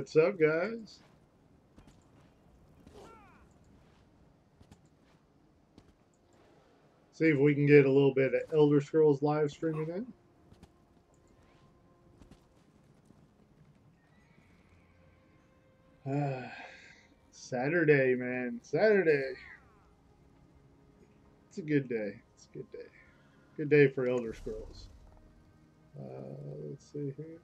What's up, guys? See if we can get a little bit of Elder Scrolls live streaming in. Saturday, man. Saturday. It's a good day. It's a good day. Good day for Elder Scrolls. Let's see here.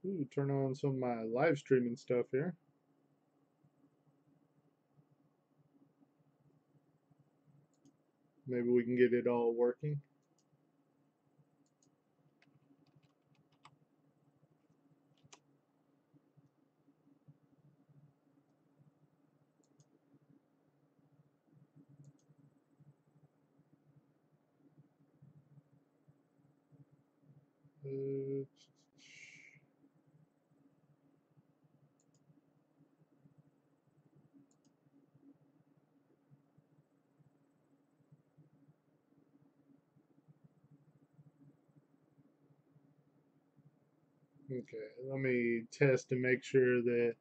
Ooh, turn on some of my live streaming stuff here. Maybe we can get it all working. Okay, let me test to make sure that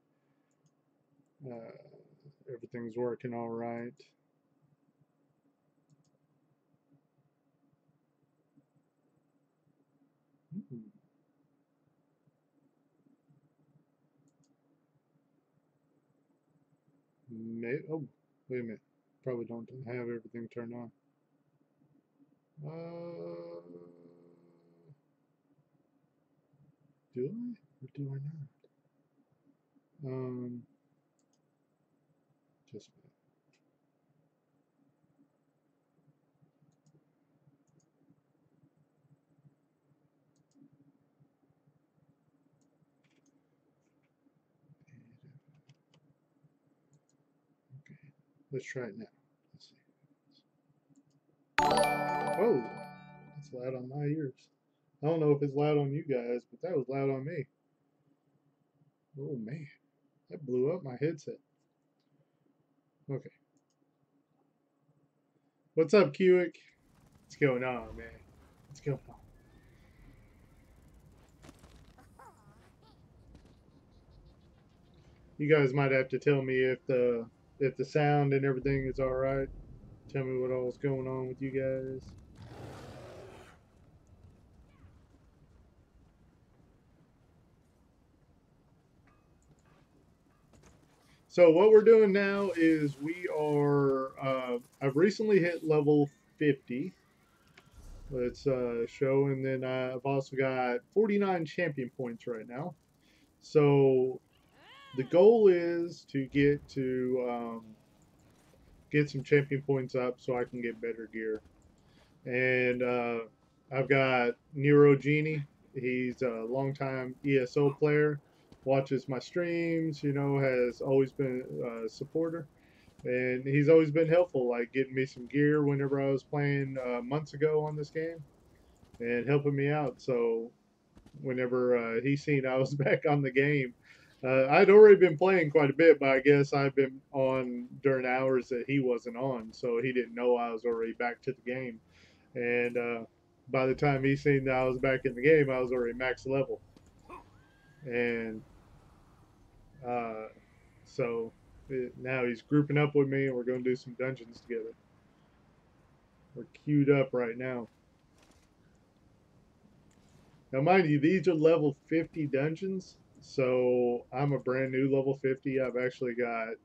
everything's working all right. Maybe, oh, wait a minute. Probably don't have everything turned on. Do I or do I not? Just a minute. Okay, let's try it now. Let's see. Oh, that's loud on my ears. I don't know if it's loud on you guys, but that was loud on me. Oh man, that blew up my headset. Okay. What's up, Kewick? What's going on, man? What's going on? You guys might have to tell me if the sound and everything is all right. Tell me what all's going on with you guys. So what we're doing now is we are. I've recently hit level 50. Let's show, and then I've also got 49 champion points right now. So the goal is to get some champion points up so I can get better gear. And I've got Nero Genie. He's a longtime ESO player, watches my streams, has always been a supporter. And he's always been helpful, like getting me some gear whenever I was playing months ago on this game and helping me out. So whenever he seen I was back on the game, I'd already been playing quite a bit, but I guess I've been on during hours that he wasn't on, so he didn't know I was already back to the game. And by the time he seen that I was back in the game, I was already max level. And so now he's grouping up with me, and we're going to do some dungeons together. We're queued up right now. Now, mind you, these are level 50 dungeons, so I'm a brand new level 50. I've actually got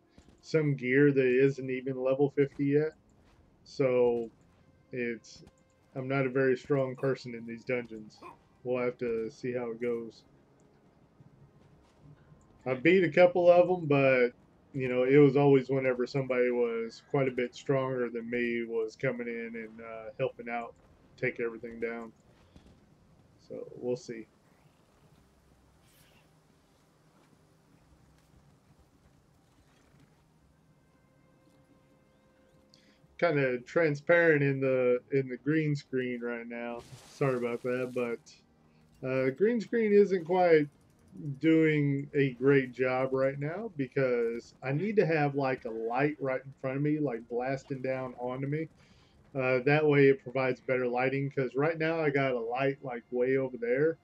some gear that isn't even level 50 yet. So I'm not a very strong person in these dungeons. We'll have to see how it goes. I beat a couple of them, but it was always whenever somebody was quite a bit stronger than me was coming in and helping out, take everything down. So we'll see. Kind of transparent in the green screen right now. Sorry about that, but green screen isn't quite doing a great job right now because I need to have like a light right in front of me, like blasting down onto me, That way it provides better lighting, because right now I got a light like way over there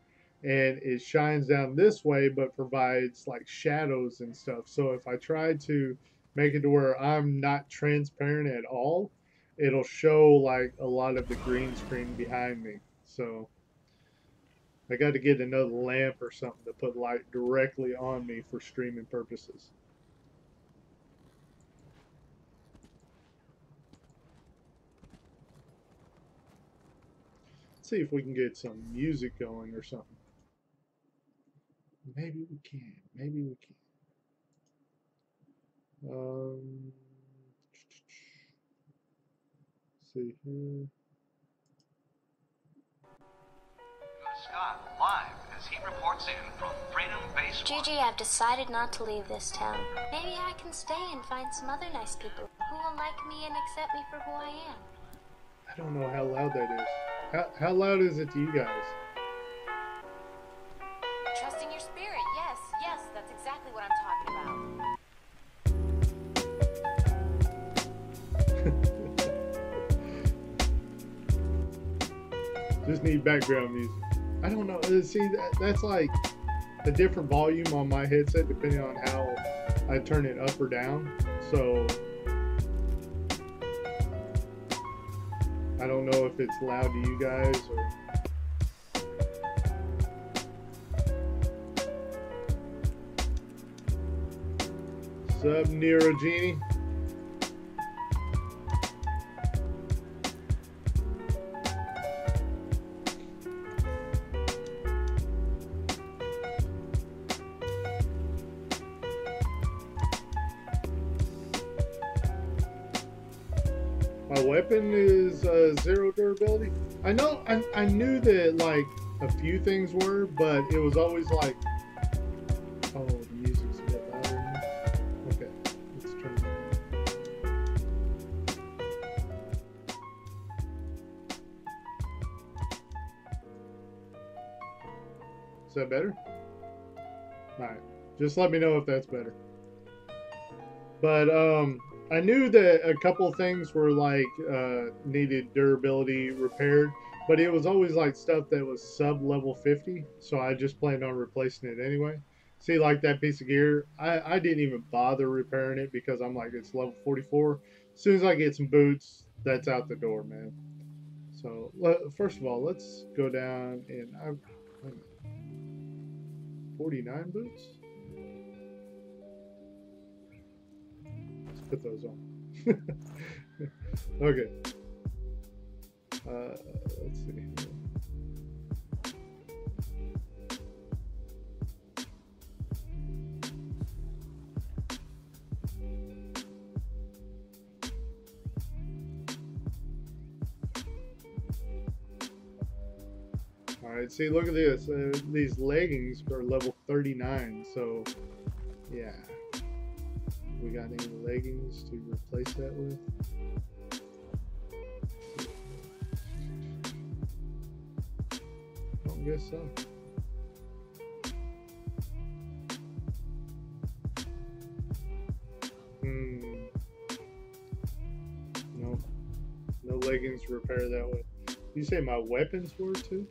and it shines down this way but provides like shadows and stuff. So if I try to make it to where I'm not transparent at all, it'll show like a lot of the green screen behind me. So I got to get another lamp or something to put light directly on me for streaming purposes. Let's see if we can get some music going or something. Maybe we can. Maybe we can. See here. Scott live as he reports in from Freedom Base 1. Gigi, I've decided not to leave this town. Maybe I can stay and find some other nice people who will like me and accept me for who I am. I don't know how loud that is. How loud is it to you guys? Trusting your spirit, yes, that's exactly what I'm talking about. Just need background music. I don't know. See, that's like a different volume on my headset depending on how I turn it up or down. So I don't know if it's loud to you guys or. What's up, Nero Genie? My weapon is 0 durability. I know, I knew that like a few things were, but it was always like, oh, the music's a bit louder now. Okay, let's turn it on. Is that better? Alright, just let me know if that's better. But I knew that a couple things were like needed durability repaired, but it was always like stuff that was sub level 50, so I just planned on replacing it anyway. See, like that piece of gear, I didn't even bother repairing it because I'm like, it's level 44. As soon as I get some boots, that's out the door, man. So first of all, let's go down and I've 49 boots. Put those on. Okay. Let's see. All right. See, look at this. These leggings are level 39. So, yeah. We got any leggings to replace that with? I don't guess so. No. No leggings to repair that with. You say my weapons were too?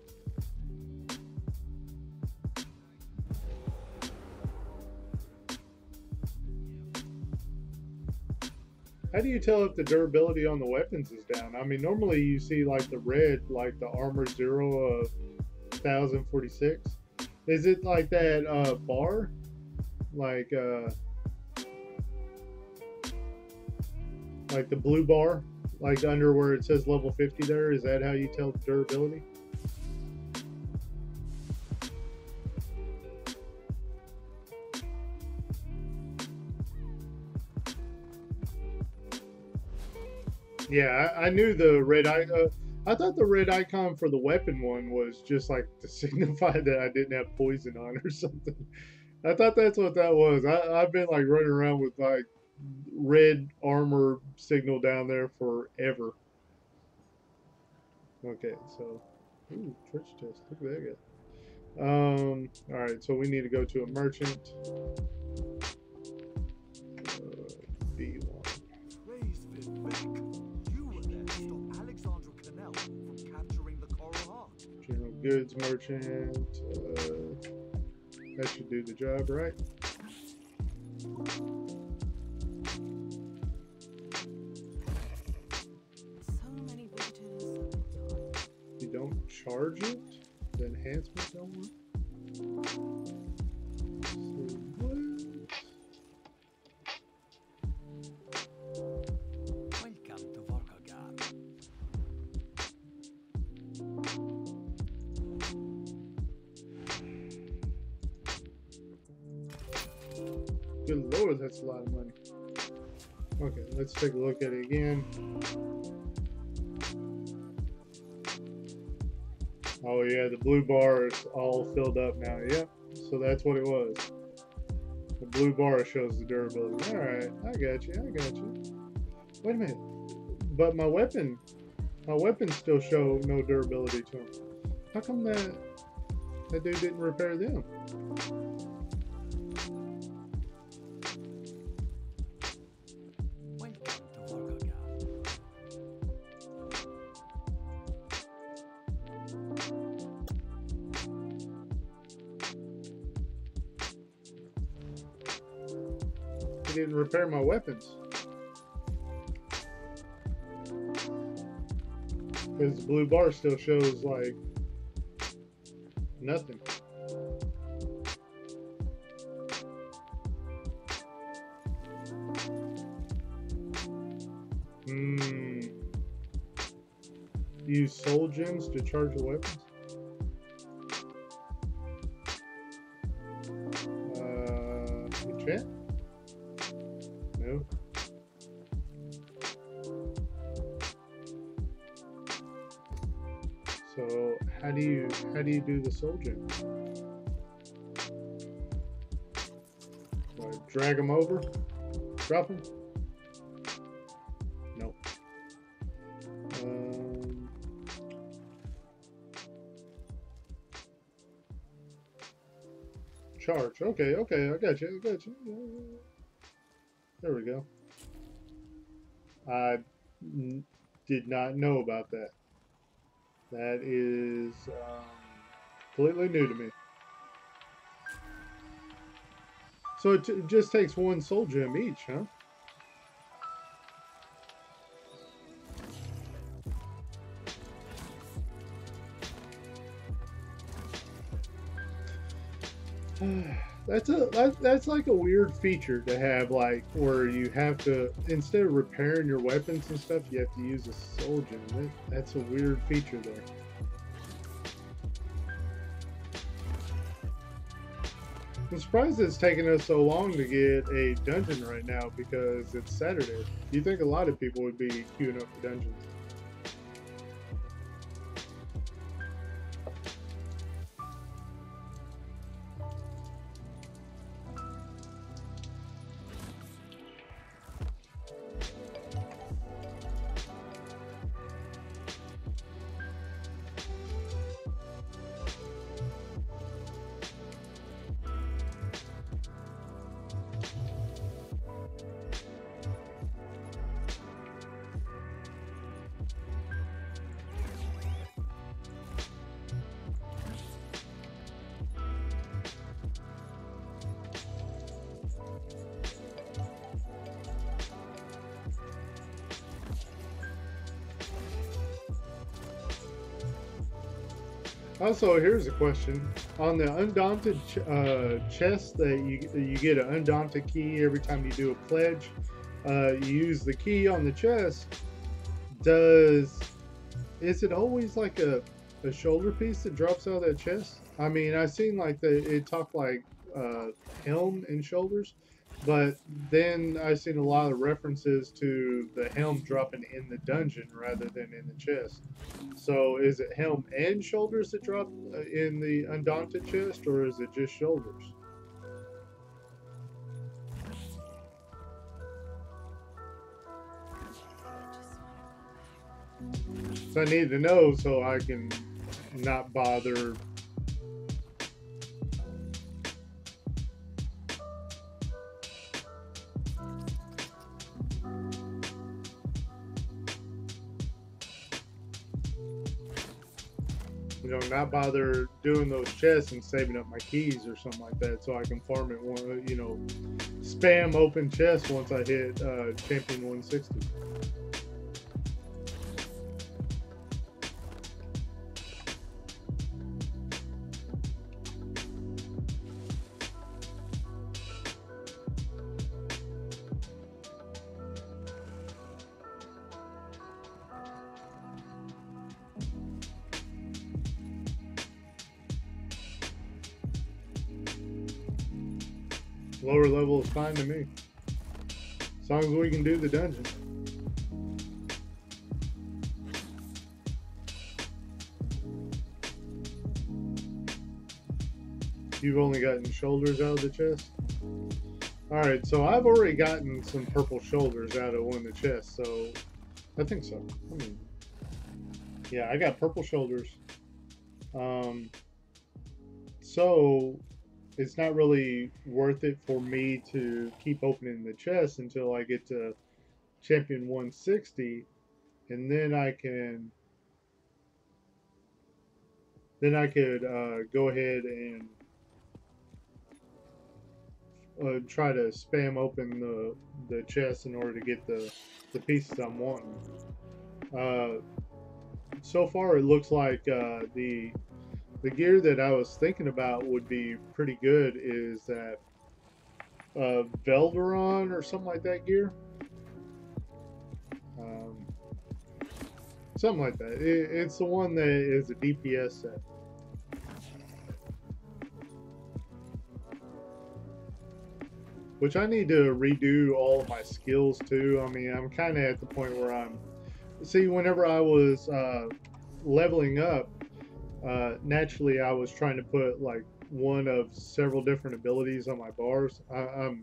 How do you tell if the durability on the weapons is down? I mean, normally you see like the red, like the armor 0 of 1046. Is it like that bar? Like the blue bar? Like under where it says level 50 there? Is that how you tell the durability? Yeah, I knew the red icon. I thought the red icon for the weapon one was just like to signify that I didn't have poison on or something. I thought that's what that was. I've been like running around with like red armor signal down there forever. Okay, so ooh, church test. Look at that guy. All right, so we need to go to a merchant. B1. goods merchant. That should do the job, right? So many wages. You don't charge it? The enhancement don't work? So what? Welcome to Vorkogard. Good lord, that's a lot of money. Okay, let's take a look at it again. Oh yeah, the blue bar is all filled up now. Yep, so that's what it was. The blue bar shows the durability. Alright, I got you, I got you. Wait a minute. But my weapons still show no durability to them. How come that dude didn't repair them? Welcome to Vorkogard. He didn't repair my weapons. Because the blue bar still shows like nothing. Use soul gems to charge the weapons? Enchant? No. So how do you do the soul gem? Do I drag them over? Drop them? Nope. Charge. Okay, okay, I got you. I got you. There we go. I did not know about that. That is completely new to me. So it just takes one soul gem each, huh? That's like a weird feature to have, like where you have to, instead of repairing your weapons and stuff, you have to use a soul gem. That's a weird feature there. I'm surprised it's taking us so long to get a dungeon right now because it's Saturday. You think a lot of people would be queuing up for dungeons. Also, here's a question. On the Undaunted chest that you get an Undaunted key every time you do a pledge, you use the key on the chest. Is it always like a shoulder piece that drops out of that chest? I mean, I've seen like it talk like helm and shoulders, but then I've seen a lot of references to the helm dropping in the dungeon rather than in the chest. So is it helm and shoulders that drop in the Undaunted chest, or is it just shoulders? So I need to know so I can not bother. You know, not bother doing those chests and saving up my keys or something like that, so I can farm it. You know, spam open chests once I hit champion 160. Lower level is fine to me, as long as we can do the dungeon. You've only gotten shoulders out of the chest? Alright, so I've already gotten some purple shoulders out of one of the chests, so I think so. I mean, yeah, I got purple shoulders. So it's not really worth it for me to keep opening the chest until I get to champion 160, and then I could go ahead and try to spam open the chest in order to get the pieces I'm wanting. So far, it looks like the gear that I was thinking about would be pretty good is that Velderon or something like that gear. Something like that. It's the one that is a DPS set. Which I need to redo all of my skills too. I mean, I'm kind of at the point where see, whenever I was leveling up, naturally I was trying to put like one of several different abilities on my bars. I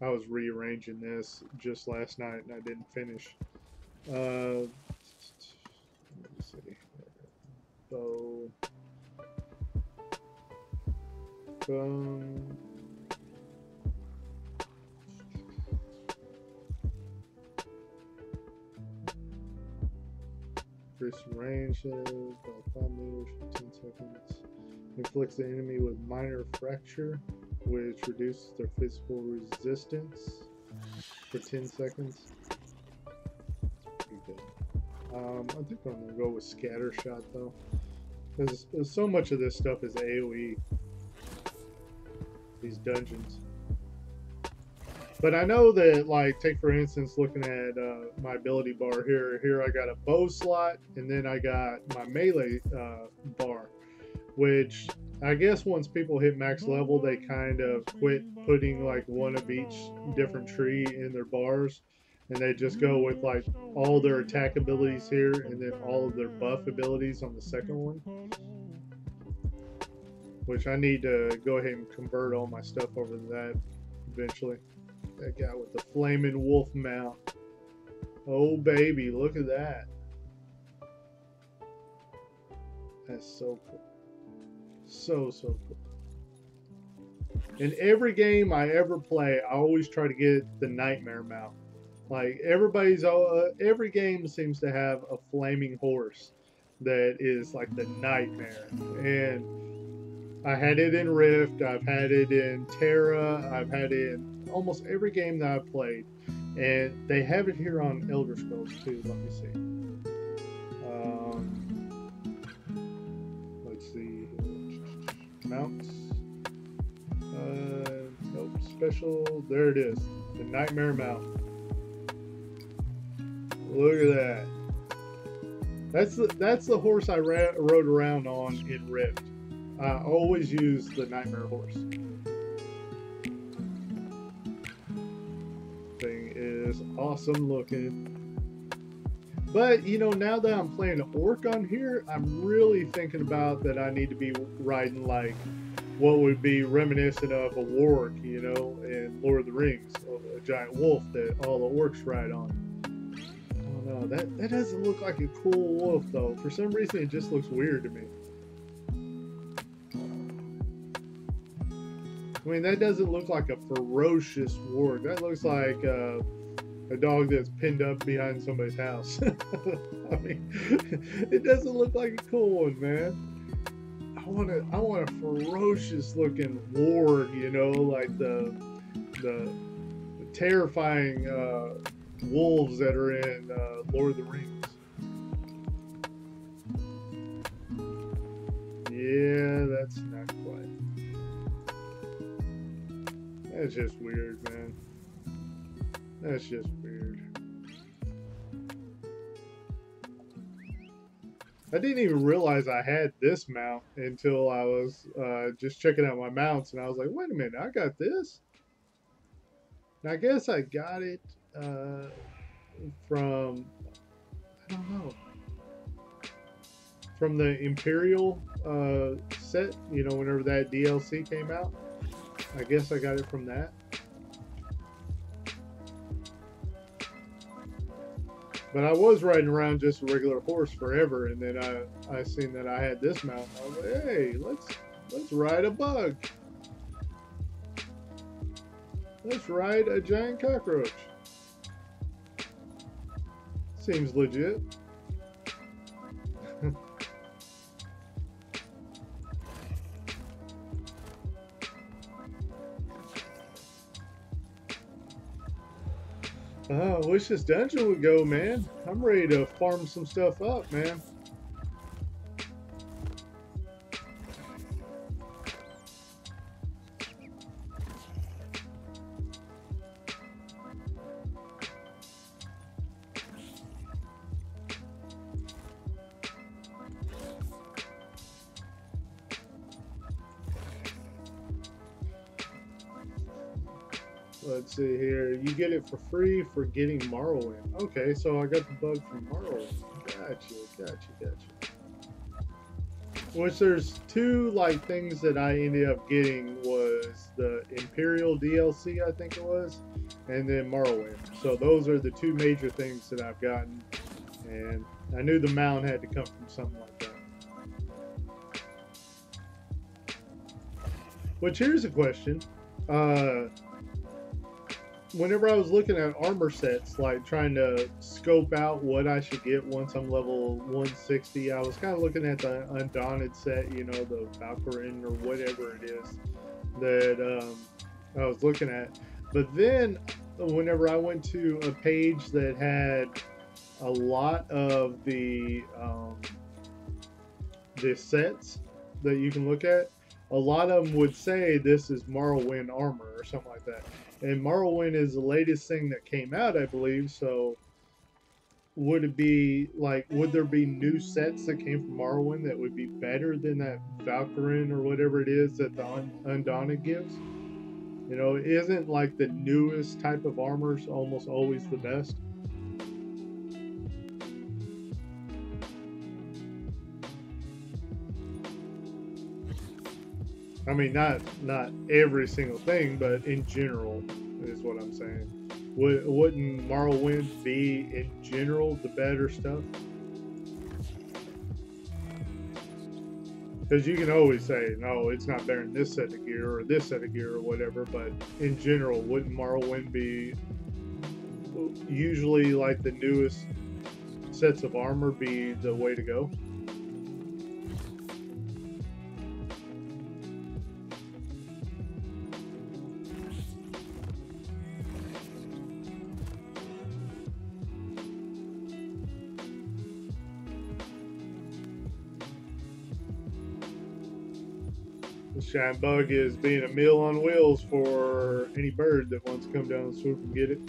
was rearranging this just last night and I didn't finish. Let me see. Bow. Increase range by 5 meters for 10 seconds. Inflicts the enemy with minor fracture, which reduces their physical resistance for 10 seconds. Pretty good. I think I'm gonna go with scatter shot though, because so much of this stuff is AOE. These dungeons. But I know that, like, take for instance, looking at my ability bar here. Here I got a bow slot, and then I got my melee bar, which I guess once people hit max level, they kind of quit putting like one of each different tree in their bars, and they just go with like all their attack abilities here, and then all of their buff abilities on the second one. Which I need to go ahead and convert all my stuff over to that eventually. That guy with the flaming wolf mount. Oh baby, look at that. That's so cool. So cool. In every game I ever play, I always try to get the nightmare mount. Like every game seems to have a flaming horse that is like the nightmare. And I had it in Rift, I've had it in Terra, I've had it in almost every game that I've played, and they have it here on Elder Scrolls too. Let me see. Let's see. Mounts. Nope. Special. There it is. The Nightmare Mount. Look at that. That's the horse I rode around on in Rift. I always use the Nightmare horse. Thing is awesome looking. But, you know, now that I'm playing an orc on here, I'm really thinking about that I need to be riding like what would be reminiscent of a warg, you know, in Lord of the Rings, a giant wolf that all the orcs ride on. Oh no, that doesn't look like a cool wolf though. For some reason it just looks weird to me. I mean, that doesn't look like a ferocious warg. That looks like a dog that's pinned up behind somebody's house. I mean, it doesn't look like a cool one, man. I want a ferocious looking ward, you know, like the terrifying wolves that are in Lord of the Rings. Yeah, that's not quite. That's just weird, man. That's just weird. I didn't even realize I had this mount until I was just checking out my mounts, and I was like, wait a minute, I got this? And I guess I got it from, I don't know, from the Imperial set, you know, whenever that DLC came out. I guess I got it from that. But I was riding around just a regular horse forever, and then I seen that I had this mount. I was like, hey, let's ride a bug. Let's ride a giant cockroach. Seems legit. I wish this dungeon would go, man. I'm ready to farm some stuff up, man. Let's see here. You get it for free for getting Morrowind. Okay, so I got the bug from Morrowind. Gotcha. Which there's two like things that I ended up getting was the Imperial DLC, I think it was, and then Morrowind. So those are the two major things that I've gotten, and I knew the mount had to come from something like that. Which here's a question. Whenever I was looking at armor sets, like trying to scope out what I should get once I'm level 160, I was kind of looking at the Undaunted set, you know, the Valkyrin or whatever it is that I was looking at. But then whenever I went to a page that had a lot of the sets that you can look at, a lot of them would say this is Morrowind armor or something like that. And Morrowind is the latest thing that came out, I believe. So would it be like, would there be new sets that came from Morrowind that would be better than that Valkyrin or whatever it is that the Undaunted gives? You know, isn't like the newest type of armor almost always the best? I mean, not every single thing, but in general is what I'm saying. Wouldn't Morrowind be in general the better stuff? Because you can always say, no, it's not better than this set of gear or this set of gear or whatever, but in general, wouldn't Morrowind be usually like the newest sets of armor be the way to go? The shine bug is being a meal on wheels for any bird that wants to come down and swoop and get it.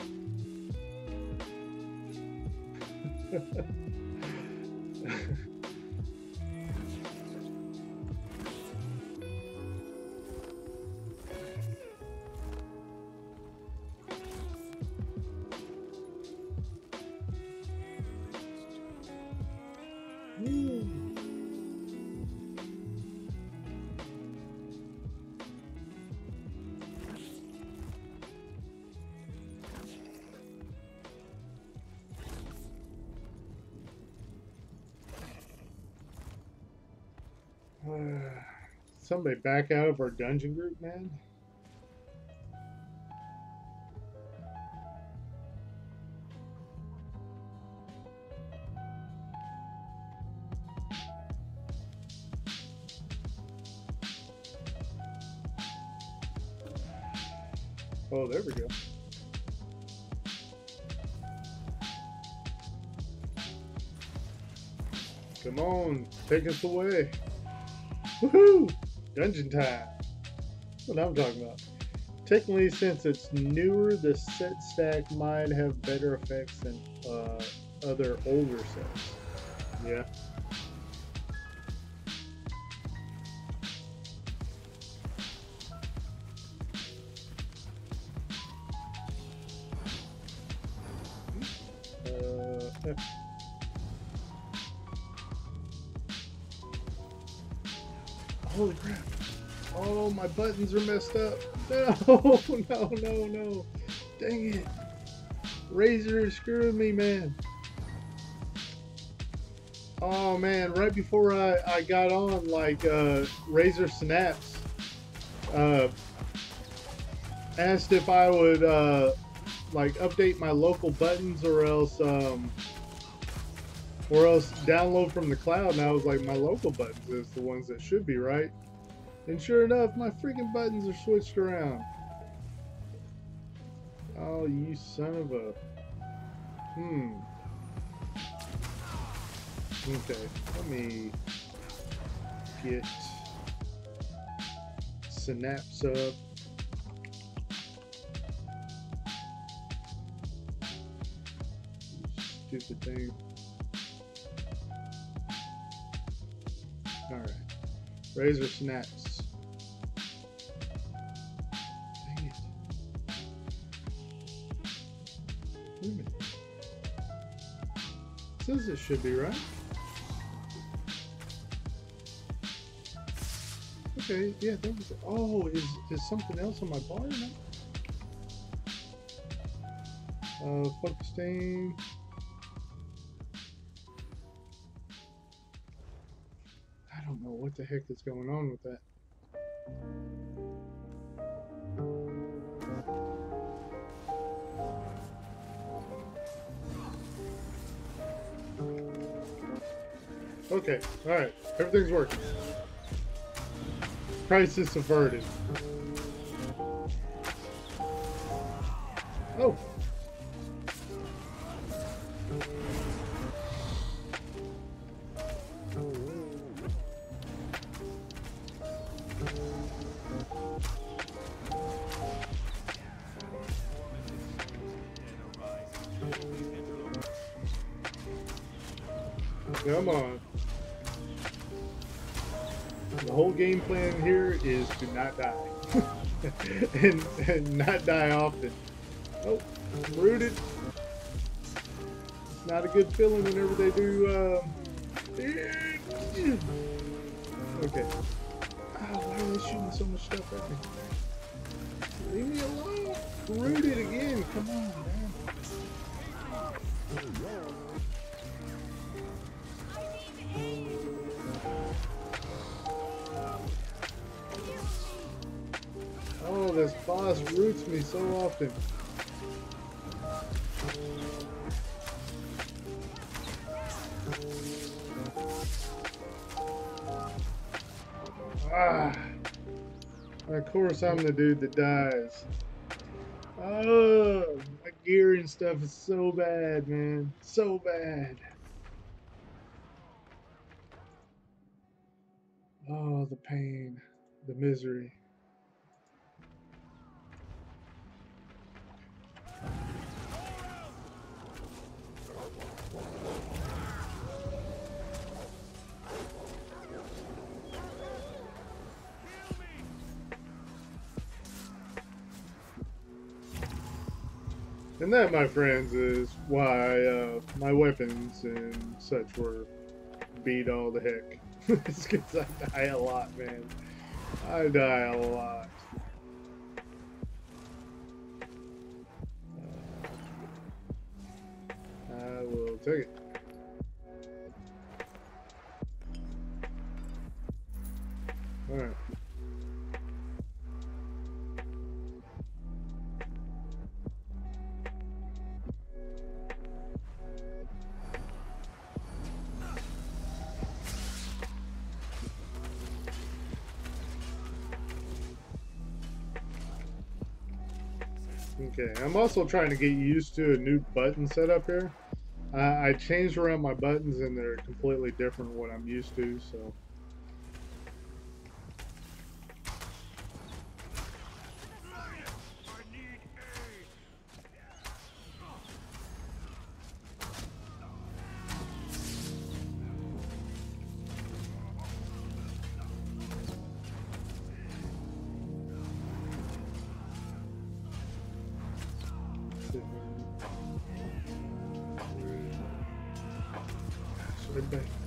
Somebody back out of our dungeon group, man. Oh, there we go. Come on, take us away. Woohoo! Dungeon time. That's what I'm talking about. Technically, since it's newer, the set stack might have better effects than other older sets. Yeah. F. Holy crap. Oh, my buttons are messed up. No, no, no, no. Dang it. Razor is screwing me, man. Oh, man. Right before I got on, like, Razor Synapse asked if I would, like, update my local buttons or else download from the cloud. And I was like, my local buttons is the ones that should be, right? And sure enough, my freaking buttons are switched around. Oh, you son of a... Okay, let me get Synapse up. Stupid thing. Alright. Razor Synapse. Dang it. Wait a minute. It says it should be right. Okay, yeah, that was it. Oh, is something else on my bar now? Focus stain. I don't know what the heck is going on with that. Okay, alright, everything's working. Crisis averted. Oh! Come on. The whole game plan here is to not die. and not die often. Oh, I'm rooted. It's not a good feeling whenever they do, okay. Oh, why are they shooting so much stuff at me? Leave me alone. Rooted again. Come on, man. Oh, this boss roots me so often. Ah. Of course I'm the dude that dies. Oh, my gear and stuff is so bad, man. So bad. Oh, the pain. The misery. And that, my friends, is why my weapons and such were beat all the heck. It's because I die a lot, man. I die a lot. I will take it. Alright. Okay, I'm also trying to get used to a new button setup here. I changed around my buttons and they're completely different from what I'm used to, so.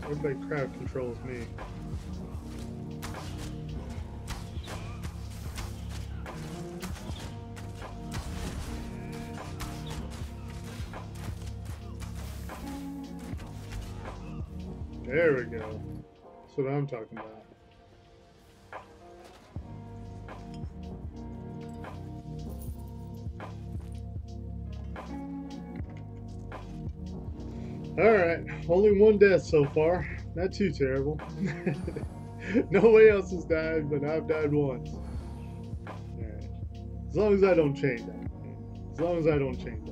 Everybody crowd controls me. There we go. That's what I'm talking about. Alright, only one death so far. Not too terrible. Nobody else has died, but I've died once. Alright. As long as I don't change that. As long as I don't change that.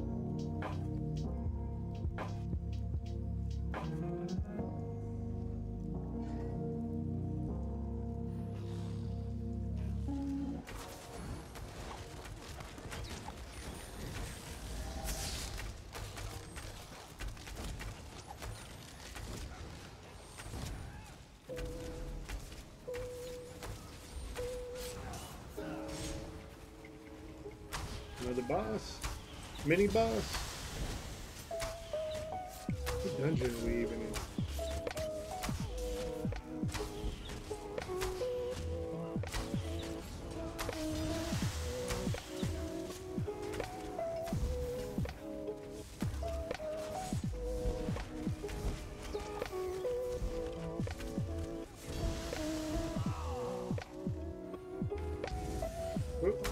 Another boss. Mini boss. What dungeon are we even in? Whoop.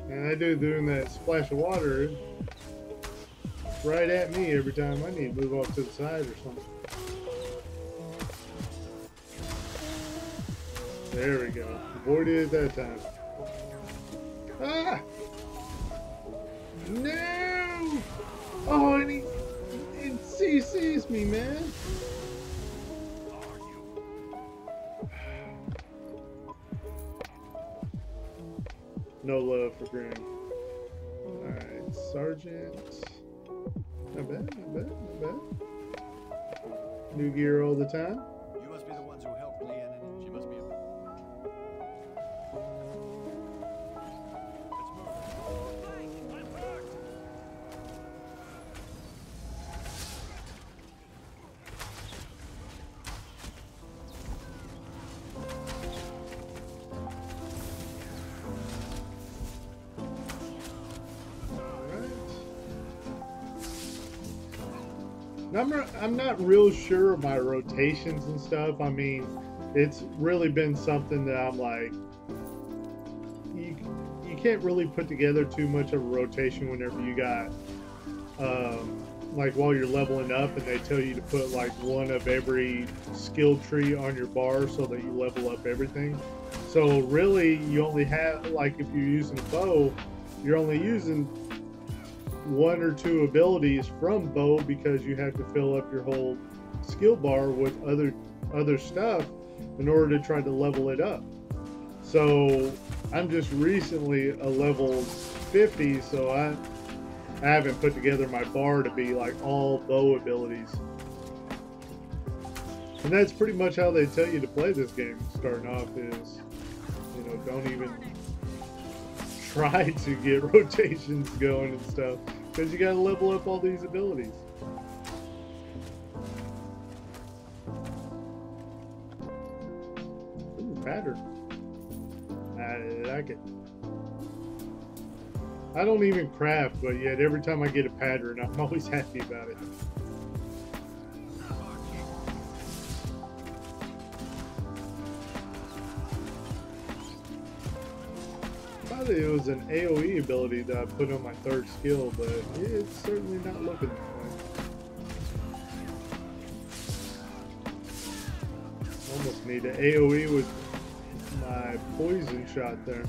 And I do doing that splash of water right at me every time I need to move off to the side or something. There we go. Avoided it that time. Ah! No! Oh, and he CCs me, man. No love for Graham. Alright, Sergeant. Not bad, not bad, not bad. New gear all the time. You must be the ones who helped Leanne. She must be a... I'm not real sure of my rotations and stuff. I mean, it's really been something that I'm like, you can't really put together too much of a rotation whenever you got, like while you're leveling up and they tell you to put like one of every skill tree on your bar so that you level up everything. So really you only have, like if you're using a bow, you're only using one or two abilities from bow because you have to fill up your whole skill bar with other stuff in order to try to level it up. So I'm just recently a level 50, so I haven't put together my bar to be like all bow abilities. And that's pretty much how they tell you to play this game starting off is, you know, don't even try to get rotations going and stuff because you got to level up all these abilities. Ooh, pattern. I like it. I don't even craft, but yet every time I get a pattern, I'm always happy about it. It was an AoE ability that I put on my third skill, but it's certainly not looking that way. Almost need an AoE with my poison shot there.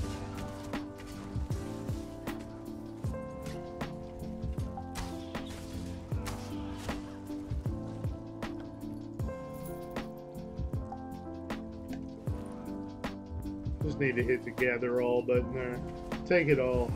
Just need to hit the gather all button there. Take it all.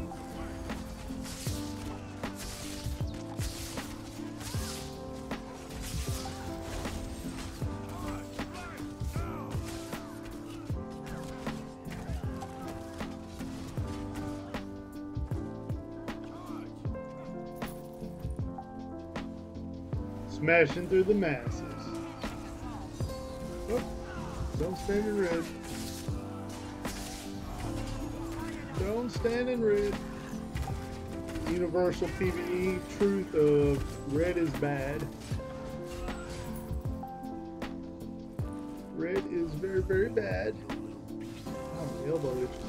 Smashing through the masses. Oh, don't stand in red. Don't stand in red. Universal PvE truth of red is bad. Red is very, very bad. Oh, my elbow itches.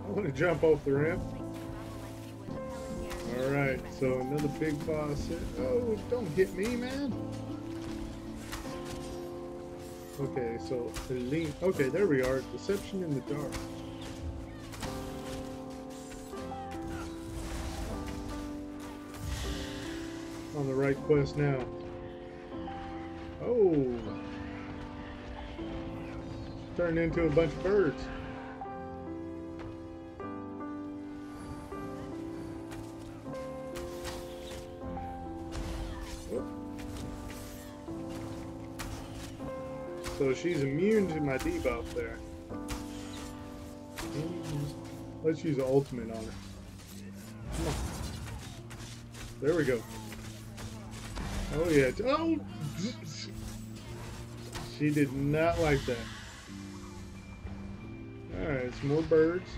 I want to jump off the ramp. Alright, so another big boss. Oh, don't hit me, man. Okay, so elite. Okay, there we are. Deception in the dark. On the right quest now. Oh. Turned into a bunch of birds. So she's immune to my debuff there. Let's use the ultimate on her. Come on. There we go. Oh yeah. Oh! She did not like that. Alright, some more birds.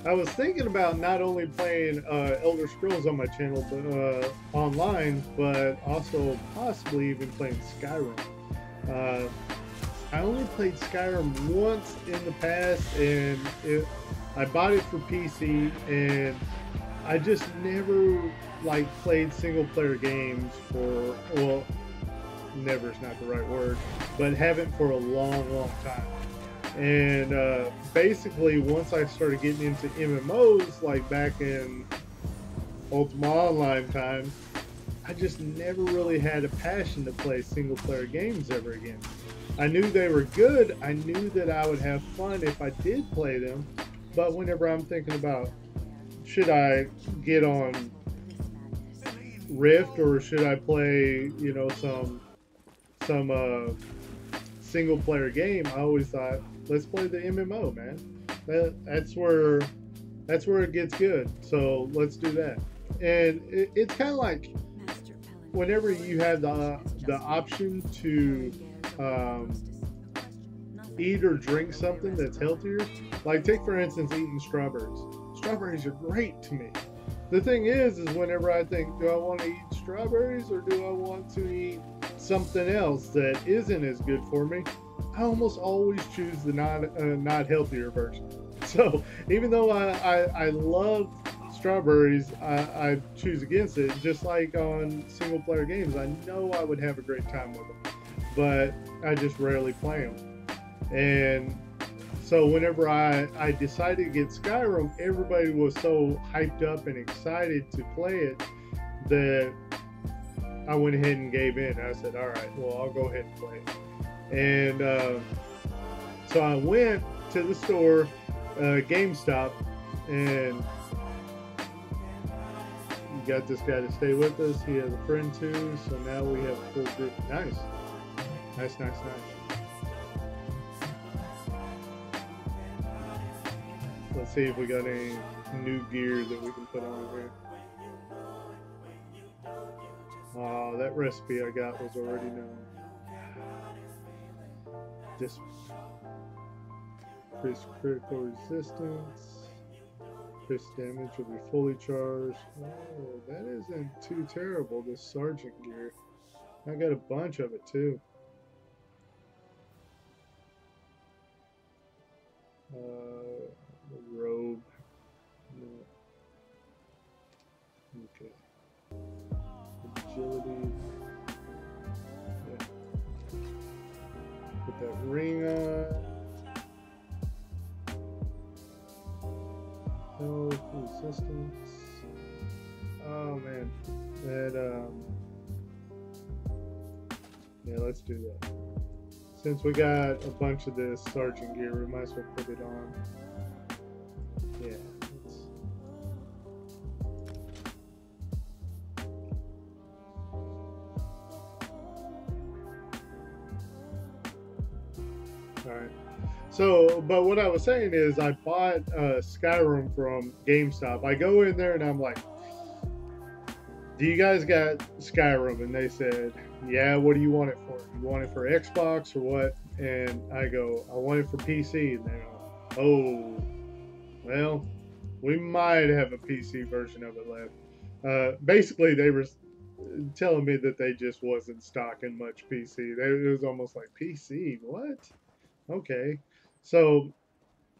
I was thinking about not only playing Elder Scrolls on my channel, but online, but also possibly even playing Skyrim. I only played Skyrim once in the past, and I bought it for PC, and I just never like played single player games for, well, never is not the right word, but haven't for a long time. And basically, once I started getting into MMOs, like back in Ultima Online times, I just never really had a passion to play single player games ever again. I knew they were good. I knew that I would have fun if I did play them. But whenever I'm thinking about, should I get on Rift or should I play, you know, some single player game, I always thought, let's play the MMO, man. That's where it gets good. So let's do that. And it's kind of like whenever you have the option to eat or drink something that's healthier. Like take for instance eating strawberries. Strawberries are great to me. The thing is whenever I think, do I want to eat strawberries or do I want to eat something else that isn't as good for me, I almost always choose the not healthier version. So even though I love strawberries, I choose against it. Just like on single player games, I know I would have a great time with them, but I just rarely play them. And so whenever I decided to get Skyrim, everybody was so hyped up and excited to play it that I went ahead and gave in. I said, all right, well, I'll go ahead and play it. And so I went to the store, GameStop, and got this guy to stay with us. He has a friend too, so now we have a full group. Nice. So Let's see if we got any new gear that we can put on here. That recipe I got was already known. Just increase critical resistance. Increase damage will be fully charged. Oh, that isn't too terrible, this sergeant gear. I got a bunch of it too. Robe. No. Okay. Agility. Yeah. Put that ring on. Health, resistance. Oh man. That yeah, let's do that. Since we got a bunch of this sergeant gear, we might as well put it on. Yeah. Alright. So, but what I was saying is I bought Skyrim from GameStop. I go in there and I'm like, do you guys got Skyrim? And they said, yeah, what do you want it for? You want it for Xbox or what? And I go, I want it for PC. And they're like, oh, well, we might have a PC version of it left. Basically, they were telling me that they just wasn't stocking much PC. It was almost like, PC? What? Okay. So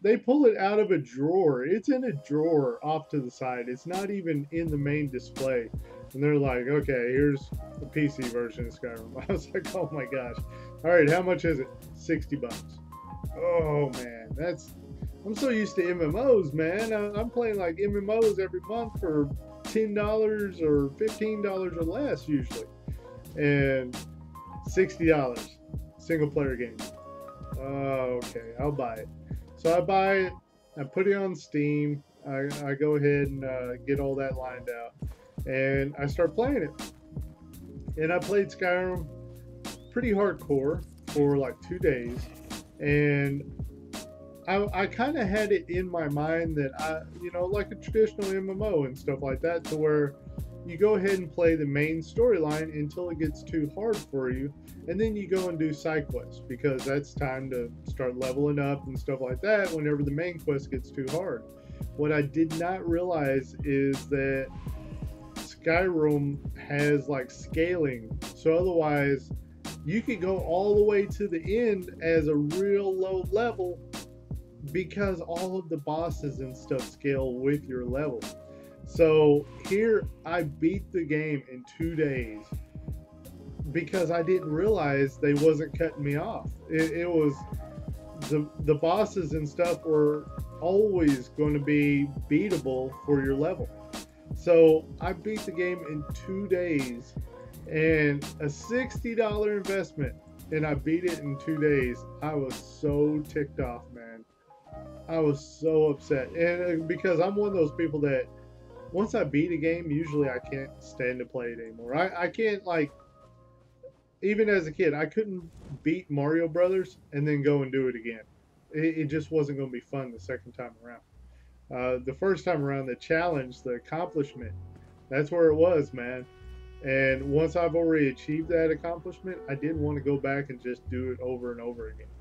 they pull it out of a drawer. It's in a drawer off to the side. It's not even in the main display. And they're like, okay, here's the PC version of Skyrim. I was like, oh my gosh. All right, how much is it? 60 bucks. Oh man, I'm so used to MMOs, man. I'm playing like MMOs every month for $10 or $15 or less usually. And $60, single player game. Oh, okay, I'll buy it. So I buy it, I put it on Steam, I go ahead and get all that lined out, and I start playing it. And I played Skyrim pretty hardcore for like 2 days, and I kind of had it in my mind that like a traditional MMO and stuff like that, to where you go ahead and play the main storyline until it gets too hard for you, and then you go and do side quests, because that's time to start leveling up and stuff like that whenever the main quest gets too hard. What I did not realize is that Skyrim has like scaling, so otherwise you could go all the way to the end as a real low level, because all of the bosses and stuff scale with your level. So here I beat the game in 2 days because I didn't realize they wasn't cutting me off. It was the bosses and stuff were always going to be beatable for your level. So I beat the game in 2 days, and a $60 investment, and I beat it in 2 days. I was so ticked off, man. I was so upset, and because I'm one of those people that once I beat a game, usually I can't stand to play it anymore. I can't, like, even as a kid, I couldn't beat Mario Brothers and then go and do it again. It just wasn't going to be fun the second time around. The first time around, the challenge, the accomplishment, that's where it was, man. And once I've already achieved that accomplishment, I didn't want to go back and just do it over and over again.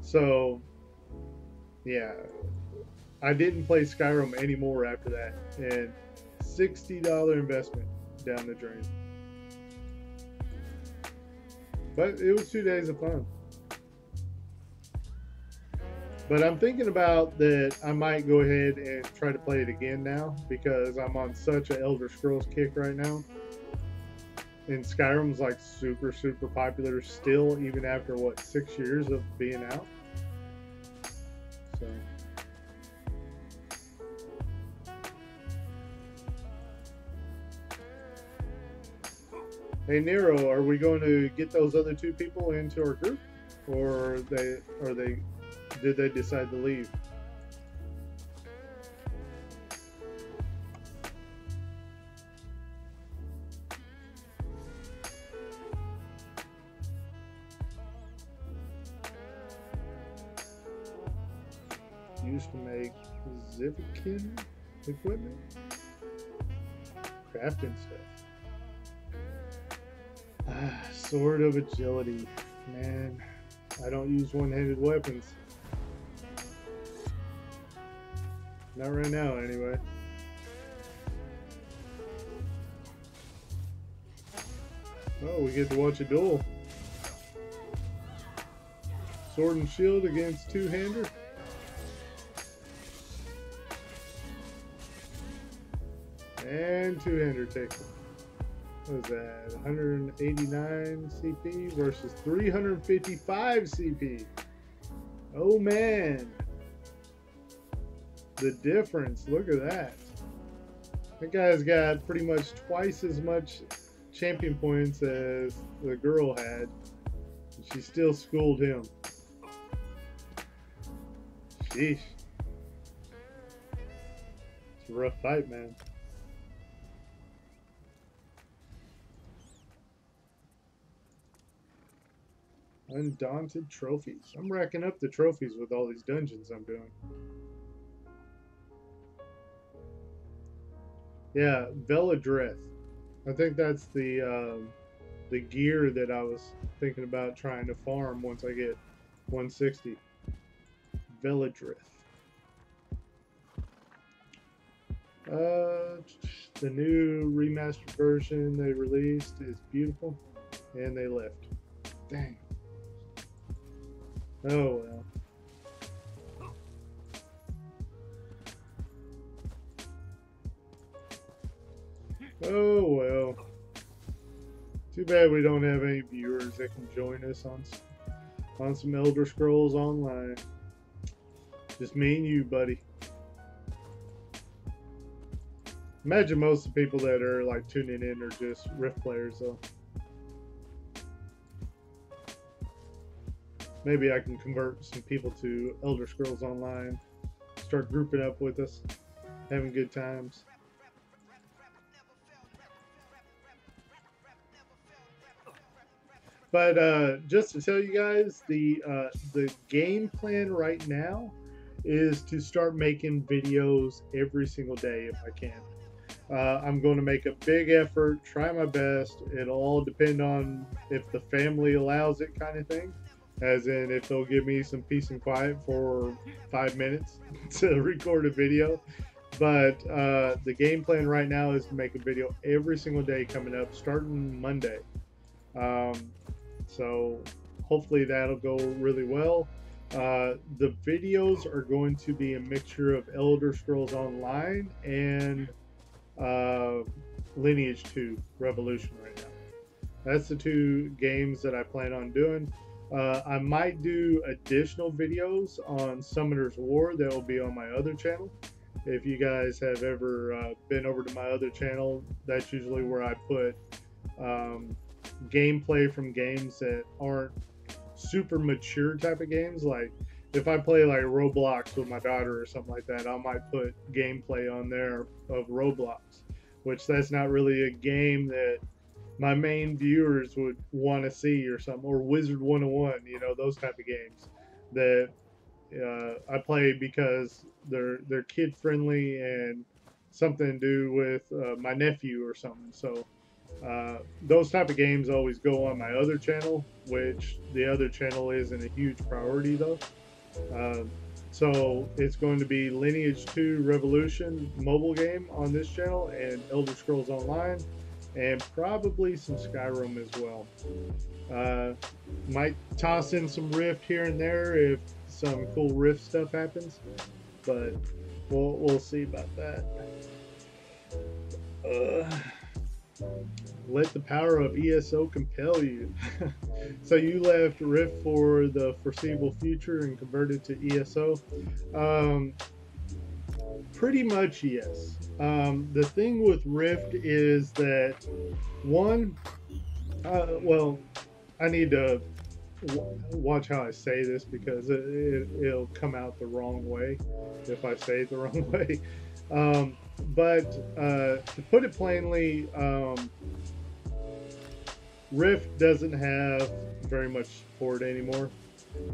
So, yeah, I didn't play Skyrim anymore after that. And $60 investment down the drain. But it was 2 days of fun. But I'm thinking about that I might go ahead and try to play it again now, because I'm on such an Elder Scrolls kick right now. And Skyrim's like super, super popular still, even after, what, 6 years of being out? So... Hey Nero, are we going to get those other 2 people into our group, or did they decide to leave? used to make Zivikin equipment. Crafting stuff. Sword of Agility. Man, I don't use one-handed weapons. Not right now, anyway. Oh, we get to watch a duel. Sword and shield against two-hander. And two-hander takes it. What is that? 189 CP versus 355 CP. Oh man. The difference. Look at that. That guy's got pretty much twice as much champion points as the girl had. And she still schooled him. Sheesh. It's a rough fight, man. Undaunted trophies. I'm racking up the trophies with all these dungeons I'm doing. Yeah, Veladrith. I think that's the gear that I was thinking about trying to farm once I get 160. Veladrith. The new remastered version they released is beautiful, and they left. Dang. Oh well. Oh well. Too bad we don't have any viewers that can join us on some Elder Scrolls Online. Just me and you, buddy. Imagine most of the people that are like tuning in are just Rift players, though. Maybe I can convert some people to Elder Scrolls Online, start grouping up with us, having good times. But just to tell you guys, the game plan right now is to start making videos every single day if I can. I'm going to make a big effort, try my best. It'll all depend on if the family allows it, kind of thing. As in, if they'll give me some peace and quiet for 5 minutes to record a video. But the game plan right now is to make a video every single day coming up, starting Monday. So hopefully that'll go really well. The videos are going to be a mixture of Elder Scrolls Online and Lineage 2 Revolution right now. That's the two games that I plan on doing. I might do additional videos on Summoner's War that will be on my other channel. If you guys have ever been over to my other channel, that's usually where I put gameplay from games that aren't super mature type of games. Like if I play like Roblox with my daughter or something like that, I might put gameplay on there of Roblox, which that's not really a game that my main viewers would want to see or something, or Wizard 101, you know, those type of games that I play because they're kid friendly and something to do with my nephew or something. So those type of games always go on my other channel, which the other channel isn't a huge priority though. So it's going to be Lineage 2 Revolution mobile game on this channel, and Elder Scrolls Online, and probably some Skyrim as well. Might toss in some Rift here and there if some cool Rift stuff happens, but we'll see about that. Let the power of ESO compel you. So you left Rift for the foreseeable future and converted to ESO. Pretty much yes. The thing with Rift is that one, well, I need to watch how I say this because it'll come out the wrong way if I say it the wrong way. But to put it plainly, Rift doesn't have very much support anymore,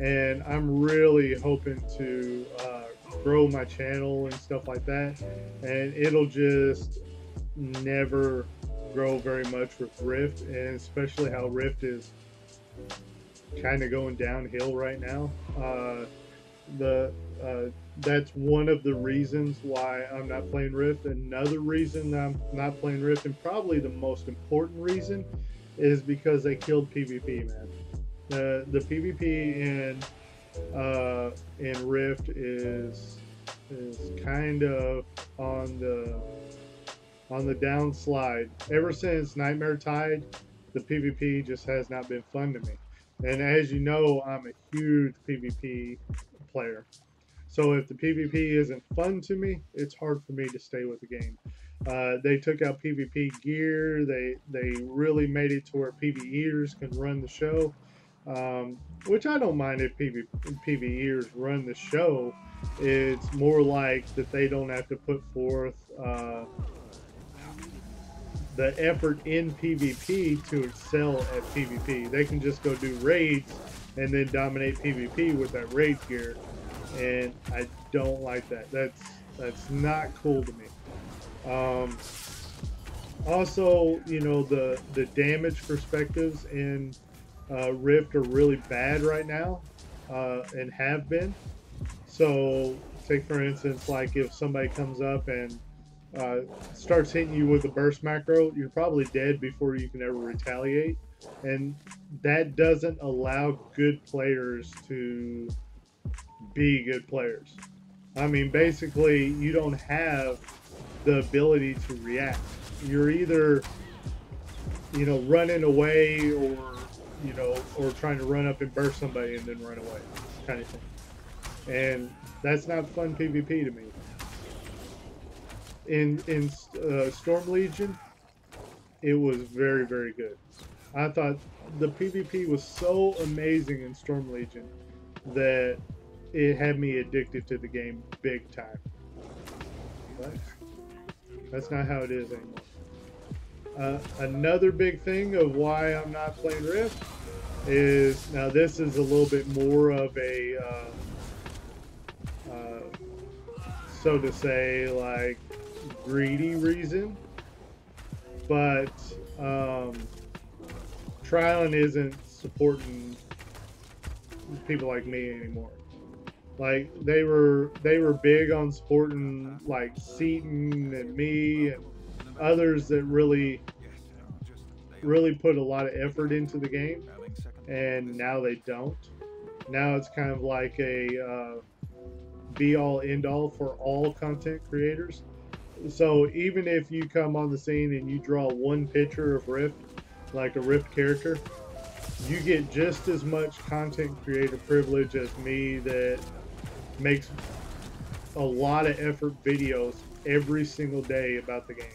and I'm really hoping to grow my channel and stuff like that, and it'll just never grow very much with Rift, and especially how Rift is kind of going downhill right now. That's one of the reasons why I'm not playing Rift. Another reason I'm not playing Rift, and probably the most important reason, is because they killed PvP, man. The PvP in Rift is kind of on the downslide. Ever since Nightmare Tide, the PvP just has not been fun to me. And as you know, I'm a huge PvP player. So if the PvP isn't fun to me, it's hard for me to stay with the game. They took out PvP gear. They really made it to where PvEers can run the show, which I don't mind if PvEers run the show. It's more like that they don't have to put forth the effort in PvP to excel at PvP. They can just go do raids and then dominate PvP with that raid gear, and I don't like that. That's not cool to me. Also, you know, the damage perspectives in Rift are really bad right now, and have been. So, take for instance, like if somebody comes up and starts hitting you with a burst macro, you're probably dead before you can ever retaliate, and that doesn't allow good players to be good players. I mean, basically, you don't have the ability to react. You're either, you know, running away, or, you know, or trying to run up and burst somebody and then run away, kind of thing. And that's not fun PvP to me. In Storm Legion, it was very, very good. I thought the PvP was so amazing in Storm Legion that it had me addicted to the game big time. But that's not how it is anymore. Another big thing of why I'm not playing Rift is, now this is a little bit more of a, so to say, like, greedy reason, but Tryon isn't supporting people like me anymore. Like, they were big on supporting, like, Seaton and me and others that really put a lot of effort into the game, and now they don't. Now it's kind of like a be all end all for all content creators. So even if you come on the scene and you draw one picture of Rift, like a Rift character, you get just as much content creator privilege as me that makes a lot of effort videos every single day about the game.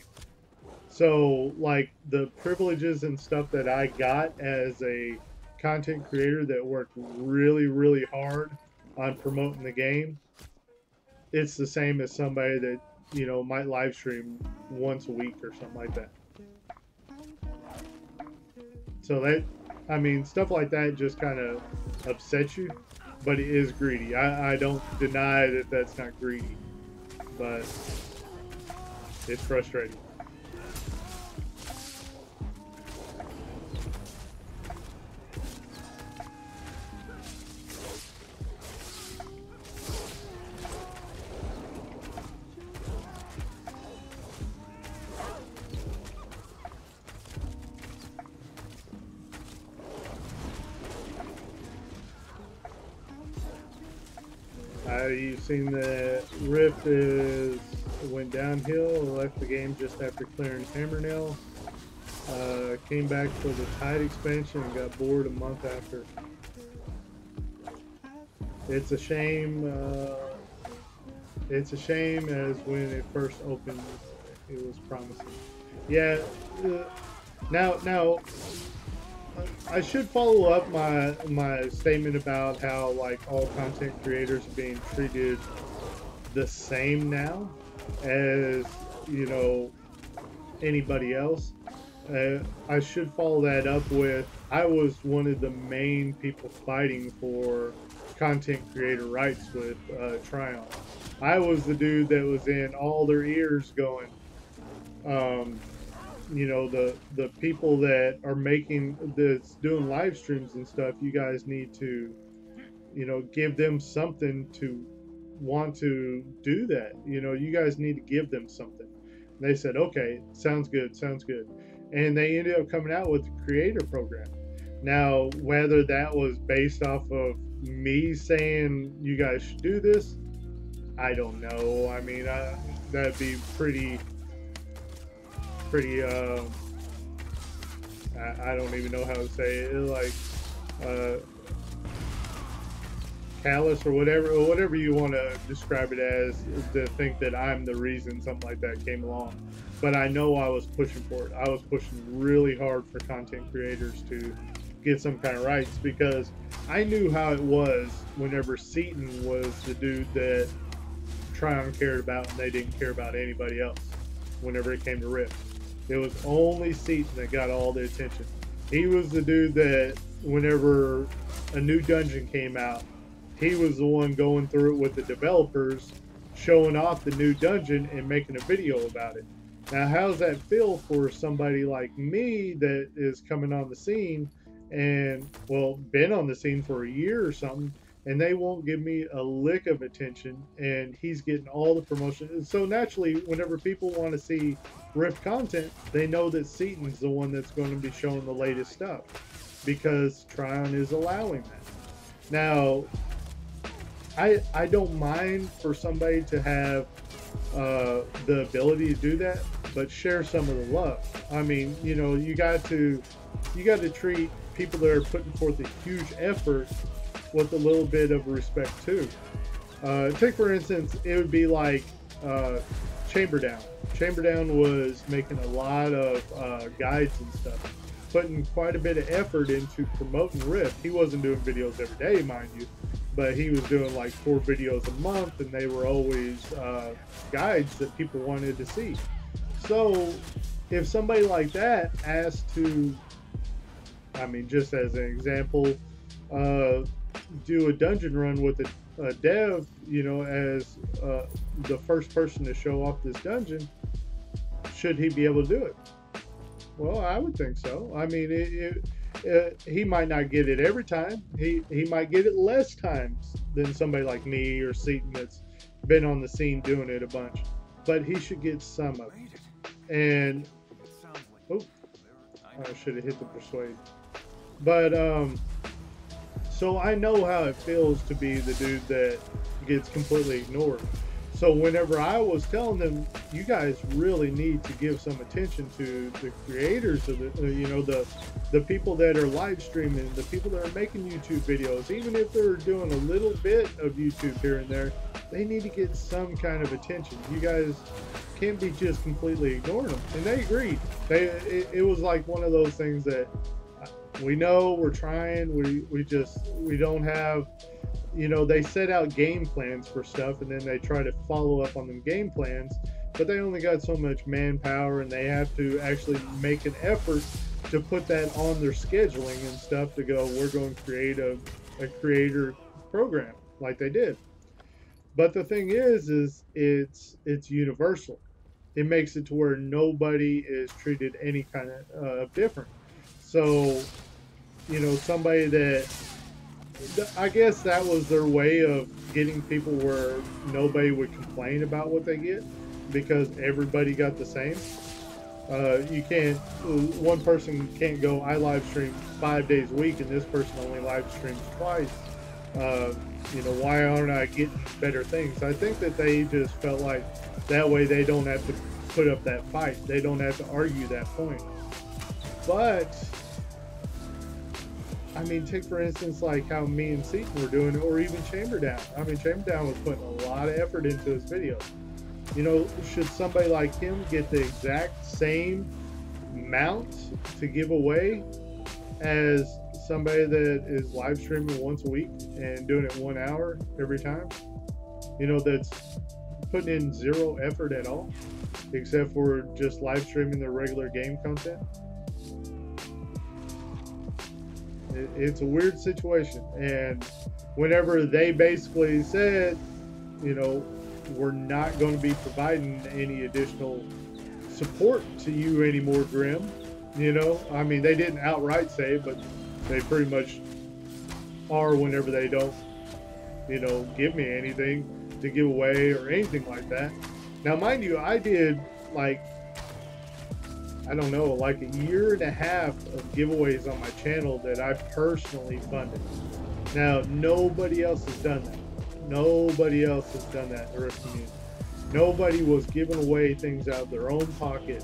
So, like, the privileges and stuff that I got as a content creator that worked really, really hard on promoting the game, it's the same as somebody that, you know, might live stream once a week or something like that. So that, I mean, stuff like that just kind of upsets you, but it is greedy. I don't deny that that's not greedy, but it's frustrating. You've seen that Rift went downhill, left the game just after clearing Hammernail, came back for the Tide expansion and got bored a month after. It's a shame. It's a shame, as when it first opened, it was promising. Yeah. Now. I should follow up my statement about how, like, all content creators are being treated the same now as, you know, anybody else. I should follow that up with, I was one of the main people fighting for content creator rights with Tryon. I was the dude that was in all their ears going, you know, the people that are making this, doing live streams and stuff, you guys need to, you know, give them something to want to do that. You know, you guys need to give them something. And they said, okay, sounds good, sounds good. And they ended up coming out with the creator program. Now, whether that was based off of me saying you guys should do this, I don't know. I mean, that'd be pretty. I don't even know how to say it. Like, callous or whatever you want to describe it as, to think that I'm the reason something like that came along. But I know I was pushing for it. I was pushing really hard for content creators to get some kind of rights, because I knew how it was whenever Seaton was the dude that Tryon cared about, and they didn't care about anybody else whenever it came to Rift. It was only Seaton that got all the attention. He was the dude that whenever a new dungeon came out, he was the one going through it with the developers, showing off the new dungeon and making a video about it. Now, how's that feel for somebody like me that is coming on the scene and, well, been on the scene for a year or something, and they won't give me a lick of attention, and he's getting all the promotion. And so naturally, whenever people want to see Rift content, they know that Seaton's the one that's going to be showing the latest stuff, because Tryon is allowing that. Now, I don't mind for somebody to have the ability to do that, but share some of the love. I mean, you know, you got to treat people that are putting forth a huge effort with a little bit of respect too. Take for instance, it would be like Chamberdown. Chamberdown was making a lot of guides and stuff, putting quite a bit of effort into promoting Rift. He wasn't doing videos every day, mind you, but he was doing like 4 videos a month, and they were always guides that people wanted to see. So if somebody like that asked to, I mean, just as an example, do a dungeon run with a dev, you know, as the first person to show off this dungeon, should he be able to do it? Well, I would think so. I mean, he might not get it every time. He might get it less times than somebody like me or Seaton that's been on the scene doing it a bunch. But he should get some of it. And, oh, I should have hit the persuade. But, so I know how it feels to be the dude that gets completely ignored. So whenever I was telling them, you guys really need to give some attention to the creators of the, you know, the people that are live streaming, the people that are making YouTube videos, even if they're doing a little bit of YouTube here and there, they need to get some kind of attention. You guys can't be just completely ignoring them. And they agreed. It was like one of those things that we know, we're trying, we don't have, you know, they set out game plans for stuff, and then they try to follow up on them game plans, but they only got so much manpower, and they have to actually make an effort to put that on their scheduling and stuff to go, we're going to create a creator program like they did. But the thing is it's universal. It makes it to where nobody is treated any kind of different. So, you know, somebody that, I guess that was their way of getting people where nobody would complain about what they get, because everybody got the same. You can't, one person can't go, I live stream 5 days a week and this person only live streams twice. You know, why aren't I getting better things? I think that they just felt like that way they don't have to put up that fight. They don't have to argue that point. But I mean, take for instance like how me and Seaton were doing, or even Chamberdown. I mean, Chamberdown was putting a lot of effort into his video. You know, should somebody like him get the exact same amount to give away as somebody that is live streaming once a week and doing it 1 hour every time? You know, that's putting in zero effort at all, except for just live streaming their regular game content. It's a weird situation. And whenever they basically said, you know, we're not going to be providing any additional support to you anymore, Grim. You know, I mean, they didn't outright say it, but they pretty much are whenever they don't, you know, give me anything to give away or anything like that. Now, mind you, I did like, I don't know, like a year and a half of giveaways on my channel that I personally funded. Now, nobody else has done that. Nobody else has done that in the Rift community. Nobody was giving away things out of their own pocket.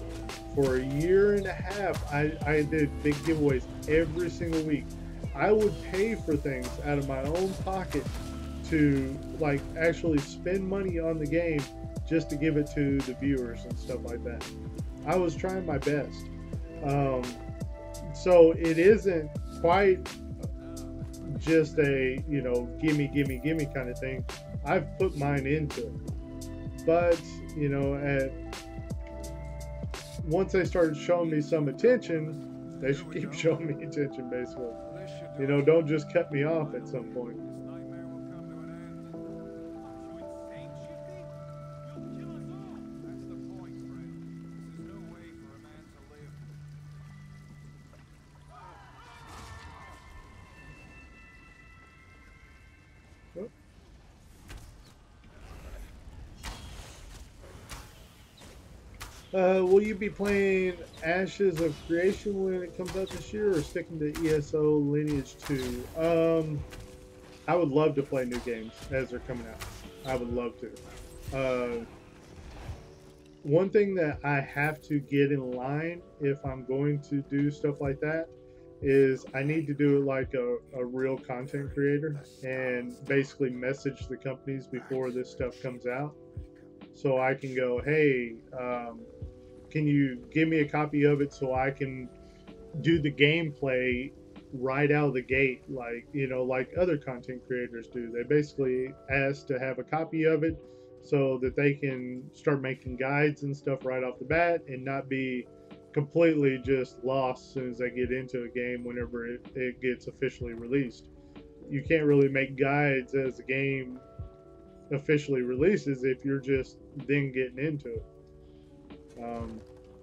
For a year and a half, I did big giveaways every single week. I would pay for things out of my own pocket to like actually spend money on the game just to give it to the viewers and stuff like that. I was trying my best. So it isn't quite just a, you know, gimme, gimme, gimme kind of thing. I've put mine into it. But, you know, once they started showing me some attention, they should keep showing me attention, basically. You know, don't just cut me off at some point. Will you be playing Ashes of Creation when it comes out this year, or sticking to ESO Lineage 2? I would love to play new games as they're coming out. I would love to. One thing that I have to get in line if I'm going to do stuff like that is I need to do it like a real content creator and basically message the companies before this stuff comes out. So I can go, hey, can you give me a copy of it so I can do the gameplay right out of the gate, like, you know, like other content creators do. They basically ask to have a copy of it so that they can start making guides and stuff right off the bat and not be completely just lost as soon as they get into a game whenever it gets officially released. You can't really make guides as the game officially releases if you're just then getting into it.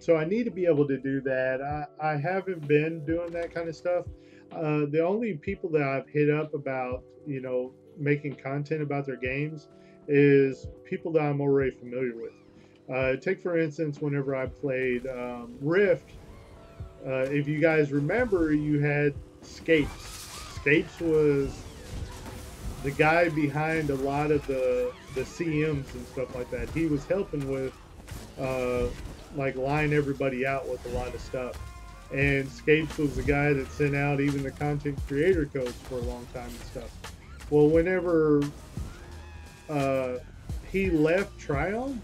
So I need to be able to do that. I haven't been doing that kind of stuff. The only people that I've hit up about, you know, making content about their games is people that I'm already familiar with. Take for instance, whenever I played Rift, if you guys remember, you had Scapes. Scapes was the guy behind a lot of the CMs and stuff like that. He was helping with like line everybody out with a lot of stuff. And Scapes was the guy that sent out even the content creator codes for a long time and stuff. Well, whenever he left Tryon,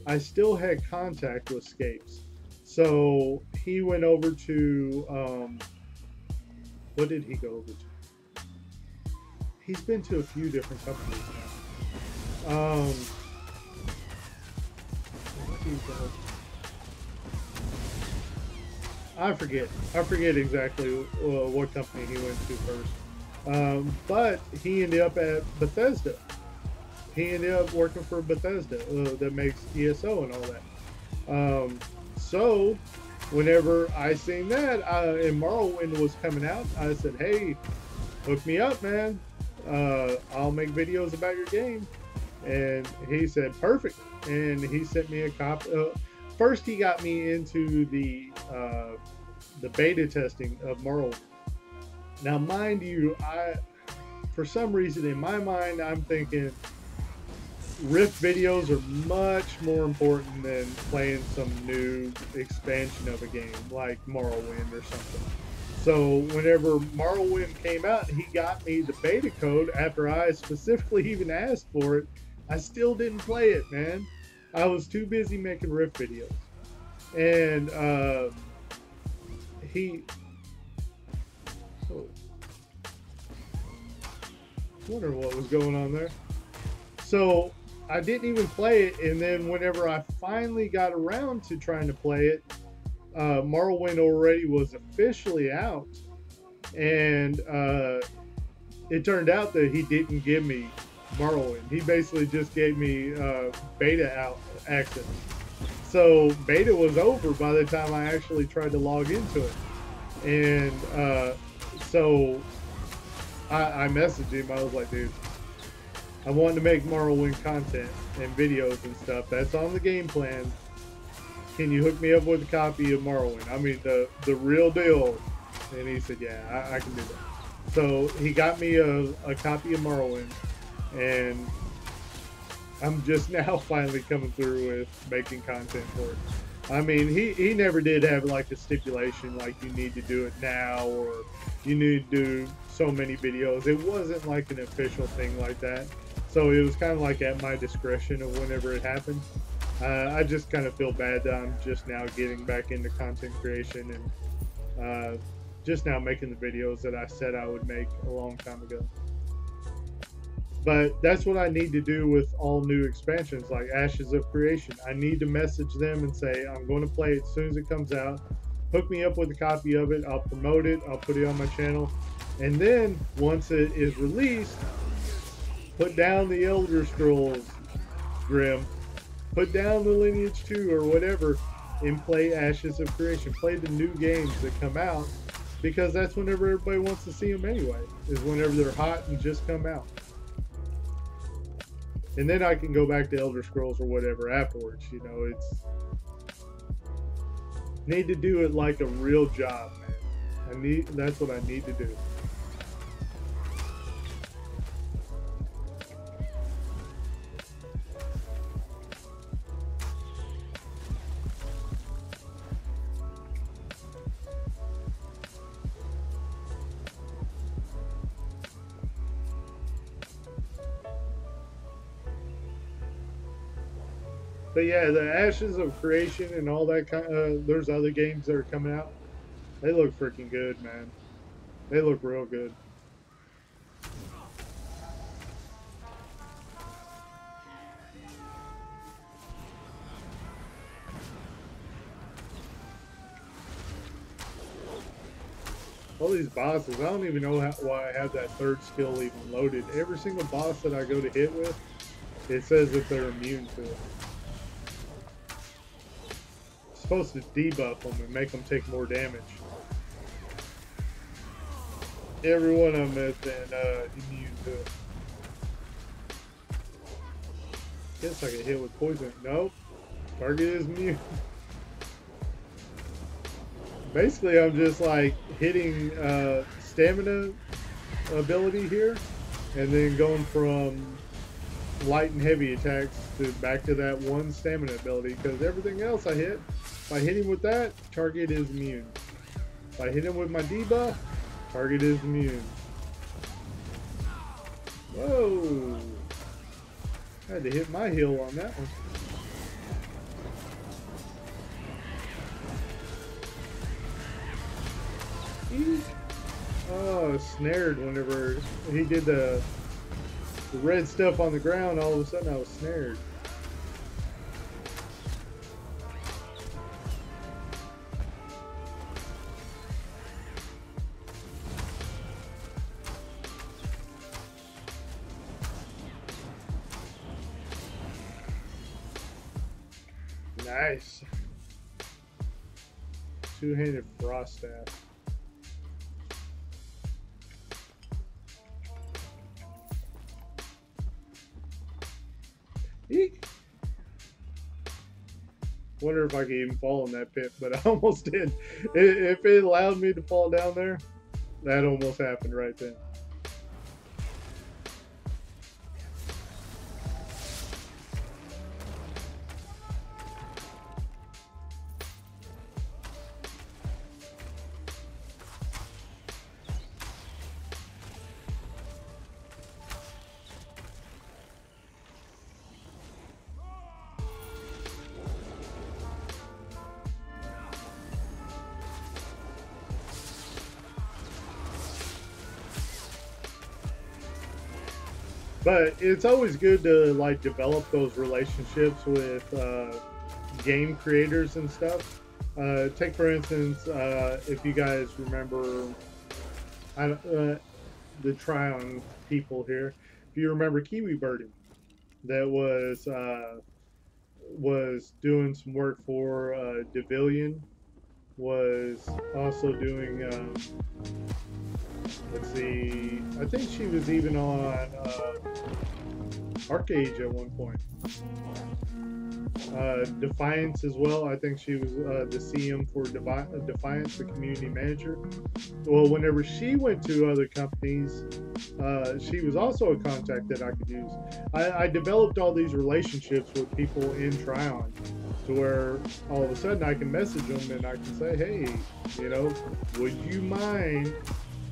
I still had contact with Scapes. So he went over to, what did he go over to? He's been to a few different companies now. What did he go? I forget exactly what company he went to first. But he ended up at Bethesda. He ended up working for Bethesda that makes ESO and all that. So whenever I seen that and Morrowind was coming out, I said, hey, hook me up, man. I'll make videos about your game. And he said, perfect. And he sent me a copy. First, he got me into the beta testing of Morrowind. Now, mind you, for some reason in my mind, I'm thinking Rift videos are much more important than playing some new expansion of a game like Morrowind or something. So whenever Morrowind came out, he got me the beta code after I specifically even asked for it. I still didn't play it, man. I was too busy making Rift videos. And wonder what was going on there. So I didn't even play it, and then whenever I finally got around to trying to play it, Morrowind already was officially out, and it turned out that he didn't give me Morrowind. He basically just gave me beta access. So beta was over by the time I actually tried to log into it. And so I messaged him. I was like, dude, I wanted to make Morrowind content and videos and stuff. That's on the game plan. Can you hook me up with a copy of Morrowind? I mean, the real deal. And he said, yeah, I can do that. So he got me a copy of Morrowind. And I'm just now finally coming through with making content for it. I mean, he never did have like a stipulation like you need to do it now or you need to do so many videos. It wasn't like an official thing like that. So it was kind of like at my discretion of whenever it happened. I just kind of feel bad that I'm just now getting back into content creation and just now making the videos that I said I would make a long time ago. But that's what I need to do with all new expansions like Ashes of Creation. I need to message them and say, I'm going to play it as soon as it comes out. Hook me up with a copy of it. I'll promote it. I'll put it on my channel. And then once it is released, put down the Elder Scrolls Grim, put down the Lineage 2 or whatever, and play Ashes of Creation. Play the new games that come out because that's whenever everybody wants to see them anyway, is whenever they're hot and just come out. And then I can go back to Elder Scrolls or whatever afterwards. You know, it's need to do it like a real job, man. That's what I need to do. But yeah, the Ashes of Creation and all that kind of, there's other games that are coming out. They look freaking good, man. They look real good. All these bosses, I don't even know why I have that third skill even loaded. Every single boss that I go to hit with, it says that they're immune to it. Supposed to debuff them and make them take more damage. Every one of them has been immune to it. Guess I get hit with poison. Nope. Target is immune. Basically, I'm just like hitting stamina ability here, and then going from light and heavy attacks to back to that one stamina ability. Because everything else I hit. If I hit him with that, target is immune. If I hit him with my debuff, target is immune. Whoa! I had to hit my heal on that one. Eek. Oh, snared whenever he did the red stuff on the ground. All of a sudden I was snared. Nice. Two-handed frost staff. Eek. Wonder if I could even fall in that pit, but I almost did. If it allowed me to fall down there, that almost happened right then. But it's always good to like develop those relationships with game creators and stuff. Take for instance, if you guys remember the Tryon people here, If you remember Kiwi Birding, that was doing some work for Devillion, was also doing, let's see, I think she was even on Arcade at one point. Defiance as well. I think she was the CM for Defiance, the community manager. Well, whenever she went to other companies, she was also a contact that I could use. I developed all these relationships with people in Tryon to where all of a sudden I can message them and I can say, hey, you know, would you mind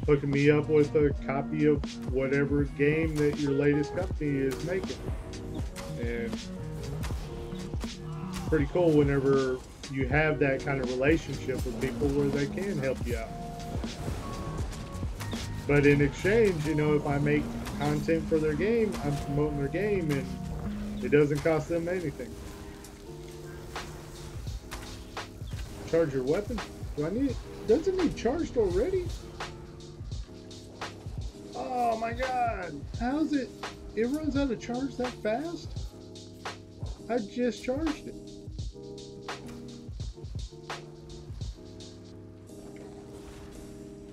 hooking me up with a copy of whatever game that your latest company is making? And pretty cool whenever you have that kind of relationship with people where they can help you out. But in exchange, you know, if I make content for their game, I'm promoting their game and it doesn't cost them anything. Charge your weapon? Do I need it? Does it need charged already? Oh my god! How's it? It runs out of charge that fast? I just charged it.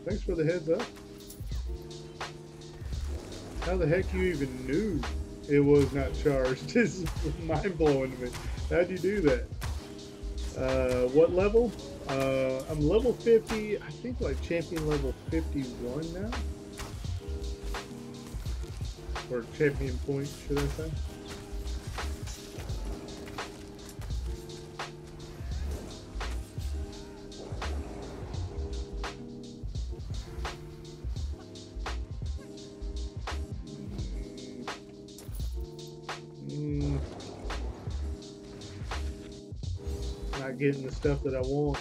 Thanks for the heads up. How the heck you even knew it was not charged? This is mind blowing to me. How'd you do that? What level? I'm level 50. I think like champion level 51 now. Or champion point, should I say? Not getting the stuff that I want.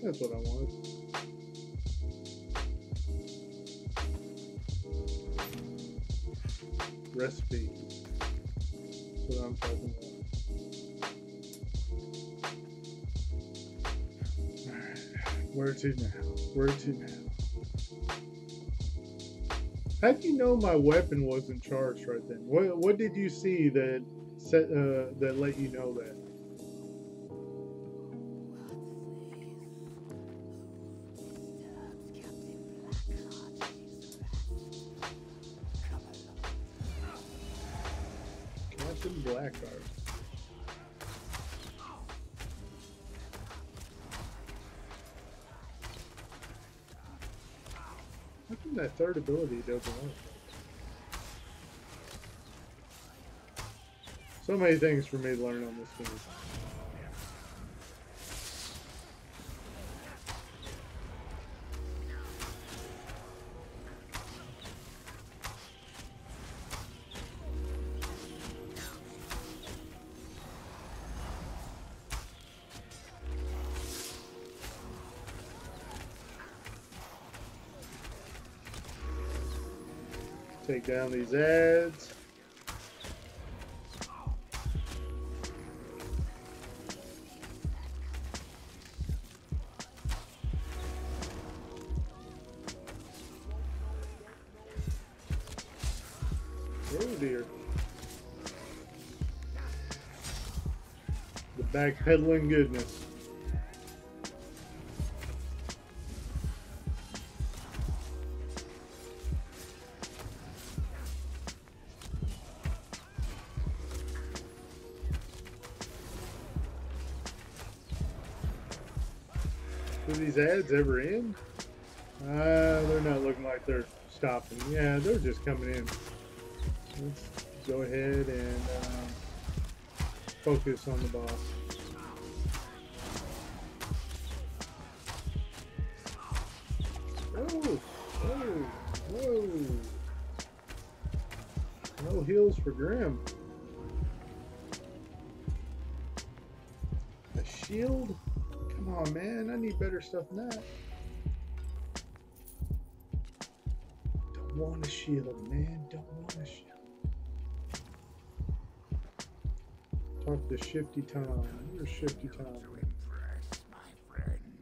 That's what I wanted. Recipe. That's what I'm talking about. Alright. Where to now? Where to now? How do you know my weapon wasn't charged right then? What did you see that set that let you know that? Captain Blackheart. How come that third ability doesn't work? So many things for me to learn on this game. Take down these ads. Oh dear. The backpedaling goodness. Do these ads ever end? They're not looking like they're stopping. Yeah, they're just coming in. Let's go ahead and focus on the boss. Whoa! Whoa! Whoa! No heals for Grim. A shield? Come on, man. I need better stuff than that. Don't want a shield, man. Don't want a shield. Talk to Shifty Tom. Where's Shifty Tom?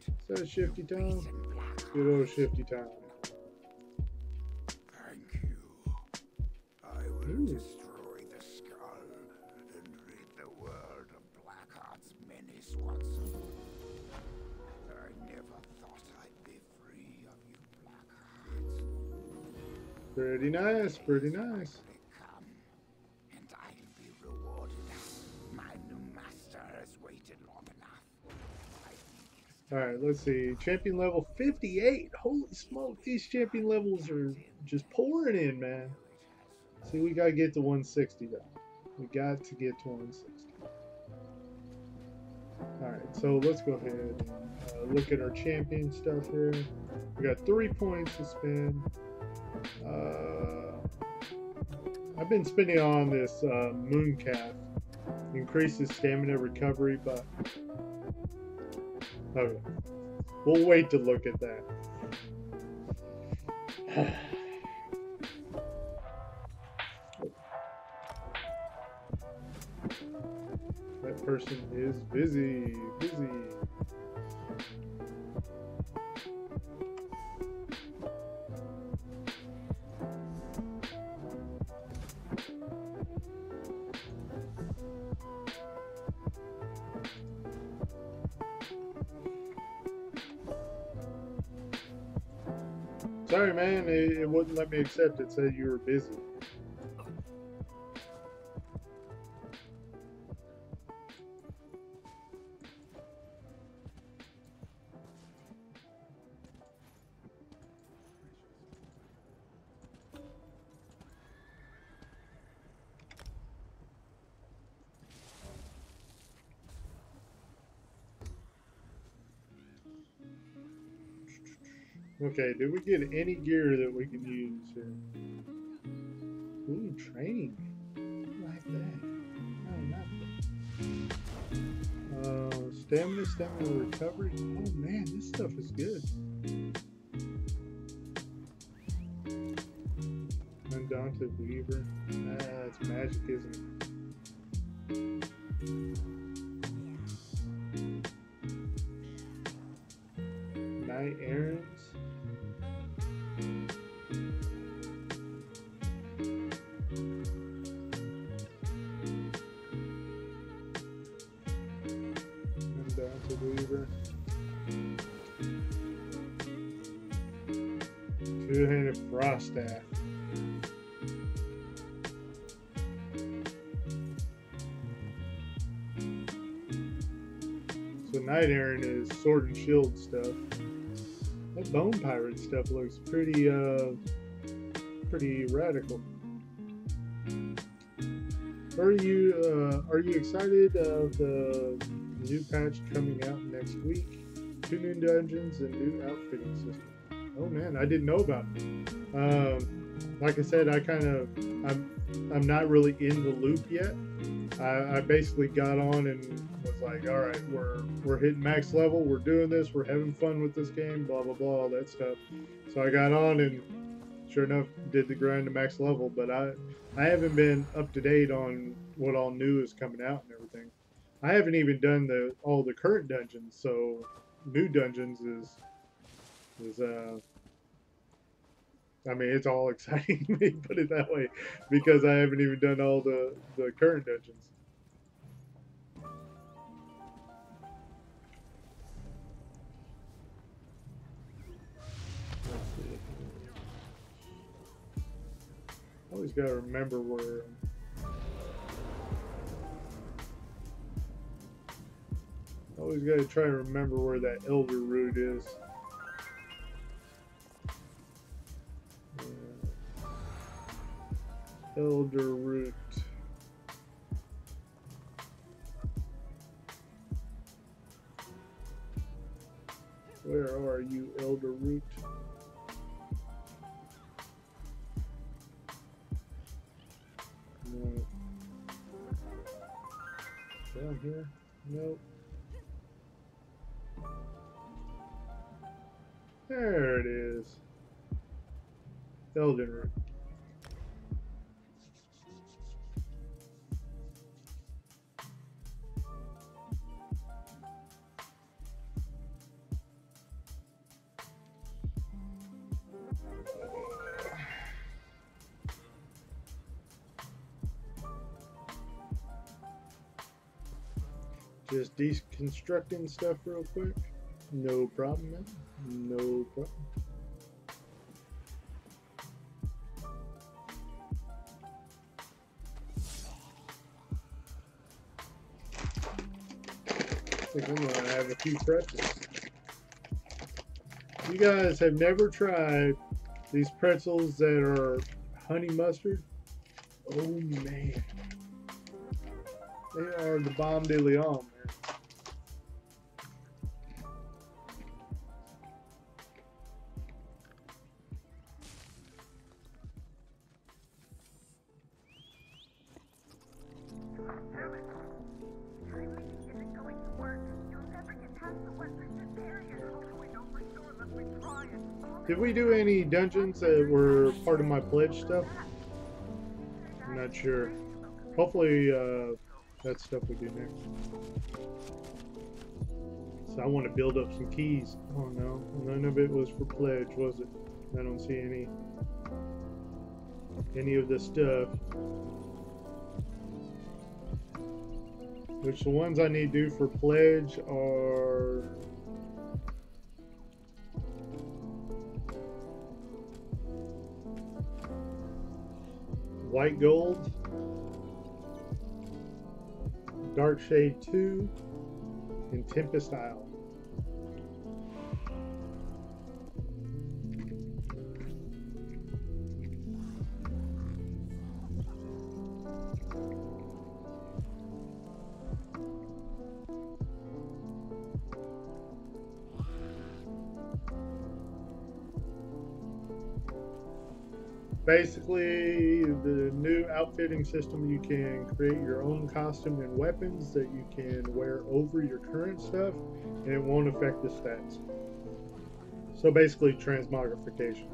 Is that Shifty Tom? Good old Shifty Tom. Ooh. Destroy the skull and rid the world of Blackheart's menace once. I never thought I'd be free of you, Blackhearts. Pretty nice, pretty nice. Come, and I'll be rewarded. My new master has waited long enough. I think it's Alright, let's see. Champion level 58. Holy smoke, these champion levels are just pouring in, man. See, we gotta get to 160 though. We got to get to 160. Alright, so let's go ahead and look at our champion stuff here. We got 3 points to spend. I've been spending on this moon calf. Increases stamina recovery, but okay. We'll wait to look at that. That person is busy. Sorry, man, it wouldn't let me accept it. It said you were busy. Okay, did we get any gear that we can use here? Ooh, training. I like that. No, not that. Stamina recovery. Oh man, this stuff is good. Undaunted Weaver. Ah, it's magic, isn't it? Knight errands. Weaver. Two-handed frost staff. So Knight Errant is sword and shield stuff. That bone pirate stuff looks pretty radical. Are you excited of the new patch coming out next week? 2 new dungeons and new outfitting system. Oh man, I didn't know about it. Like I said, I'm not really in the loop yet. I basically got on and was like, all right, we're hitting max level, we're doing this, we're having fun with this game, blah blah blah, all that stuff. So I got on and sure enough did the grind to max level, but I haven't been up to date on what all new is coming out and everything. I haven't even done all the current dungeons, so new dungeons is I mean, it's all exciting to me, put it that way, because I haven't even done all the current dungeons. Let's see. Always gotta remember where. Always gotta try to remember where that elder root is. Elder root. Where are you, elder root? No. Down here? Nope. There it is. Elden root. Just deconstructing stuff real quick. No problem, man. No problem. I think I'm gonna have a few pretzels. You guys have never tried these pretzels that are honey mustard? Oh man. They are the bomb de Leon, man. Did we do any dungeons that were part of my pledge stuff? I'm not sure. Hopefully, that stuff we do next. So I want to build up some keys. Oh no, none of it was for pledge, was it? I don't see any of the stuff. Which the ones I need to do for pledge are White Gold, Dark Shade 2, and Tempest Isle. Basically, the new outfitting system, you can create your own costume and weapons that you can wear over your current stuff, and it won't affect the stats. So basically, transmogrification.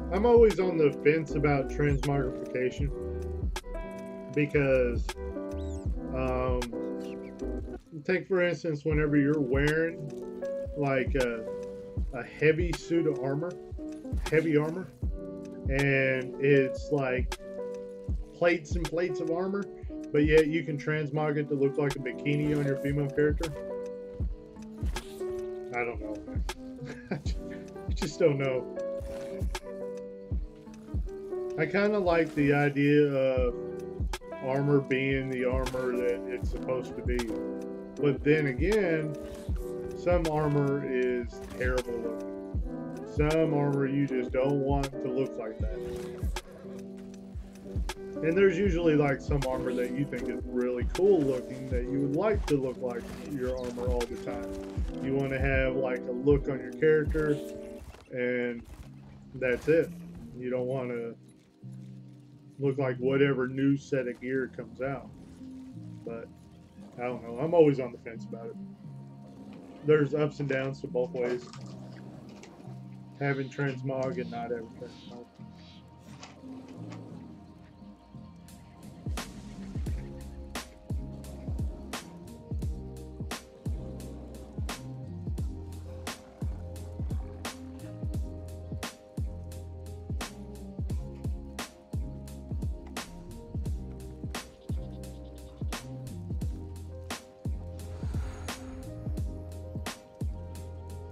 I'm always on the fence about transmogrification because, take for instance, whenever you're wearing like a heavy suit of armor, heavy armor, and it's like plates and plates of armor, but yet you can transmog it to look like a bikini on your female character. I don't know. I just don't know. I kind of like the idea of armor being the armor that it's supposed to be. But then again, some armor is terrible looking. Some armor you just don't want to look like that. And there's usually like some armor that you think is really cool looking that you would like to look like your armor all the time. You want to have like a look on your character, and that's it. You don't want to look like whatever new set of gear comes out. But I don't know. I'm always on the fence about it. There's ups and downs to both ways. Having transmog and not having transmog.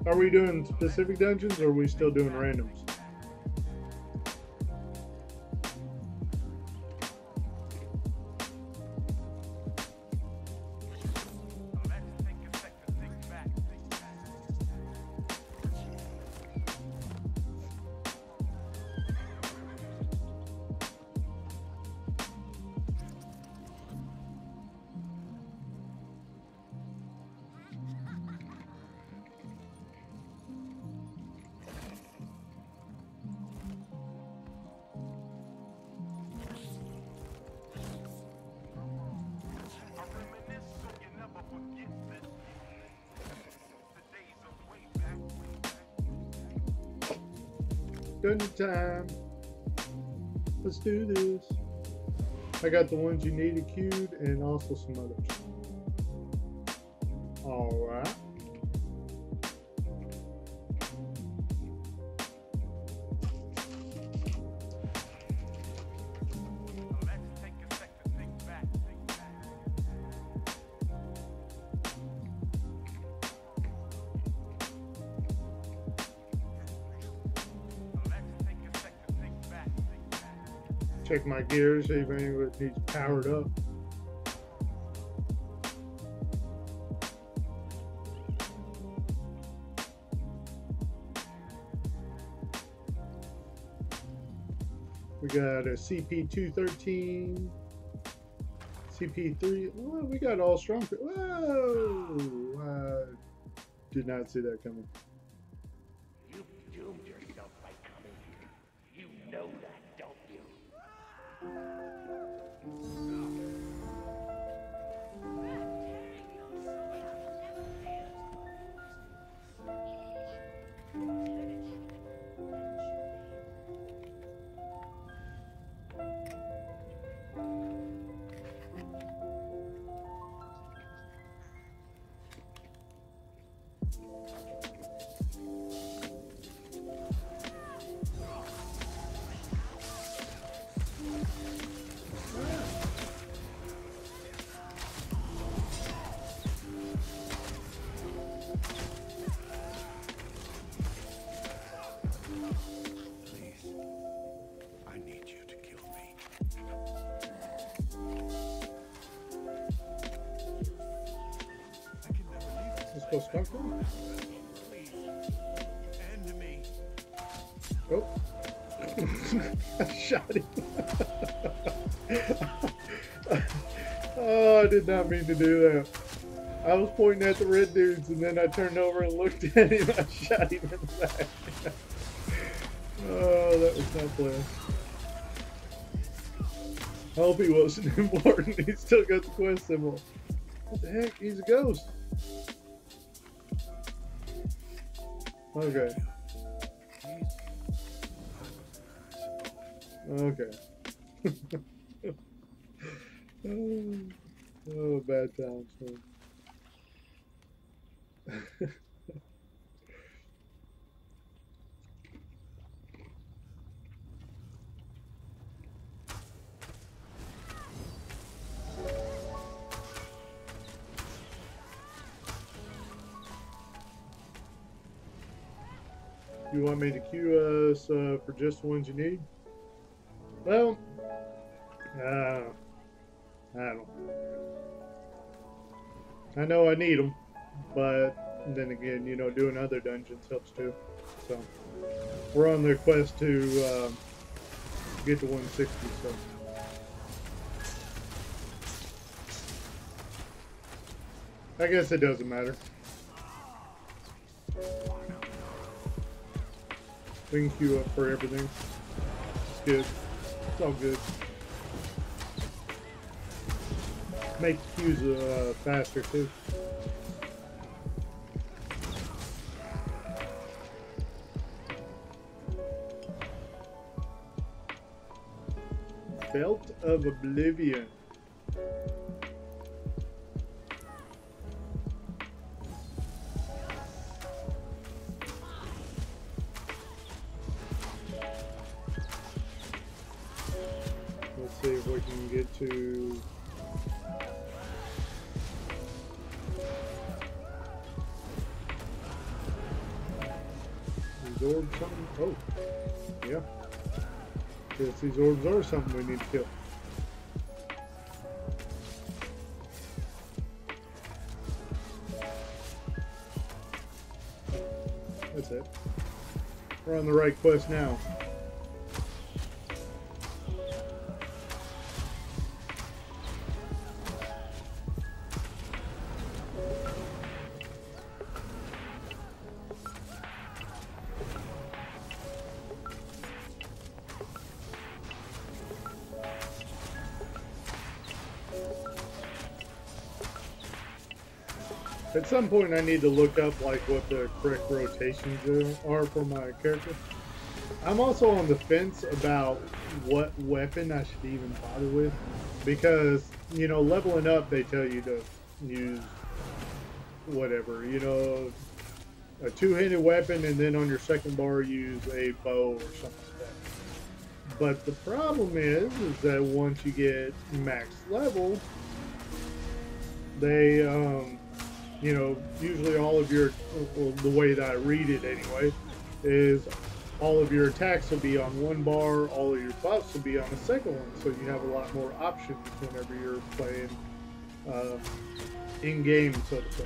Are we doing specific dungeons, or are we still doing randoms? Dungeon time. Let's do this. I got the ones you needed queued and also some others. Alright. Let's take a sec to think back. Check my gears, see if any of it needs powered up. We got a CP213, CP3. Oh, we got all strong. Whoa! I did not see that coming. You've doomed yourself by coming here. You know that, don't you? Let's go start them. End me. Oh. I shot him. Oh, I did not mean to do that. I was pointing at the red dudes and then I turned over and looked at him. I shot him in the back. Oh, that was not planned. I hope he wasn't important. He still got the quest symbol. What the heck? He's a ghost. Okay. Okay. Oh, bad times, man. You want me to queue us for just the ones you need? Well, I don't. I know I need them, but then again, you know, doing other dungeons helps too. So we're on the quest to get to 160. So I guess it doesn't matter. We can queue up for everything. It's good. It's all good. Make queues faster too. Belt of Oblivion. Let's see if we can get to these orbs. Something. Oh, yeah. Guess these orbs are something we need to kill. That's it. We're on the right quest now. At some point I need to look up like what the correct rotations are for my character. I'm also on the fence about what weapon I should even bother with, because you know, leveling up they tell you to use whatever, you know, a two-handed weapon, and then on your second bar use a bow or something like that. But the problem is that once you get max level, they you know, usually all of your, well, the way that I read it anyway, is all of your attacks will be on one bar, all of your buffs will be on the second one, so you have a lot more options whenever you're playing in-game, so to say.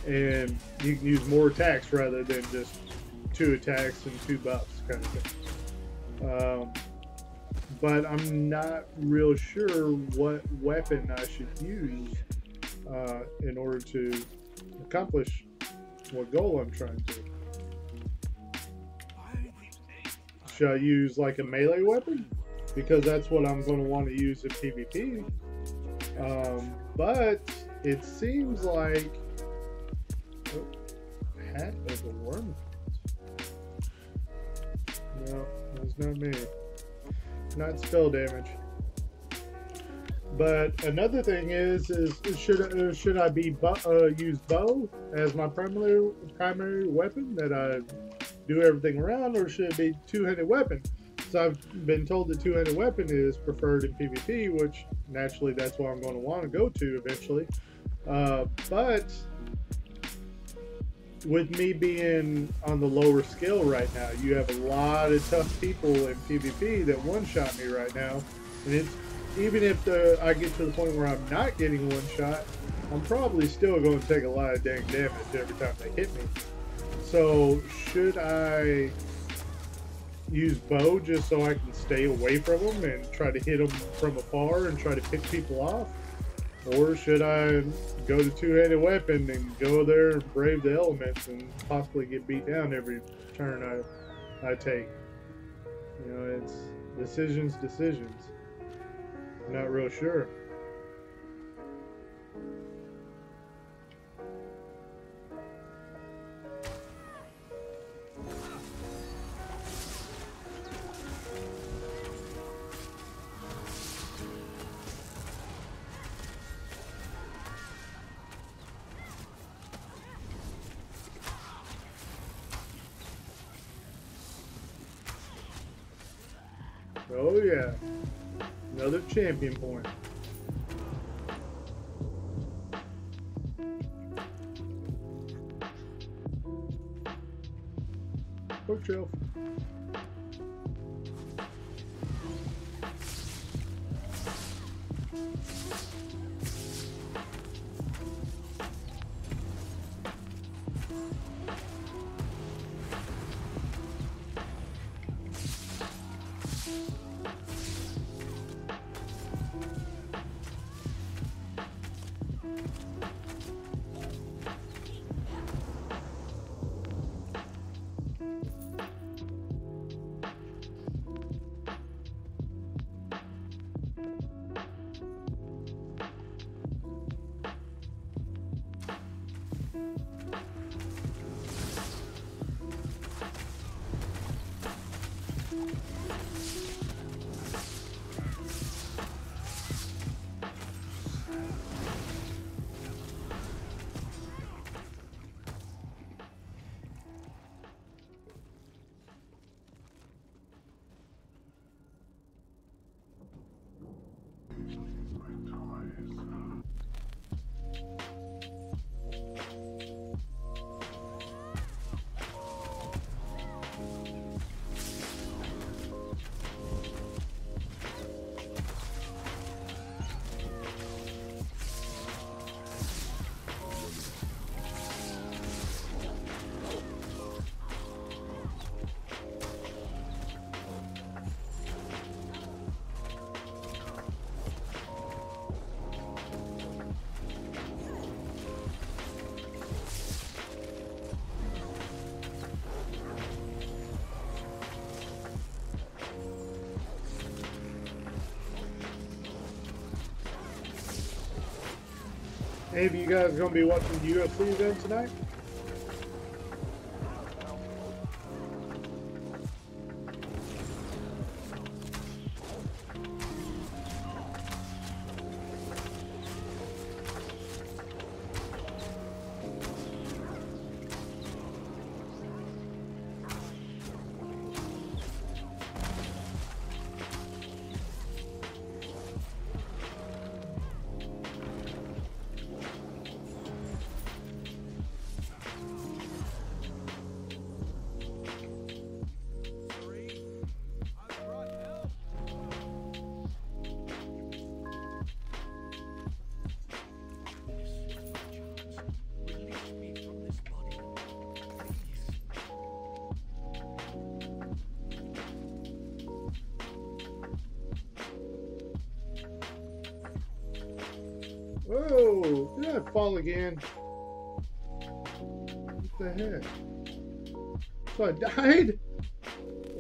And you can use more attacks rather than just 2 attacks and 2 buffs kind of thing. But I'm not real sure what weapon I should use in order to accomplish what goal I'm trying to. Should I use like a melee weapon? Because that's what I'm going to want to use in PvP. But it seems like hat of a worm. No, that's not me. Not spell damage. But another thing is should I be use bow as my primary weapon that I do everything around, or should it be two-handed weapon? So I've been told the two-handed weapon is preferred in PvP, which naturally that's what I'm going to want to go to eventually. But with me being on the lower skill right now, you have a lot of tough people in PvP that one-shot me right now, and it's, even if I get to the point where I'm not getting one-shot, I'm probably still going to take a lot of dang damage every time they hit me. So should I use bow just so I can stay away from them and try to hit them from afar and try to pick people off? Or should I go to two-handed weapon and go there and brave the elements and possibly get beat down every turn I take? You know, it's decisions. Not real sure. Oh yeah, another champion point. Bookshelf. Any of you guys gonna be watching the UFC event tonight? Whoa! Did I fall again? What the heck? So I died?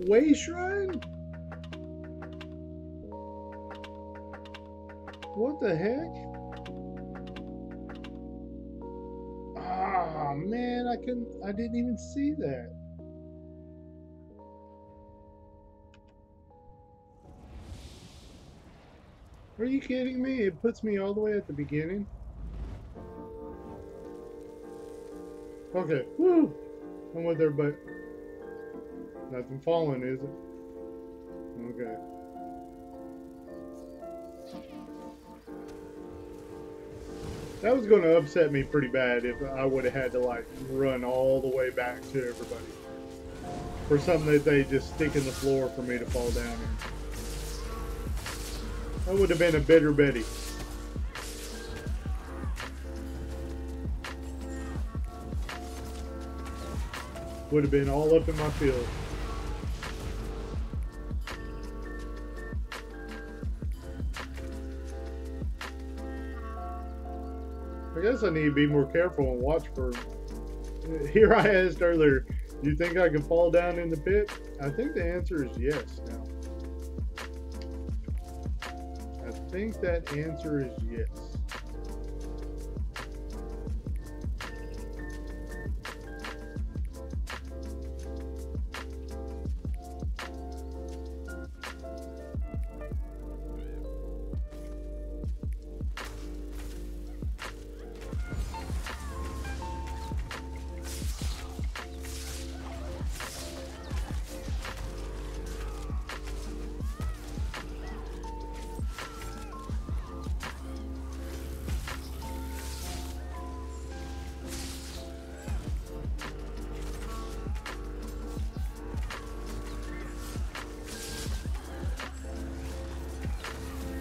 Way shrine? What the heck? Ah, man, I didn't even see that. Are you kidding me? It puts me all the way at the beginning. Okay, woo! I'm with her, but nothing falling, is it? Okay. That was going to upset me pretty bad if I would have had to like run all the way back to everybody for something that they just stick in the floor for me to fall down in. That would have been a bitter Betty. Would have been all up in my field. I guess I need to be more careful and watch for... Here I asked earlier, do you think I can fall down in the pit? I think the answer is yes now. I think that answer is yes.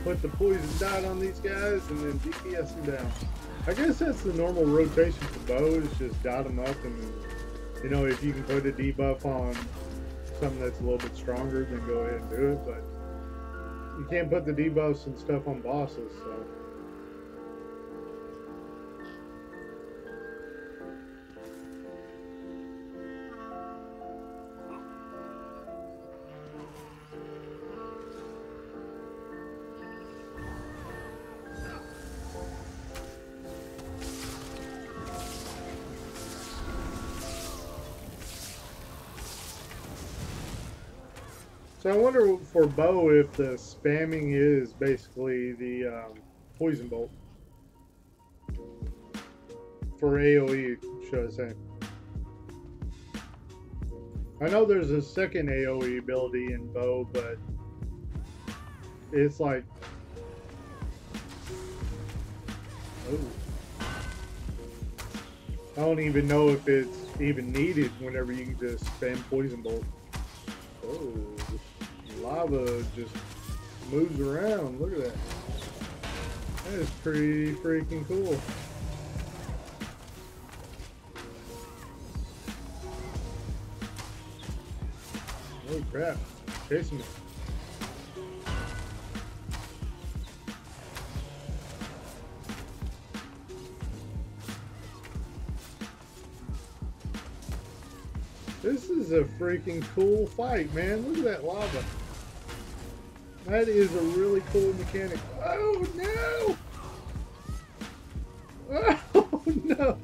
Put the poison dot on these guys and then DPS them down. I guess that's the normal rotation for bows, just dot them up, and you know, if you can put a debuff on something that's a little bit stronger, then go ahead and do it, but you can't put the debuffs and stuff on bosses, so. So I wonder for bow if the spamming is basically the poison bolt for AoE, should I say. I know there's a second AoE ability in bow, but it's like, oh, I don't even know if it's even needed whenever you can just spam poison bolt. Oh. Lava just moves around. Look at that. That is pretty freaking cool. Holy crap. Chasing me. This is a freaking cool fight, man. Look at that lava. That is a really cool mechanic. Oh no! Oh no!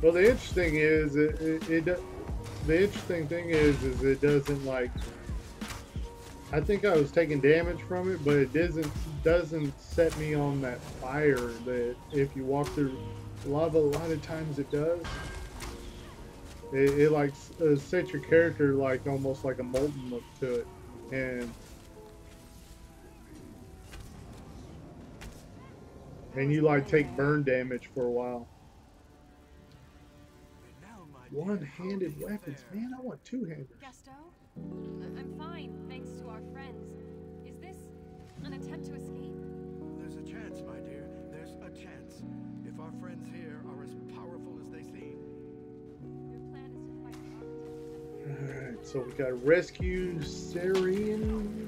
Well, the interesting is the interesting thing is it doesn't like. I think I was taking damage from it, but it doesn't set me on that fire that if you walk through lava, a lot of times it does. It like sets your character like almost like a molten look to it, and you like take burn damage for a while. One-handed weapons, man! I want two-handers. Gusto? I'm fine, thanks to our friends. Is this an attempt to escape? There's a chance, my dear. There's a chance. If our friends here are as powerful So we got rescue Serene.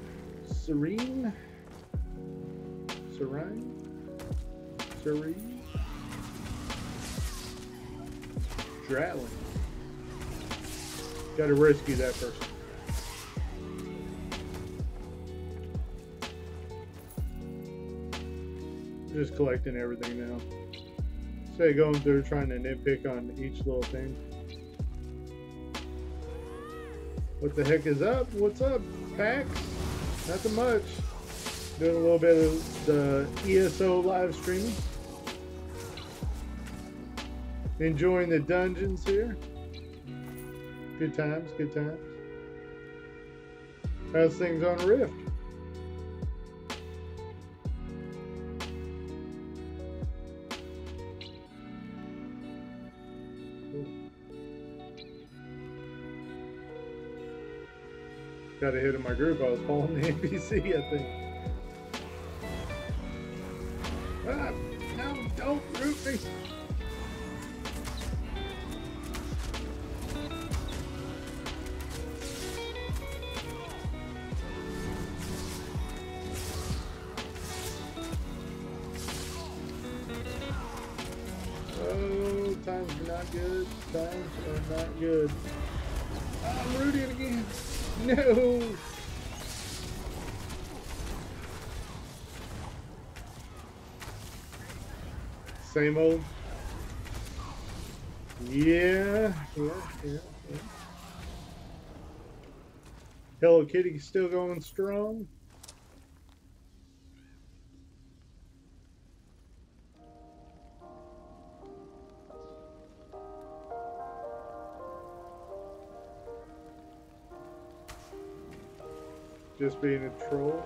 Dratling. Got to rescue that person. Just collecting everything now. Instead of going through trying to nitpick on each little thing. What the heck is up? What's up, Pax? Nothing much. Doing a little bit of the ESO live streaming. Enjoying the dungeons here. Good times, good times. How's things on Rift? Got a hit in my group. I was following the NPC, I think. Ah, no, don't root me. Oh, times are not good. Times are not good. I'm rooting again. No! Same old. Yeah. Hello Kitty still going strong. Just being a troll.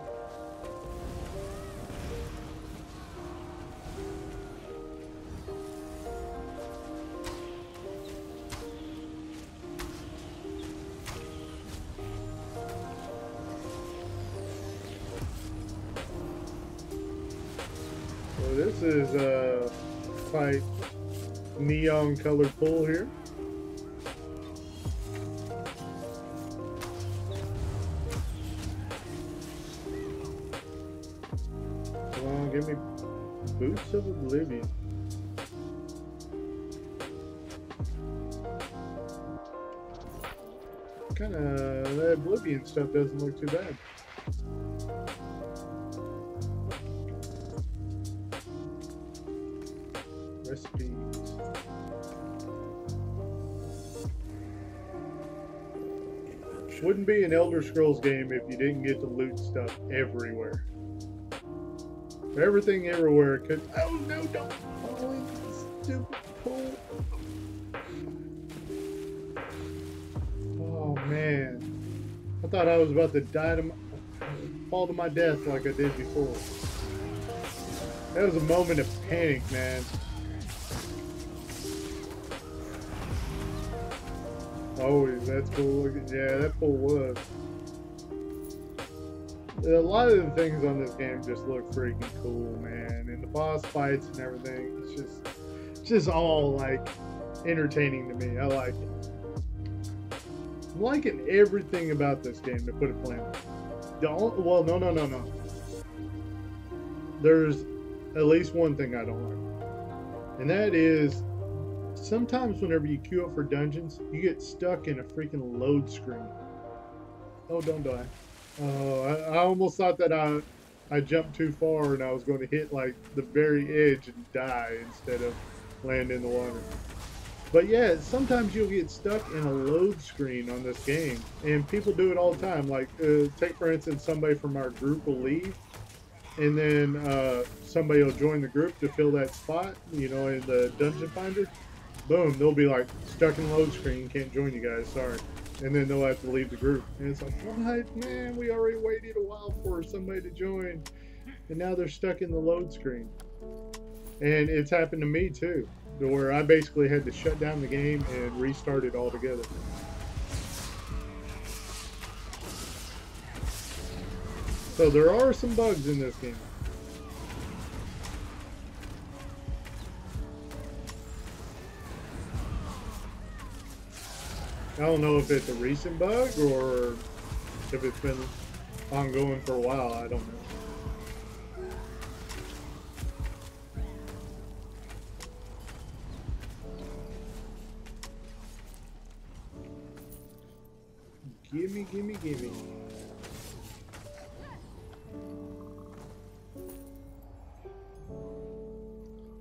So this is a quite neon colored pool here. Give me Boots of Oblivion. Kind of, that Oblivion stuff doesn't look too bad. Recipes. Wouldn't be an Elder Scrolls game if you didn't get to loot stuff everywhere. Everything everywhere could. Oh no, don't fall into the stupid pool. Oh man. I thought I was about to fall to my death like I did before. That was a moment of panic, man. Oh, that's cool. Yeah, that pool was. A lot of the things on this game just look freaking cool, man, and the boss fights and everything. It's just all like entertaining to me. I like it. I'm liking everything about this game, to put it plainly. Well, no. There's at least one thing I don't like, and that is sometimes whenever you queue up for dungeons, you get stuck in a freaking load screen. Oh, don't die. Oh, I almost thought that I jumped too far and I was going to hit like the very edge and die instead of land in the water. But yeah, sometimes you'll get stuck in a load screen on this game, and people do it all the time. Like, take for instance, somebody from our group will leave, and then somebody will join the group to fill that spot, you know, in the dungeon finder. Boom, they'll be like stuck in load screen, can't join you guys, sorry. And then they'll have to leave the group. And it's like, what? Man, we already waited a while for somebody to join. And now they're stuck in the load screen. And it's happened to me too, to where I basically had to shut down the game and restart it altogether. So there are some bugs in this game. I don't know if it's a recent bug or if it's been ongoing for a while. I don't know. Gimme, gimme, gimme.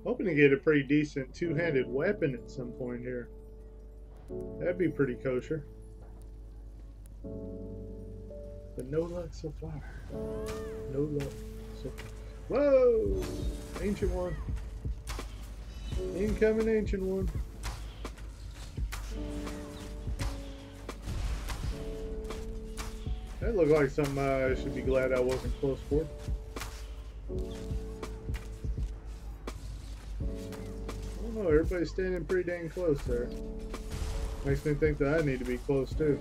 Hoping to get a pretty decent two-handed weapon at some point here. That'd be pretty kosher. But no luck so far. No luck so far. Whoa! Ancient one. Incoming ancient one. That looked like something I should be glad I wasn't close for. I don't know, everybody's standing pretty dang close there. Makes me think that I need to be close too.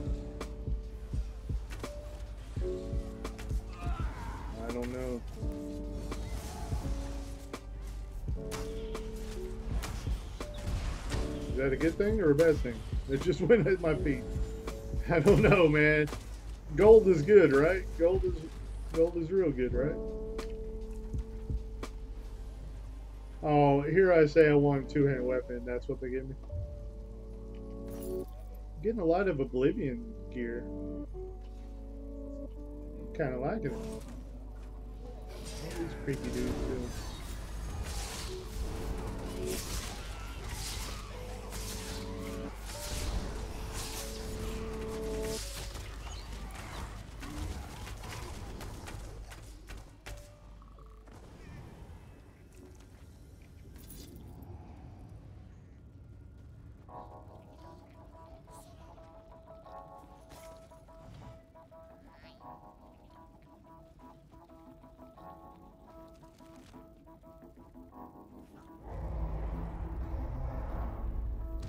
I don't know. Is that a good thing or a bad thing? It just went at my feet. I don't know, man. Gold is good, right? Gold is real good, right? Oh, here I say I want a two-handed weapon. That's what they give me. Getting a lot of Oblivion gear. Kind of liking it. All these creepy dudes too.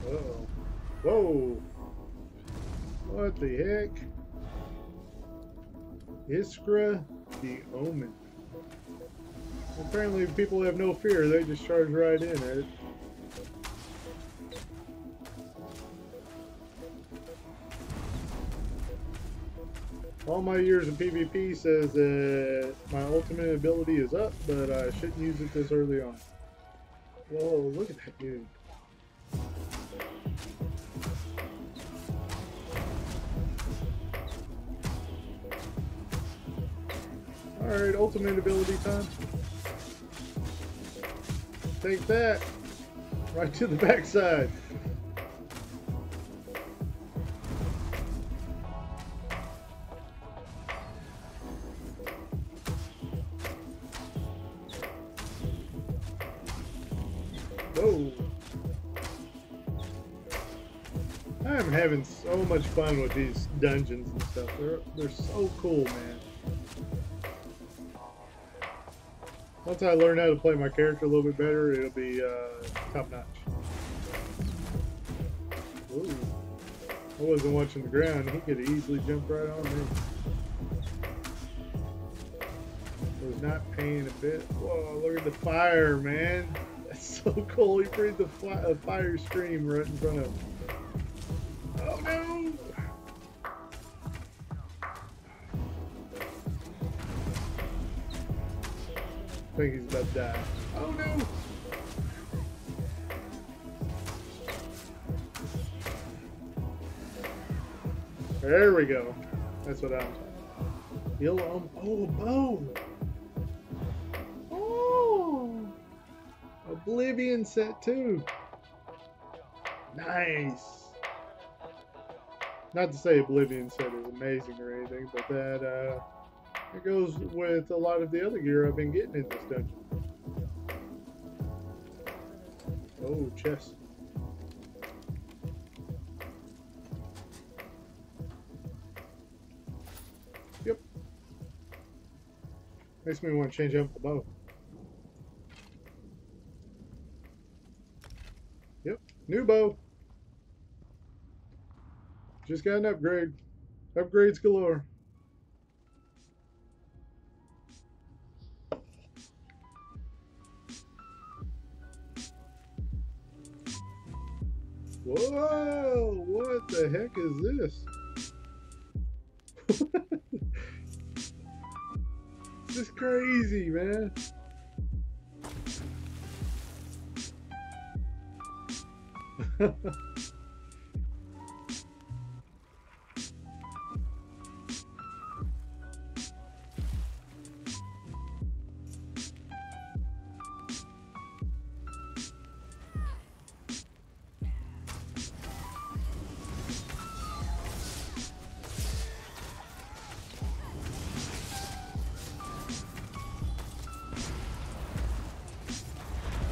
Uh-oh. Whoa! What the heck? Iskra the Omen. Apparently people have no fear, they just charge right in at it. All my years of PvP says that my ultimate ability is up, but I shouldn't use it this early on. Whoa, look at that dude. Alright, ultimate ability time. Take that. Right to the backside. Whoa. I'm having so much fun with these dungeons and stuff. They're so cool, man. Once I learn how to play my character a little bit better, it'll be top notch. Ooh. I wasn't watching the ground. He could have easily jumped right on me. Was not paying a bit. Whoa, look at the fire, man. That's so cool. He breathed a fire stream right in front of him. Oh no! I think he's about to die. Oh no! There we go. That's what I'm talking about. He'll, oh, a bow! Oh! Oblivion set too. Nice! Not to say Oblivion set is amazing or anything, but that, it goes with a lot of the other gear I've been getting in this dungeon. Oh, chest. Yep. Makes me want to change up the bow. Yep, new bow. Just got an upgrade. Upgrades galore. Whoa! What the heck is this? This is crazy, man.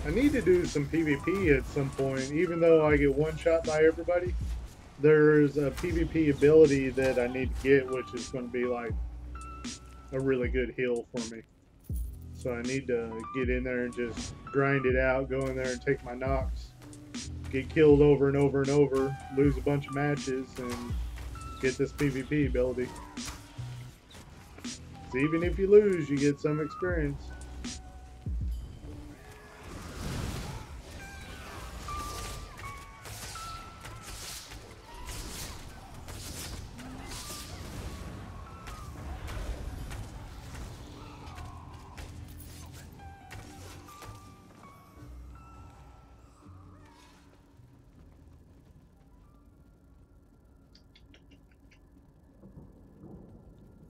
I need to do some PvP at some point, even though I get one shot by everybody. There's a PvP ability that I need to get, which is going to be like a really good heal for me. So I need to get in there and just grind it out, go in there and take my knocks, get killed over and over and over, lose a bunch of matches, and get this PvP ability. So even if you lose, you get some experience.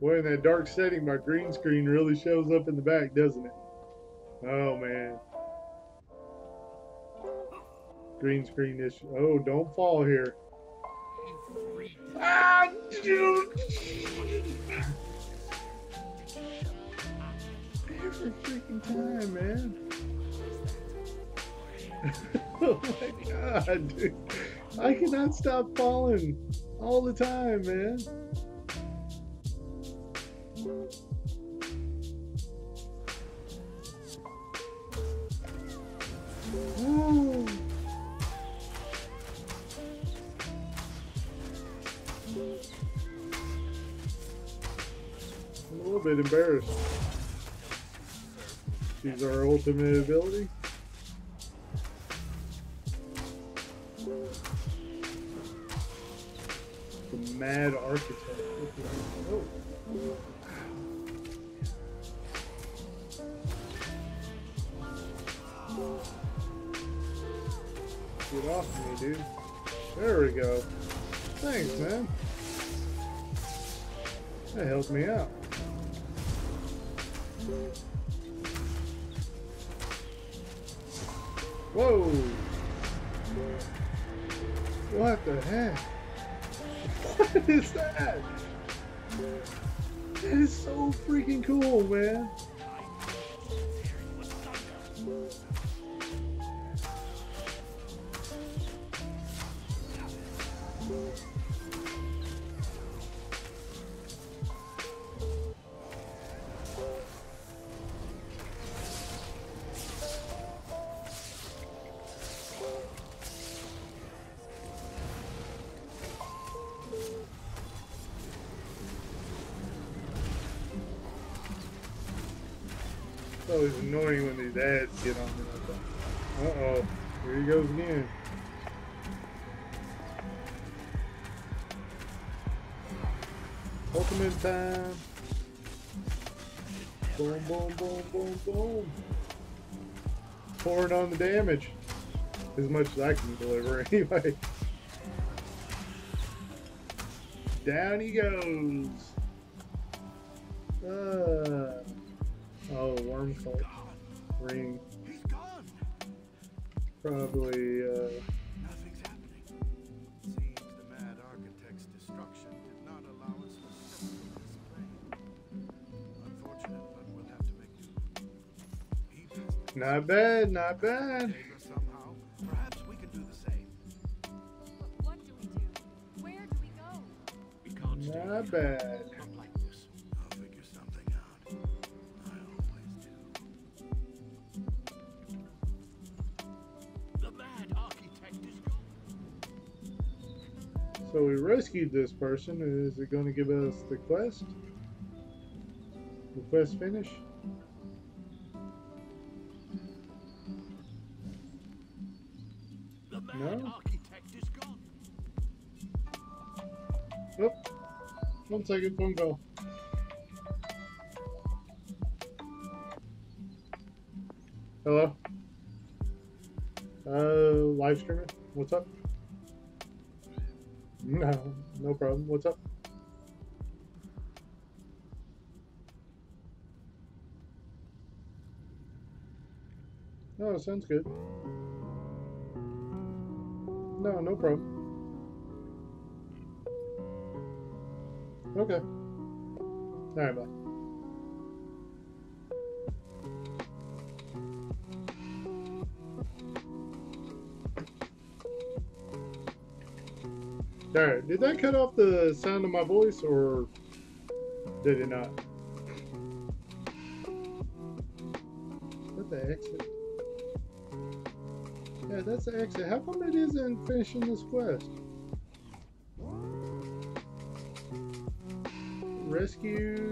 Boy, in that dark setting, my green screen really shows up in the back, doesn't it? Oh, man. Green screen issue. Oh, don't fall here. Ah, every freaking time, man. Oh my god, dude. I cannot stop falling all the time, man. Ooh. I'm a little bit embarrassed. She's our ultimate ability. The Mad Architect. Oh. Get off me, dude. There we go. Thanks, man. That helped me out. Whoa! What the heck? What is that? That is so freaking cool, man. It's always annoying when these ads get on me like that. Uh-oh. Here he goes again. Ultimate time. Boom, boom, boom, boom, boom. Pouring on the damage. As much as I can deliver anyway. Down he goes. Oh, worm cult. Ring. He's gone. Probably, Nothing's happening. Seems the Mad Architect's destruction did not allow us to step into this plane. Unfortunate, but we'll have to make do. He passed not bad, not bad. Save us somehow. Perhaps we can do the same. What do we do? Where do we go? We can't stay Not here. bad. Not like this. I'll figure something out. I always do. The Mad Architect is gone. So we rescued this person. Is it going to give us the quest? The quest finish? The Mad No? Architect is gone. Oh, 1 second, phone call. Hello? Live streaming? What's up? No, no problem. What's up? Oh, sounds good. No, no problem. Okay. Alright, bye. Alright, did that cut off the sound of my voice, or did it not? Is that the exit? Yeah, that's the exit. How come it isn't finishing this quest? Rescue...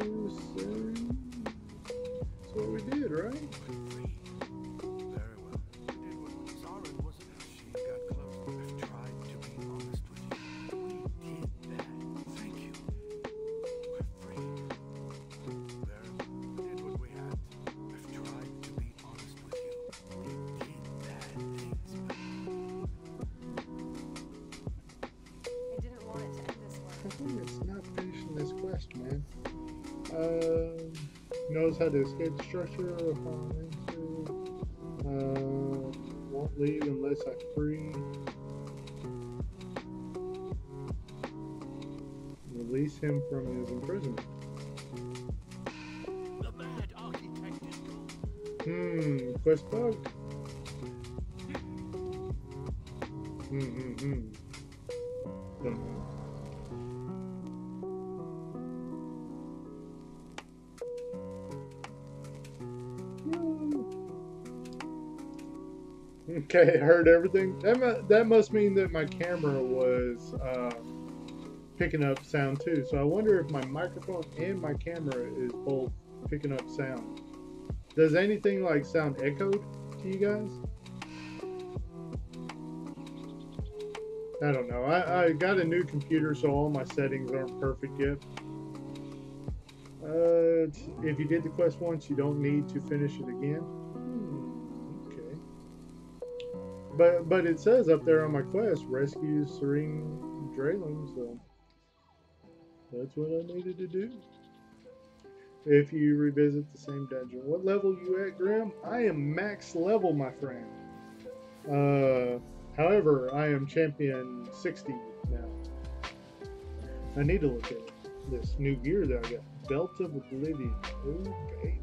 That's what we did, right? Very well. We did what Zara wasn't. She got close. I've tried to be honest with you. We did that. Thank you. We're free. Very well. We did what we had to. I've tried to be honest with you. We did bad things, but I didn't want it to end this way. I think it's not finishing this quest, man. Knows how to escape the structure if I'm into. Won't leave unless I free. Release him from his imprisonment. the mad architect is gone. Quest bug. Don't know. Okay, heard everything. That must mean that my camera was picking up sound too. So I wonder if my microphone and my camera is both picking up sound. Does anything like sound echoed to you guys? I don't know. I got a new computer, so all my settings aren't perfect yet. If you did the quest once, you don't need to finish it again. Okay. But it says up there on my quest, rescue Serene Drayling, so that's what I needed to do. If you revisit the same dungeon. What level you at, Grim? I am max level, my friend. However, I am champion 60 now. I need to look at this new gear that I got. Belt of Oblivion. Oh, baby.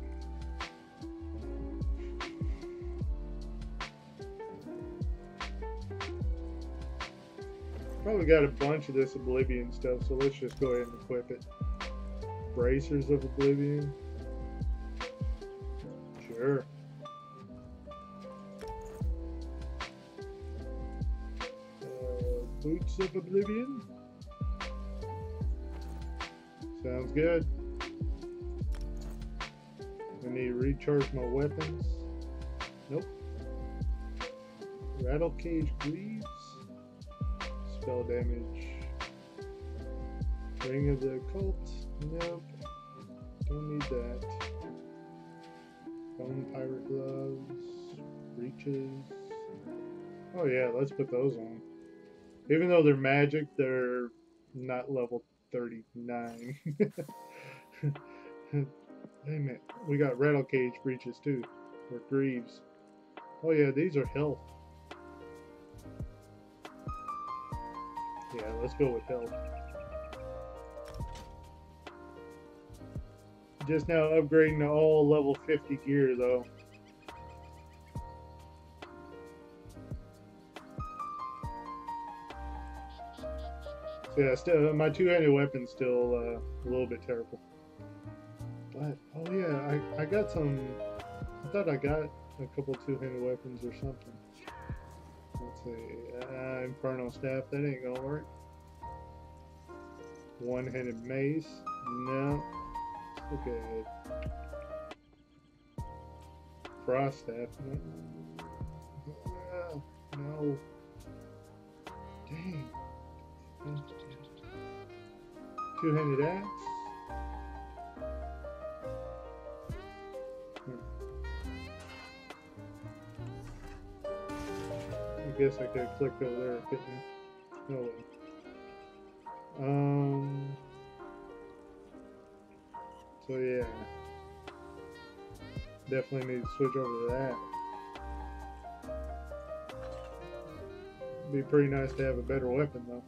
Probably got a bunch of this Oblivion stuff, so let's just go ahead and equip it. Bracers of Oblivion. Sure. Boots of Oblivion. Sounds good. I need to recharge my weapons. Nope. Rattle Cage Greaves. Spell damage. Ring of the Occult. Nope. Don't need that. Bone Pirate Gloves. Breeches. Oh yeah, let's put those on. Even though they're magic, they're not level 39. Hey man, we got Rattle Cage Breeches too. Or Greaves. Oh yeah, these are health. Yeah, let's go with health. Just now upgrading to all level 50 gear though. So yeah, still my two-handed weapon's still a little bit terrible. But oh yeah, I got some. I thought I got a couple two-handed weapons or something. Let's see. Infernal Staff. That ain't gonna work. One-handed mace. No. Look at Frost Staff. No. No. Dang. Two-handed axe. I guess I could have clicked over there, couldn't I? Oh well. So yeah. Definitely need to switch over to that. Be pretty nice to have a better weapon though.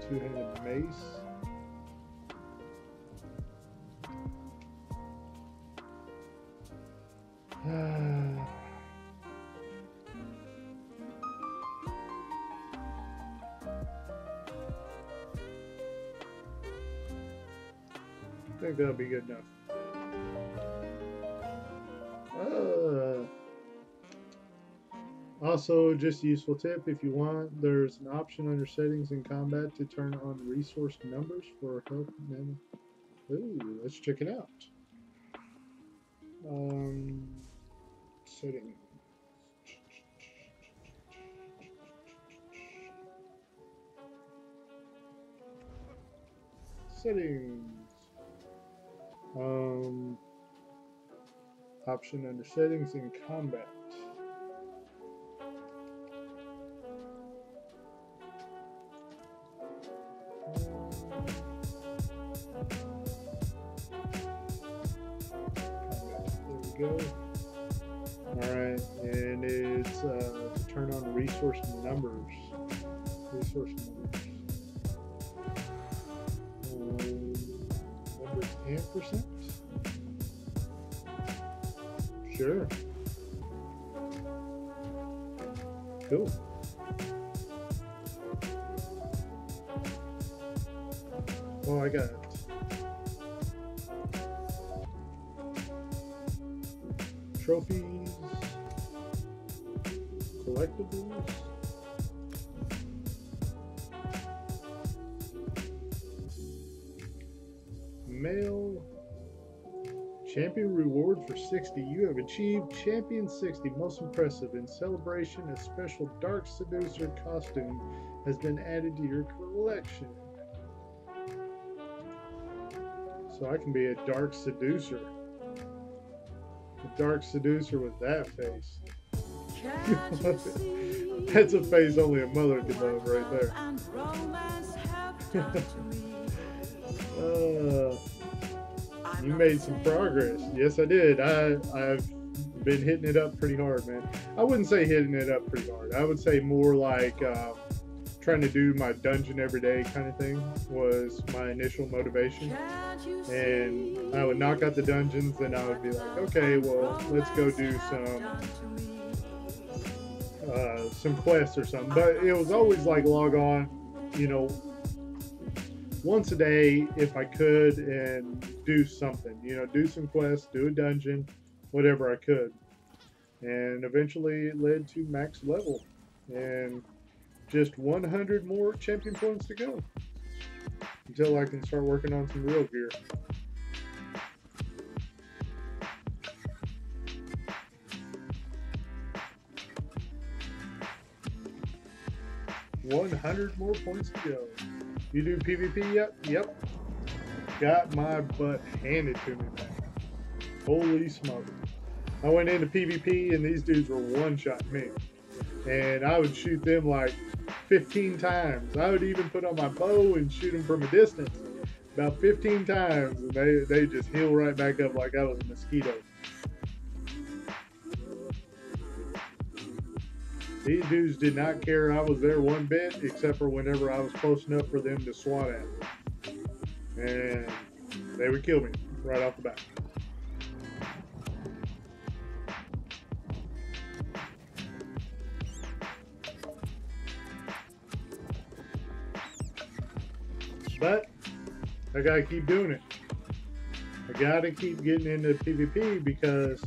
Two-handed mace. I think that'll be good enough. Also, just a useful tip, if you want, there's an option under settings in combat to turn on resource numbers for health and ooh, let's check it out. Settings. Settings. Option under settings in combat. There we go. Alright, and it's to turn on resource numbers. Resource numbers. Numbers and %? Sure. Cool. Well, I got trophies, collectibles, mail, champion reward for 60. You have achieved champion 60. Most impressive. In celebration, a special dark seducer costume has been added to your collection. So I can be a dark seducer. A dark seducer with that face. That's a face only a mother can love right there. You made some progress. Yes, I did. I've been hitting it up pretty hard, man. I wouldn't say hitting it up pretty hard. I would say more like trying to do my dungeon every day kind of thing was my initial motivation. And I would knock out the dungeons, and I would be like, okay, well, let's go do some quests or something. But it was always like log on, you know, once a day if I could, and do something, you know, do some quests, do a dungeon, whatever I could. And eventually it led to max level and just 100 more champion points to go until I can start working on some real gear. $100 more points to go. You do PvP yet? Yep. Got my butt handed to me, man. Holy smokes. I went into PvP and these dudes were one-shotting me. And I would shoot them like 15 times. I would even put on my bow and shoot them from a distance. About 15 times, and they just heal right back up like I was a mosquito. These dudes did not care I was there one bit, except for whenever I was close enough for them to swat at me. And they would kill me right off the bat. But I gotta keep doing it. I gotta keep getting into PvP because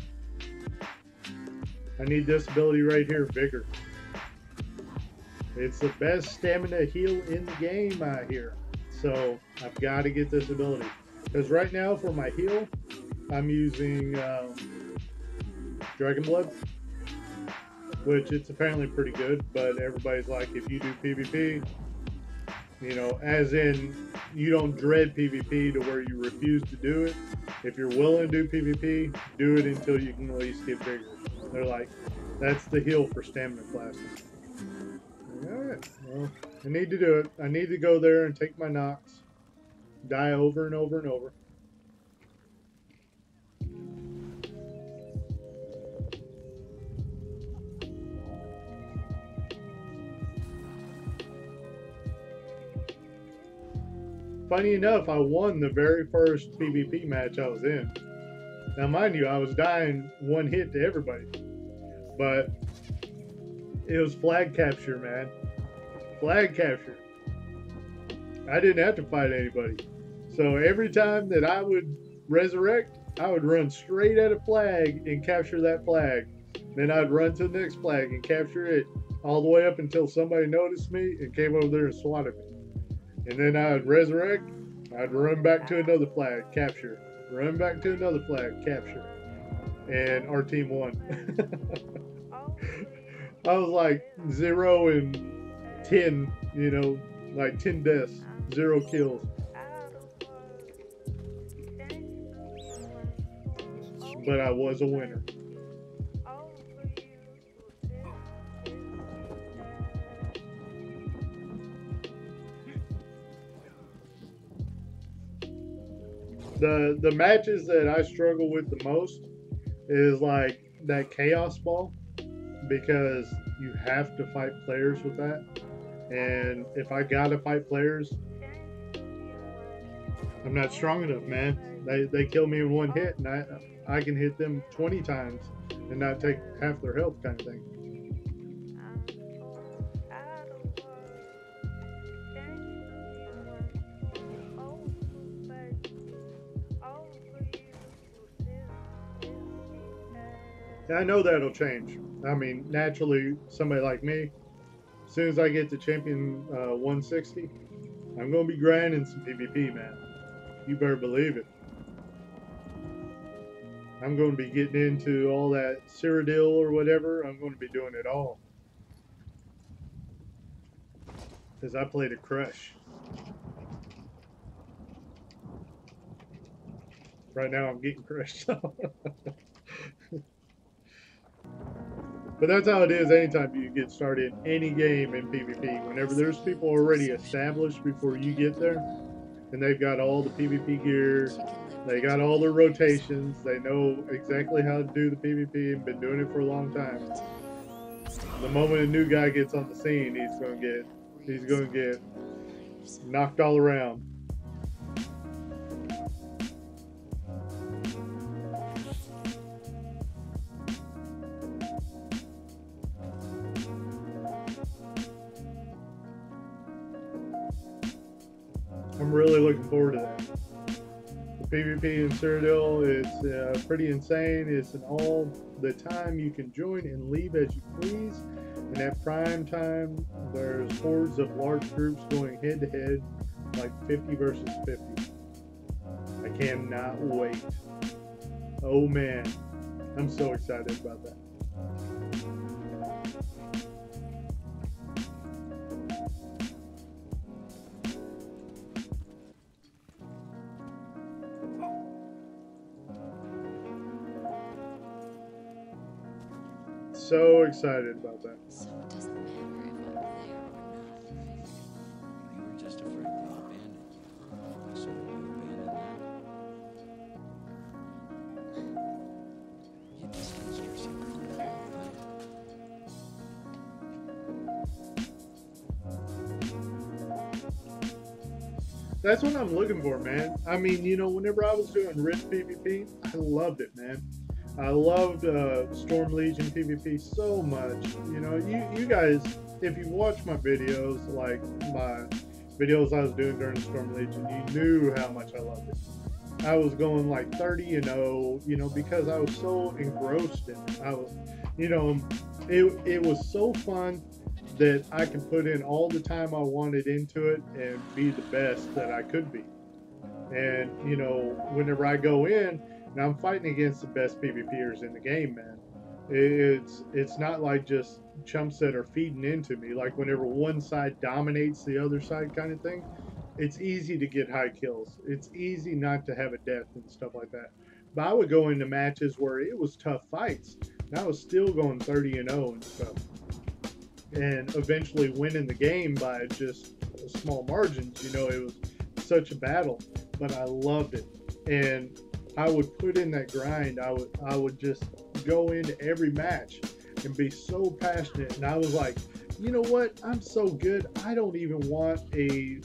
I need this ability right here, Vigor. It's the best stamina heal in the game, I hear. So I've got to get this ability. Because right now for my heal, I'm using Dragon Blood, which it's apparently pretty good. But everybody's like, if you do PvP, You know, as in you don't dread PvP to where you refuse to do it. If you're willing to do PvP, do it until you can at least get bigger. They're like, that's the heal for stamina classes. Alright, well, I need to do it. I need to go there and take my knocks. Die over and over and over. Funny enough, I won the very first PvP match I was in. Now, mind you, I was dying one hit to everybody. But it was flag capture, man. Flag capture. I didn't have to fight anybody. So every time that I would resurrect, I would run straight at a flag and capture that flag. Then I'd run to the next flag and capture it all the way up until somebody noticed me and came over there and swatted me. And then I'd resurrect, I'd run back to another flag, capture. Run back to another flag, capture. And our team won. I was like 0 and 10, you know, like 10 deaths, 0 kills. But I was a winner. The matches that I struggle with the most is like that chaos ball, because you have to fight players with that. And if I gotta fight players, I'm not strong enough, man. They kill me in one hit, and I can hit them 20 times and not take half their health, kind of thing. And I know that'll change. I mean, naturally, somebody like me, as soon as I get to champion 160, I'm going to be grinding some PvP, man. You better believe it. I'm going to be getting into all that Cyrodiil or whatever. I'm going to be doing it all. Because I played a crush. Right now I'm getting crushed. But that's how it is anytime you get started in any game in PvP. Whenever there's people already established before you get there, and they've got all the PvP gear, they got all their rotations, they know exactly how to do the PvP and been doing it for a long time. The moment a new guy gets on the scene, he's gonna get knocked all around. I'm really looking forward to that. The PvP in Cyrodiil is pretty insane. It's an all the time you can join and leave as you please. And at prime time, there's hordes of large groups going head to head, like 50 versus 50. I cannot wait. Oh man, I'm so excited about that. So excited about that. So it doesn't matter if I'm there or not. You were just afraid we abandoned you. So we abandoned them. You distanced yourself from the whole thing. That's what I'm looking for, man. I mean, you know, whenever I was doing Rift PvP, I loved it, man. I loved Storm Legion PvP so much. You know, you guys, if you watch my videos, like my videos I was doing during Storm Legion, you knew how much I loved it. I was going like 30-0, you know, because I was so engrossed in it. I was, you know, it was so fun that I could put in all the time I wanted into it and be the best that I could be. And, you know, whenever I go in, and I'm fighting against the best PvPers in the game, man. It's not like just chumps that are feeding into me. Like whenever one side dominates the other side kind of thing, it's easy to get high kills. It's easy not to have a death and stuff like that. But I would go into matches where it was tough fights, and I was still going 30-0 and stuff, and eventually winning the game by just small margins. You know, it was such a battle, but I loved it, and I would put in that grind. I would just go into every match and be so passionate, and I was like, you know what? I'm so good. I don't even want a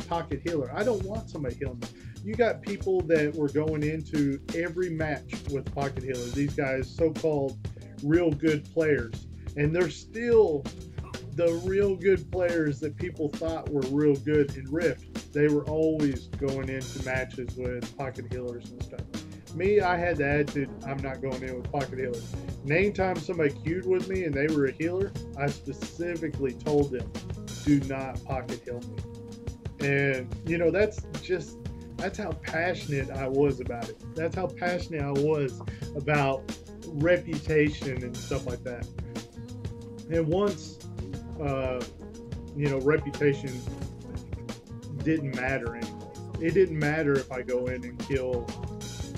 pocket healer. I don't want somebody healing me. You got people that were going into every match with pocket healers. These guys, so-called real good players, and they're still the real good players that people thought were real good in Rift. They were always going into matches with pocket healers and stuff. Me, I had the attitude, I'm not going in with pocket healers. And anytime somebody queued with me and they were a healer, I specifically told them, do not pocket heal me. And, you know, that's how passionate I was about it. That's how passionate I was about reputation and stuff like that. And once, you know, reputation didn't matter anymore. It didn't matter if I go in and kill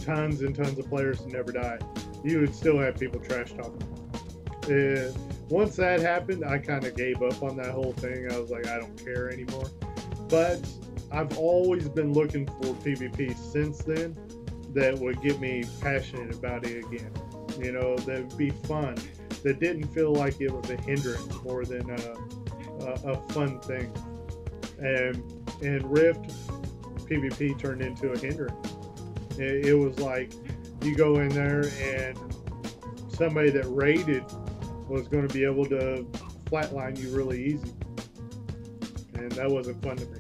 tons and tons of players and never die. You would still have people trash talking. And once that happened, I kind of gave up on that whole thing. I was like, I don't care anymore. But I've always been looking for PvP since then that would get me passionate about it again. You know, that would be fun. That didn't feel like it was a hindrance more than a fun thing. And Rift, PvP turned into a hindrance. It was like you go in there and somebody that raided was going to be able to flatline you really easy. And that wasn't fun to me.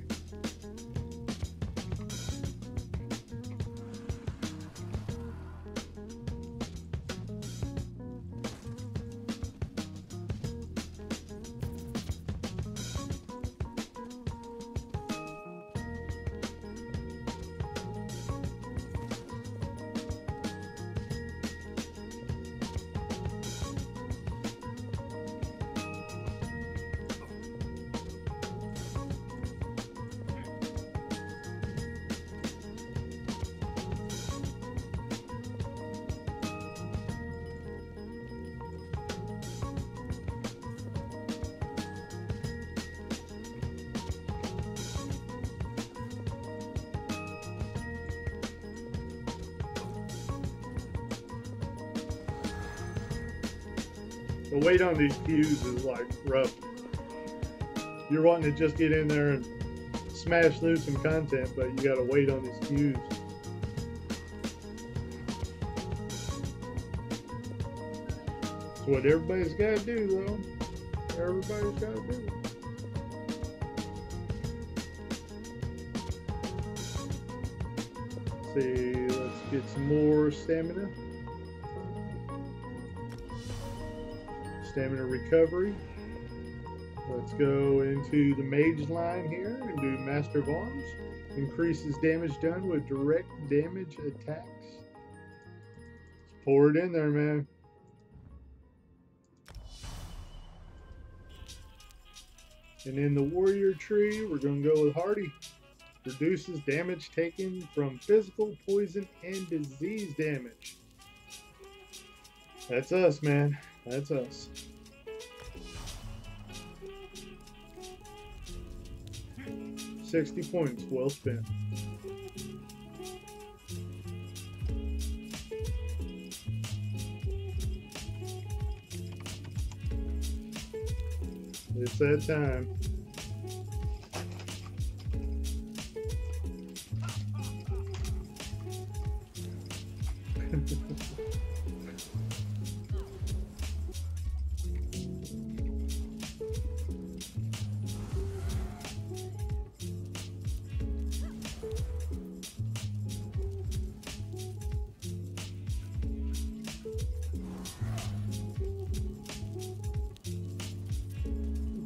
The wait on these queues is like rough. You're wanting to just get in there and smash through some content, but you gotta wait on these queues. That's what everybody's gotta do, though. Everybody's gotta do it. Let's see, let's get some more stamina. Stamina recovery. Let's go into the mage line here and do Master of Arms. Increases damage done with direct damage attacks. Let's pour it in there, man. And in the warrior tree, we're going to go with Hardy. Reduces damage taken from physical, poison, and disease damage. That's us, man. That's us. $60 points, well spent. It's that time.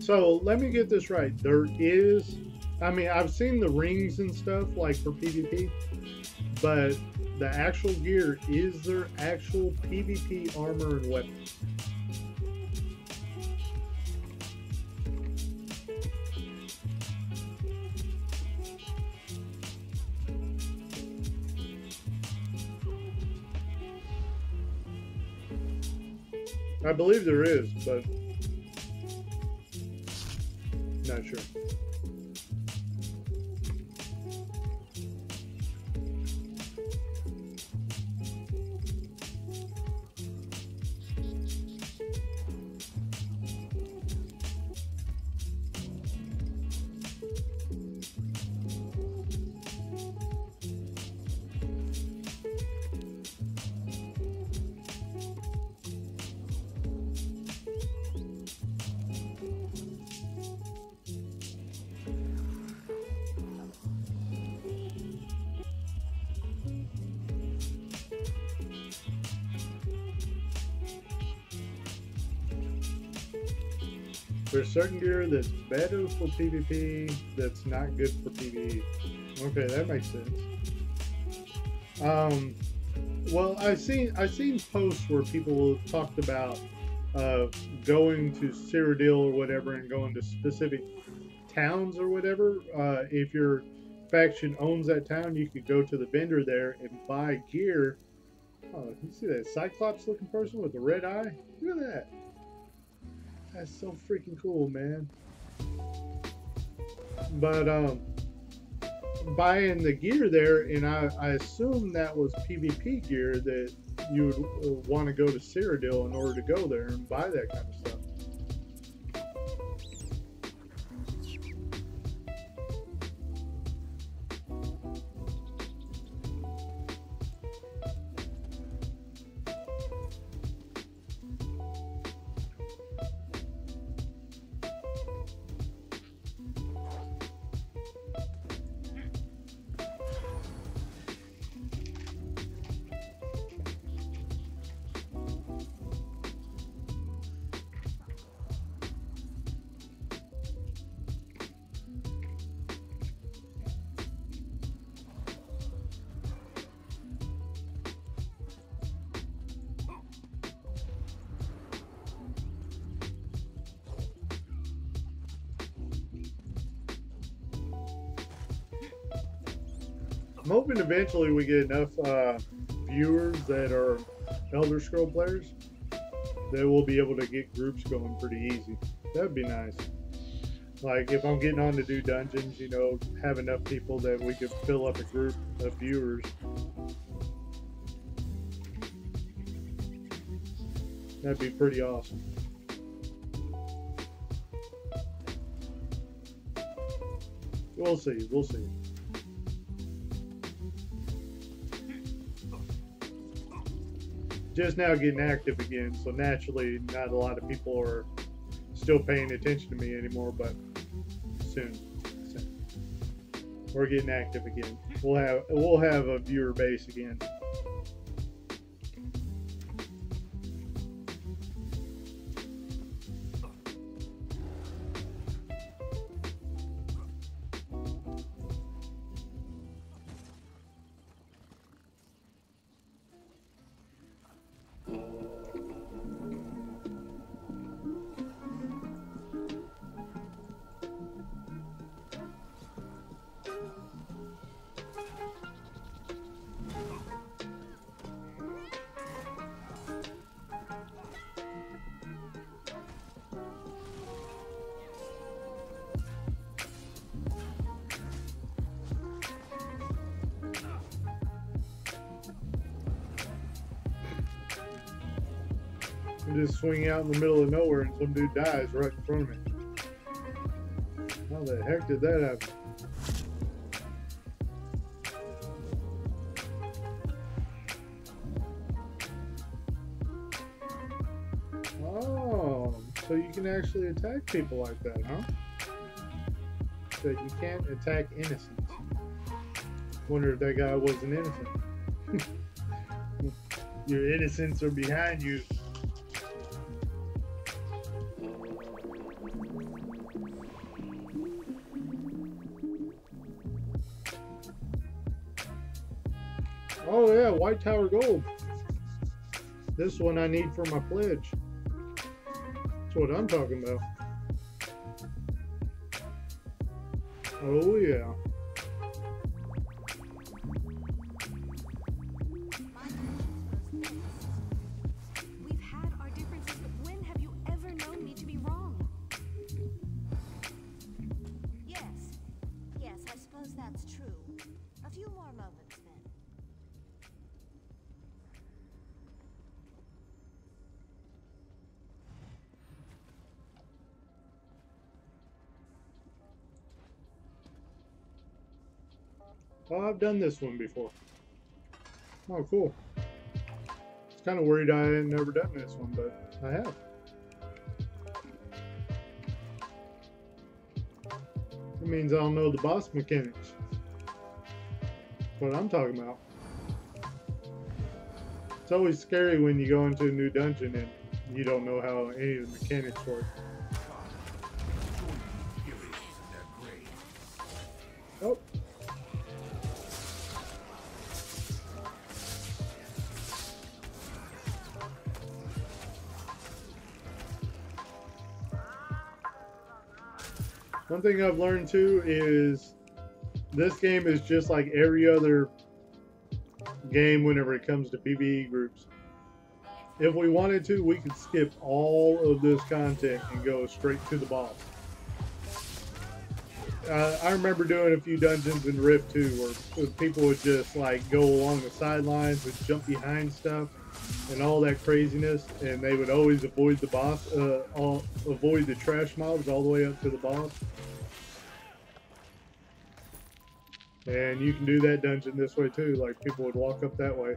So let me get this right. There is, I mean, I've seen the rings and stuff like for PvP, but the actual gear is their actual PvP armor and weapons. I believe there is, but not sure. There's certain gear that's better for PvP, that's not good for PvE. Okay, that makes sense. Well, I've seen posts where people talked about going to Cyrodiil or whatever and going to specific towns or whatever. If your faction owns that town, you could go to the vendor there and buy gear. Oh, you see that Cyclops looking person with the red eye? Look at that. That's so freaking cool, man. But buying the gear there, and I assume that was PvP gear that you would want to go to Cyrodiil in order to go there and buy that kind of stuff. I'm hoping eventually we get enough viewers that are Elder Scroll players that we'll be able to get groups going pretty easy. That'd be nice. Like if I'm getting on to do dungeons, you know, have enough people that we could fill up a group of viewers. That'd be pretty awesome. We'll see. We'll see. Just now getting active again, so naturally not a lot of people are still paying attention to me anymore, but soon. We're getting active again. We'll have a viewer base again. Just swing out in the middle of nowhere and some dude dies right in front of me. How the heck did that happen? Oh, so you can actually attack people like that, huh? But you can't attack innocents. Wonder if that guy wasn't innocent. Your innocents are behind you. Oh yeah, White Tower Gold. This one I need for my pledge. That's what I'm talking about. Oh yeah. We've had our differences, but when have you ever known me to be wrong? Yes. Yes, I suppose that's true. A few more moments then. Oh, I've done this one before. Oh, cool. I was kind of worried I had never done this one, but I have. That means I don't know the boss mechanics. That's what I'm talking about. It's always scary when you go into a new dungeon and you don't know how any of the mechanics work. Oh. One thing I've learned too is this game is just like every other game whenever it comes to PvE groups. If we wanted to, we could skip all of this content and go straight to the boss. I remember doing a few dungeons in Rift 2 where people would just like go along the sidelines and jump behind stuff and all that craziness, and they would always avoid the boss, avoid the trash mobs all the way up to the boss. And you can do that dungeon this way too, like people would walk up that way.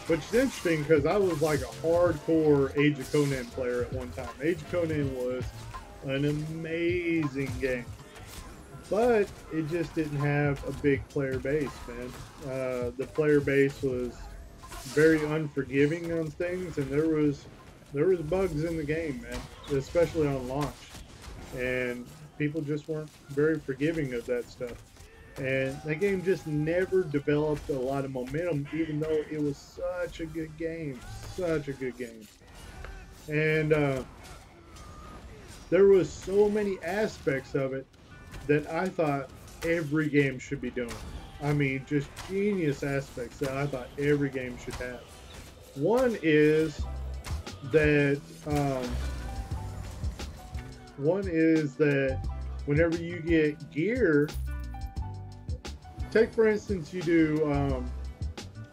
Which is interesting because I was like a hardcore Age of Conan player at one time. Age of Conan was an amazing game, but it just didn't have a big player base, man. The player base was very unforgiving on things, and there was bugs in the game, man, especially on launch, and people just weren't very forgiving of that stuff. And that game just never developed a lot of momentum, even though it was such a good game. Such a good game. And there was so many aspects of it that I thought every game should be doing. I mean, just genius aspects that I thought every game should have. One is that whenever you get gear, take for instance, you do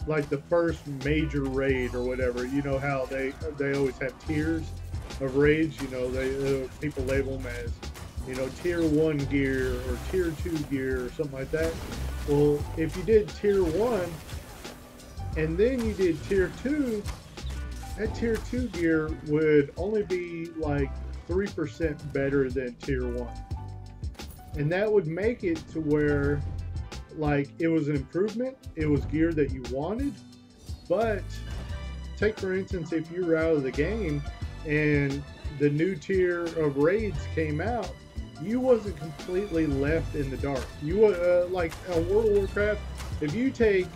like the first major raid or whatever. You know how they always have tiers of raids. You know, people label them as, you know, tier 1 gear or tier 2 gear or something like that. Well, if you did tier 1 and then you did tier 2, that tier 2 gear would only be like 3% better than tier 1. And that would make it to where, like, it was an improvement, it was gear that you wanted, but take for instance, if you were out of the game and the new tier of raids came out, you wasn't completely left in the dark. You like on World of Warcraft, if you take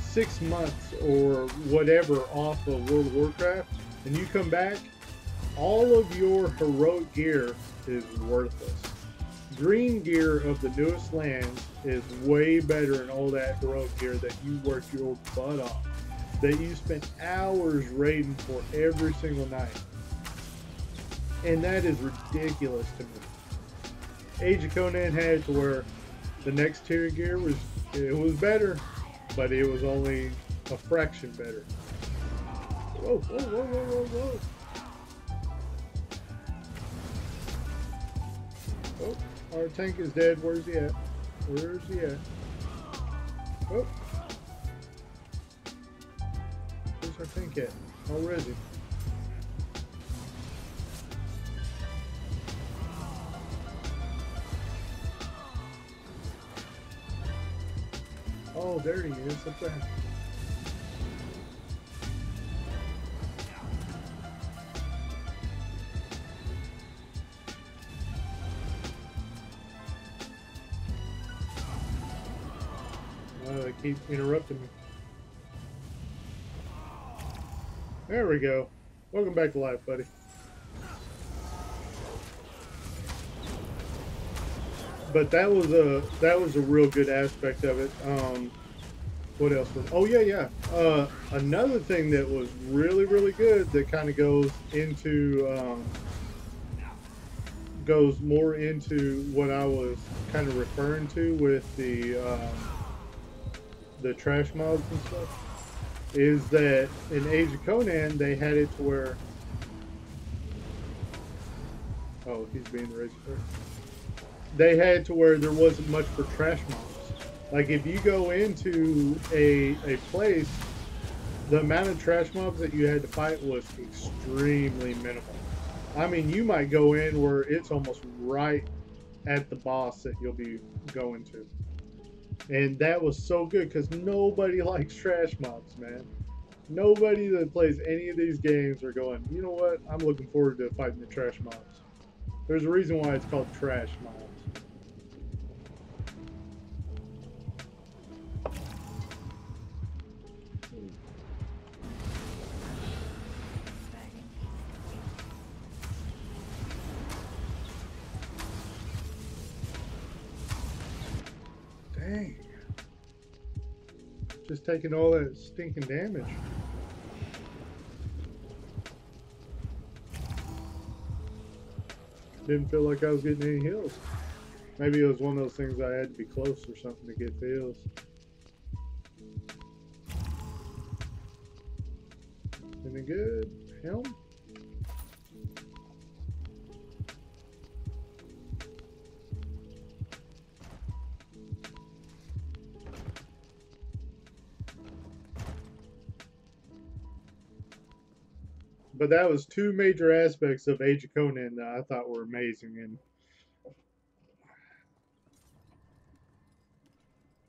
6 months or whatever off of World of Warcraft and you come back, all of your heroic gear is worthless. Green gear of the newest lands is way better than all that heroic gear that you worked your butt off, that you spent hours raiding for every single night. And that is ridiculous to me. Age of Conan had it to where the next tier of gear was better, but it was only a fraction better. Whoa, whoa, whoa, whoa, whoa, whoa. Oh, our tank is dead. Where's he at? Where's he at? Oh. Where's our tank at? Oh, where is he? Oh, there he is, up there. They keep interrupting me. There we go. Welcome back to life, buddy. But that was a real good aspect of it. What else was? Oh yeah. Another thing that was really good that kind of goes more into what I was kind of referring to with the trash mobs and stuff, is that in Age of Conan they had it to where, oh, he's being raised first. They had to where there wasn't much for trash mobs. Like if you go into a place, the amount of trash mobs that you had to fight was extremely minimal. I mean, you might go in where it's almost right at the boss that you'll be going to. And that was so good because nobody likes trash mobs, man. Nobody that plays any of these games are going, you know what, I'm looking forward to fighting the trash mobs. There's a reason why it's called trash mobs. Dang. Just taking all that stinking damage. Didn't feel like I was getting any heals. Maybe it was one of those things I had to be close or something to get the heals. Any good? Helm? But that was two major aspects of Age of Conan that I thought were amazing. And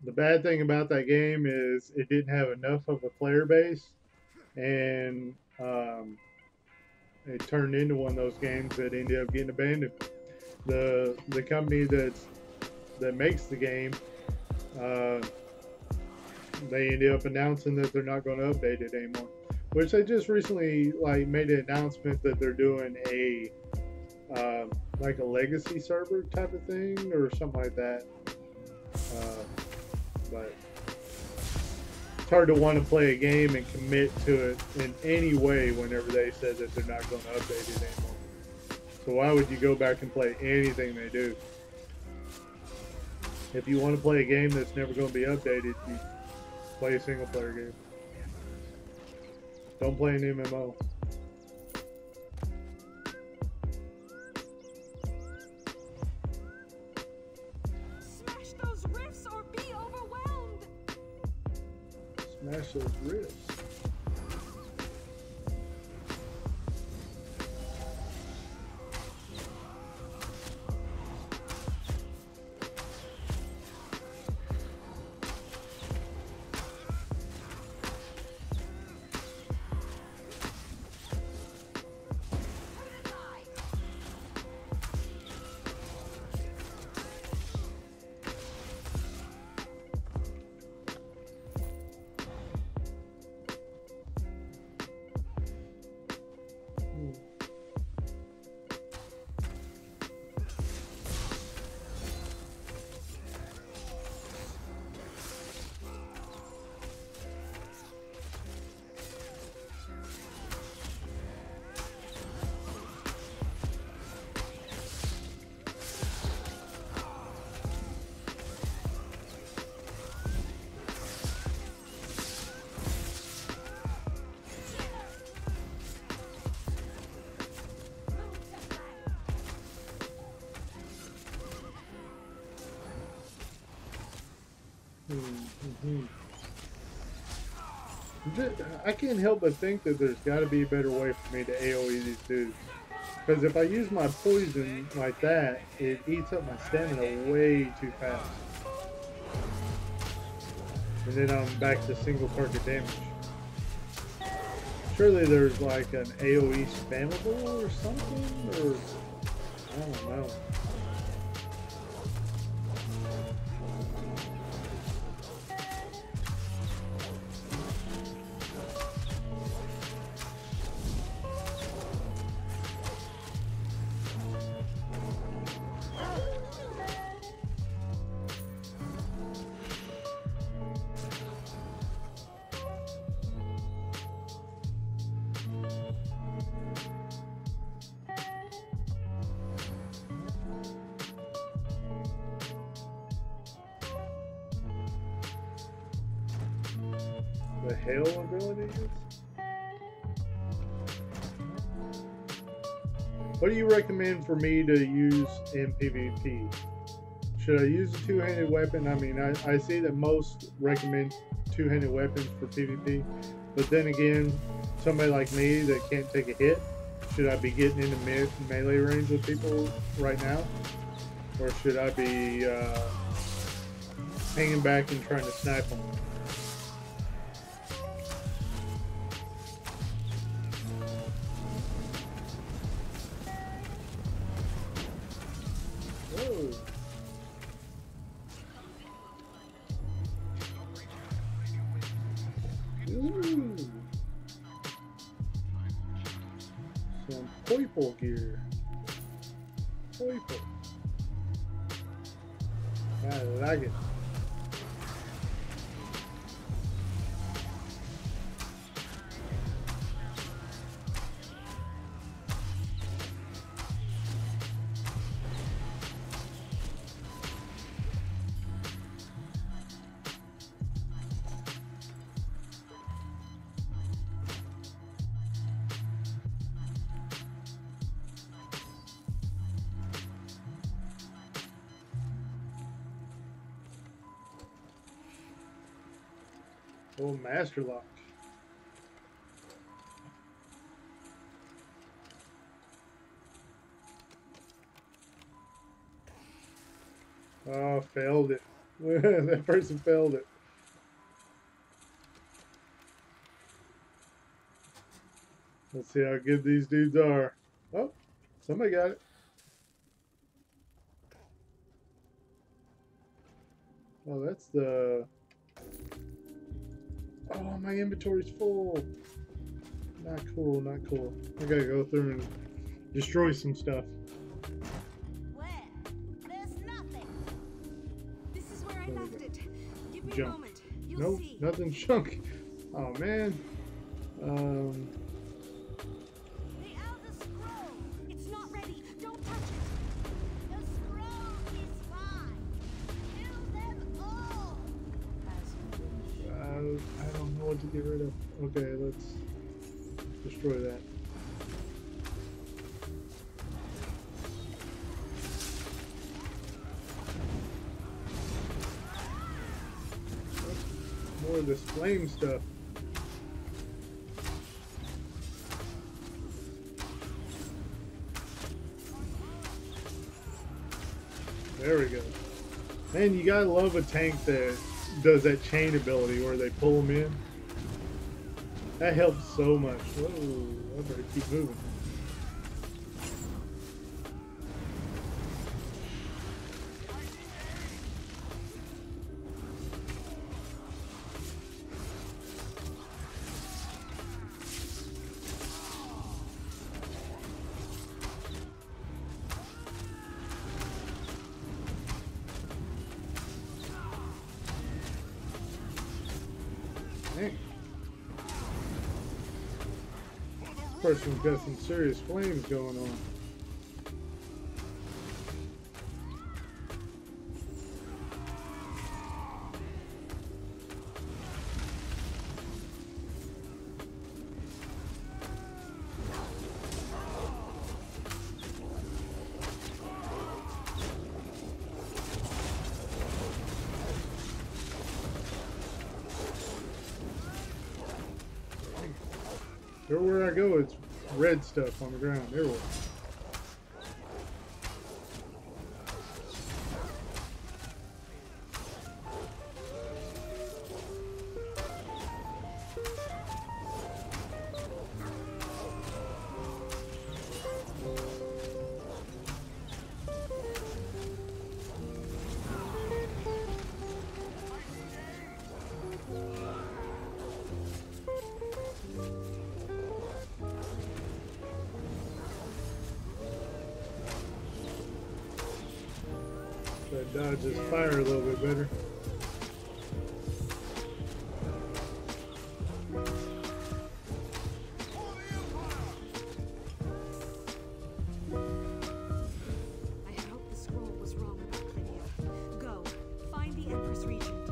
the bad thing about that game is it didn't have enough of a player base, and it turned into one of those games that ended up getting abandoned. The company that makes the game, they ended up announcing that they're not going to update it anymore. Which they just recently made an announcement that they're doing a like a legacy server type of thing or something like that. But it's hard to want to play a game and commit to it in any way whenever they said that they're not going to update it anymore. So why would you go back and play anything they do? If you want to play a game that's never going to be updated, you play a single player game. Don't play an MMO. Smash those rifts or be overwhelmed. Smash those rifts. I can't help but think that there's got to be a better way for me to AoE these dudes. Because if I use my poison like that, it eats up my stamina way too fast. And then I'm back to single target damage. Surely there's like an AoE spammable or something? Or I don't know. The hail ability is? What do you recommend for me to use in PvP? Should I use a two-handed weapon? I mean, I see that most recommend two-handed weapons for PvP, but then again, somebody like me that can't take a hit, should I be getting into melee range with people right now? Or should I be hanging back and trying to snipe them? Whoa. Ooh. Some purple gear. Purple. I like it. Oh, master lock. Oh, failed it. That person failed it. Let's see how good these dudes are. Oh, somebody got it. Oh, that's the... Oh, my inventory's full. Not cool, not cool. I gotta go through and destroy some stuff. Where? There's nothing. This is where I left it. Give me a Junk. moment. You'll Nope, see. nothing junk. Oh, man. The Elder Scroll. It's not ready. Don't touch it. The scroll is fine. Kill them all. I don't know what to get rid of. Okay, let's destroy that. More of this flame stuff. There we go. Man, you gotta love a tank that does that chain ability where they pull them in. That helps so much. Whoa, I better keep moving. Dang. Person's got some serious flames going on. Everywhere I go, it's red stuff on the ground. Everywhere. That dodges fire a little bit better. I had hoped the scroll was wrong about Clinia. Go. Find the Empress Regent.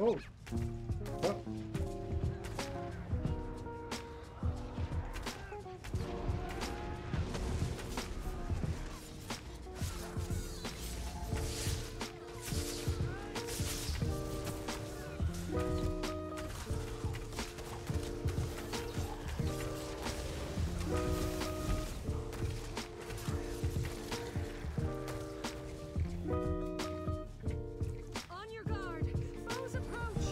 Oh. Oh. On your guard. Foes approach.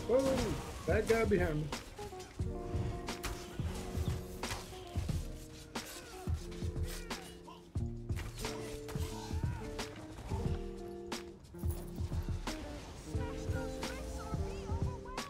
Whoa! That guy behind me. Smash those bricks or be overwhelmed.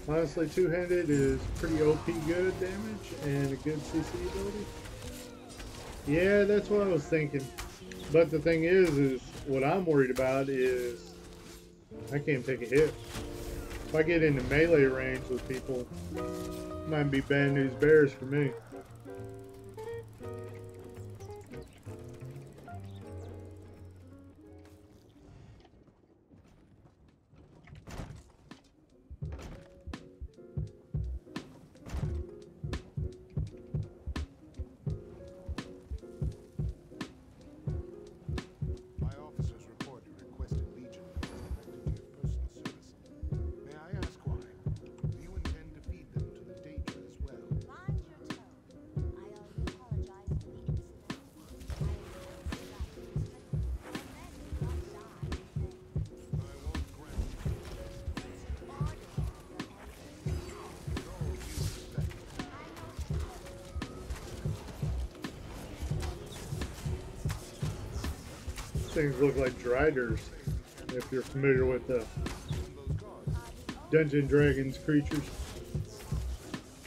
Honestly, two-handed is pretty OP good damage and a good CC ability. Yeah, that's what I was thinking. But the thing is what I'm worried about is I can't take a hit. If I get into melee range with people, it might be bad news bears for me. My officers report you requested Legion directed to your personal service. May I ask why? Do you intend to feed them to the Daedra as well? Mind your tone. I already apologize for the incident. I Things look like Driders, if you're familiar with the Dungeon Dragons creatures.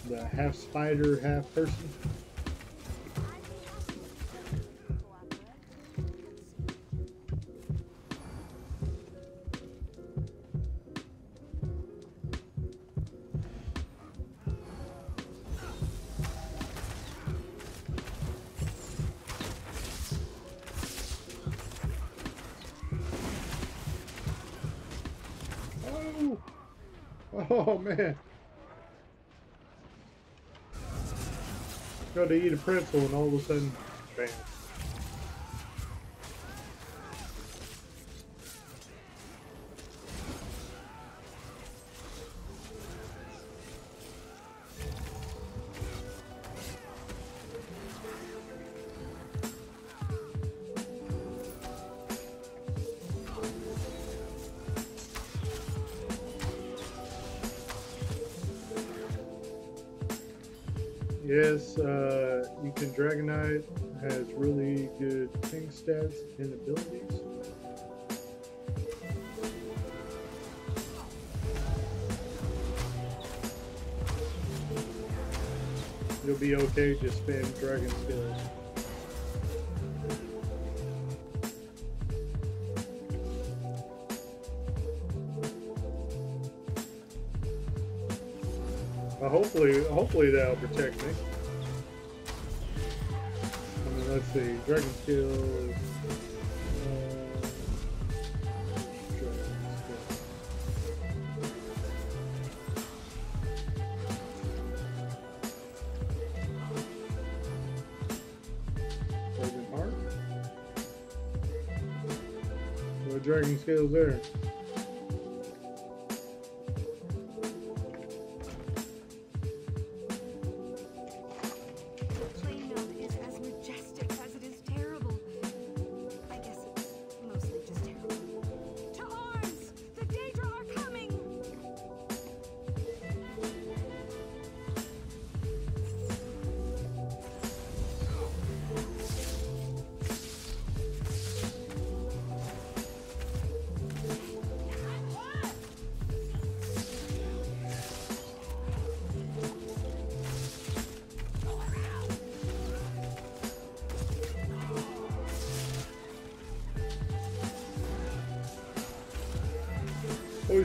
The half spider, half person. Oh man. Go to eat a pretzel and all of a sudden, bam. Yes, you can Dragonite, has really good ping stats and abilities. You'll be okay, just spam dragon skills. Hopefully that'll protect me. I mean, let's see, dragon skills. Dragon heart. What dragon skills there?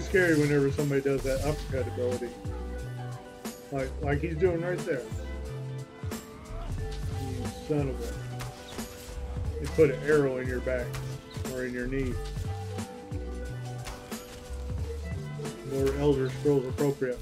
scary whenever somebody does that uppercut ability. Like he's doing right there. You son of a... They put an arrow in your back or in your knee. More Elder Scrolls appropriate.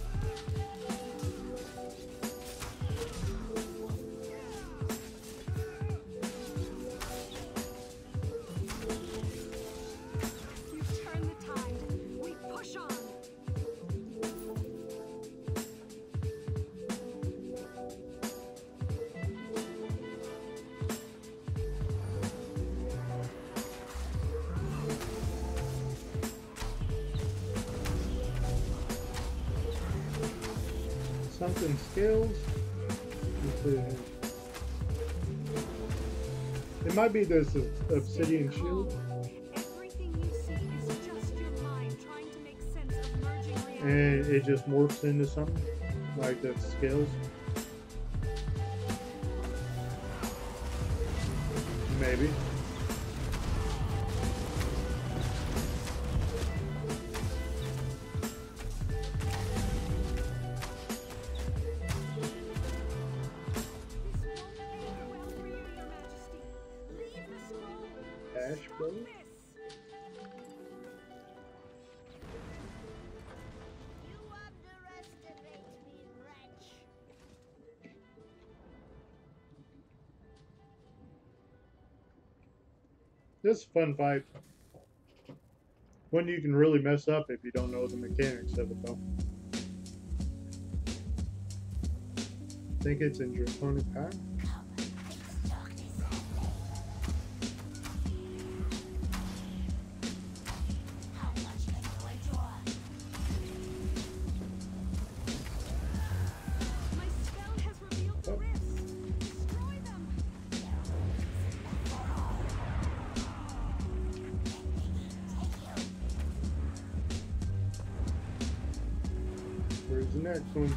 Something skills. It might be this obsidian shield. Everything you see is just your mind trying to make sense of merging realities. And it just morphs into something like that skills. Maybe. This is a fun fight. One you can really mess up if you don't know the mechanics of it, though. I think it's in Draconic Power. Where's the next one?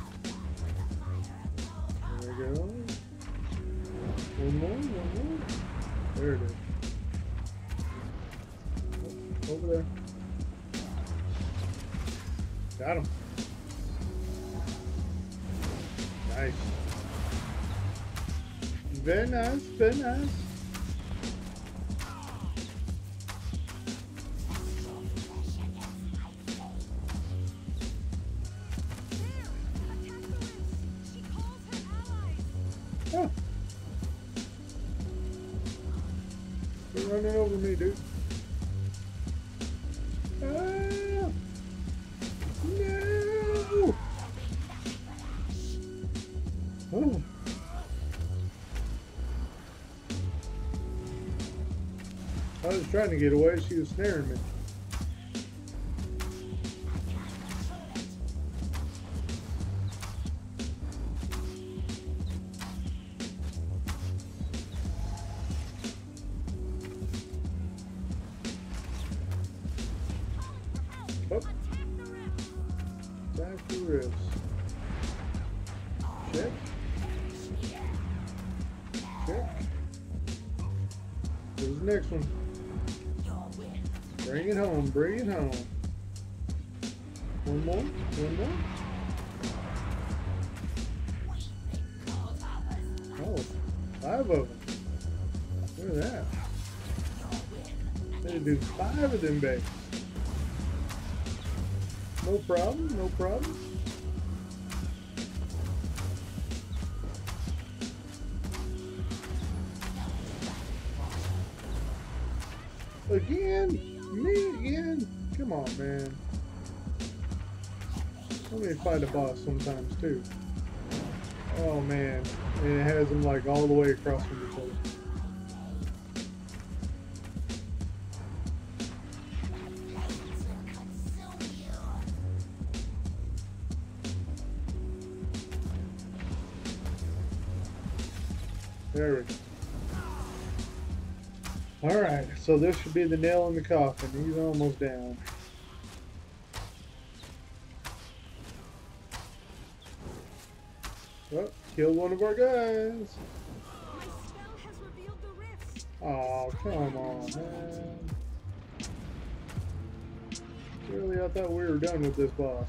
There we go. One more. There it is. Oh, over there. Got him. Nice. Very nice, very nice. You're running over me, dude. Ah! No! Oh. I was trying to get away, she was snaring me. Attack the wrist. Check. Check. Here's the next one. Bring it home, bring it home. One more, one more. Oh, 5 of them. Look at that. They do 5 of them bags. No problem, no problem. Again? Me again? Come on, man. Let me fight a boss sometimes, too. Oh, man. And it has them, like, all the way across from each other. There we go. Alright, so this should be the nail in the coffin. He's almost down. Oh, killed one of our guys. My spell has revealed the rift. Oh, come on, man. Really, I thought we were done with this boss.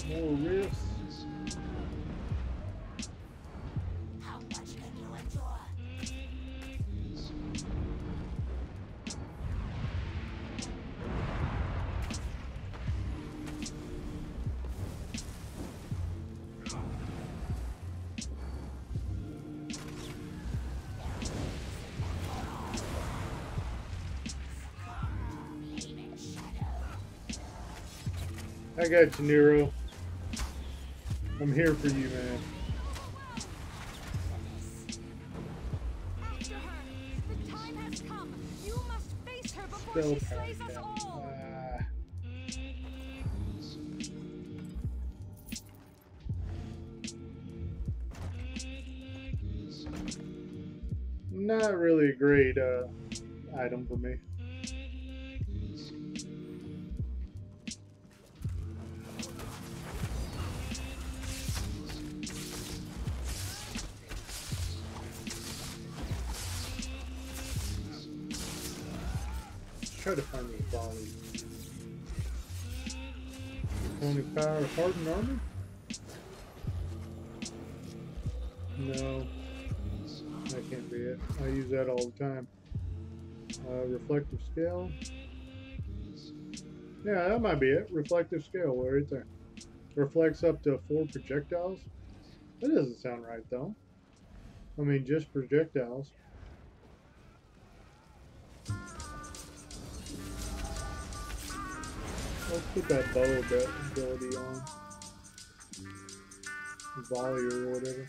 More rifts. How much can you endure? I got you, Nero. I'm here for you, man. After her! The time has come! You must face her before Spell she power slays us down. all! Not really a great item for me. Try to find the body. Draconic power, hardened armor? No, that can't be it. I use that all the time. Reflective scale. Yeah, that might be it. Reflective scale, right there. Reflects up to 4 projectiles. That doesn't sound right though. I mean, just projectiles. Let's put that bow ability on. Volley or whatever.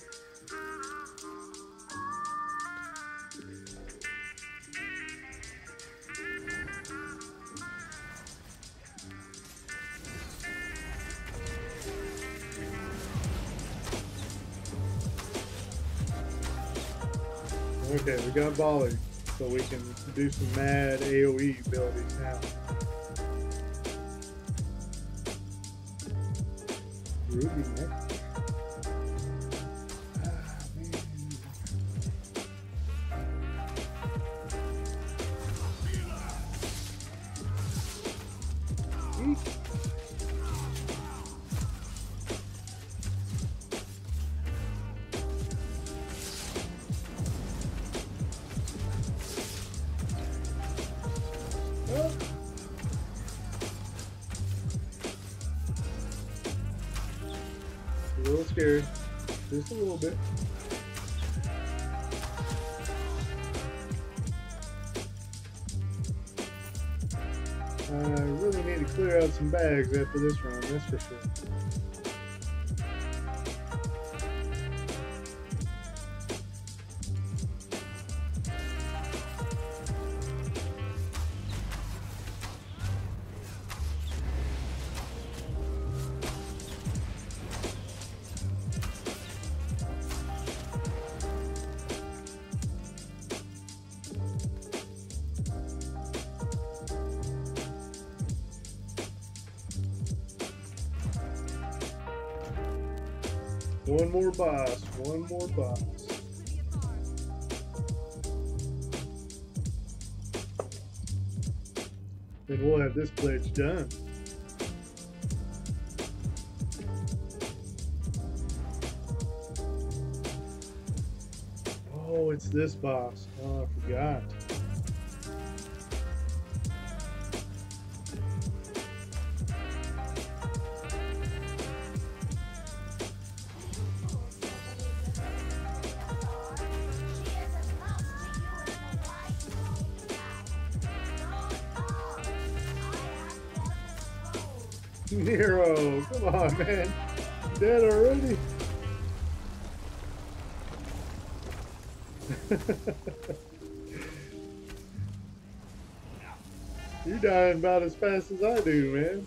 Okay, we got volley, so we can do some mad AoE abilities now. Ruby next. A little scary, just a little bit. I really need to clear out some bags after this run, that's for sure. One more boss, one more boss. Then we'll have this pledge done. Oh, it's this boss. Oh, I forgot. Nero, come on, man. Dead already? You're dying about as fast as I do, man.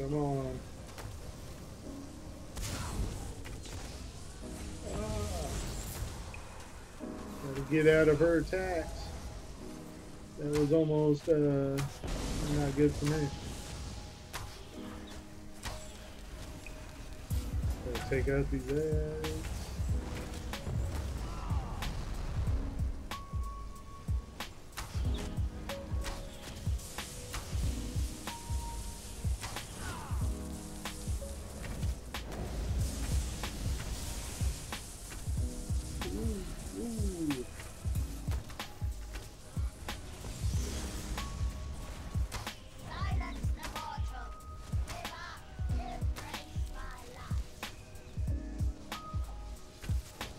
Come on. Gotta get out of her attacks. That was almost not good for me. Gotta take out these eggs.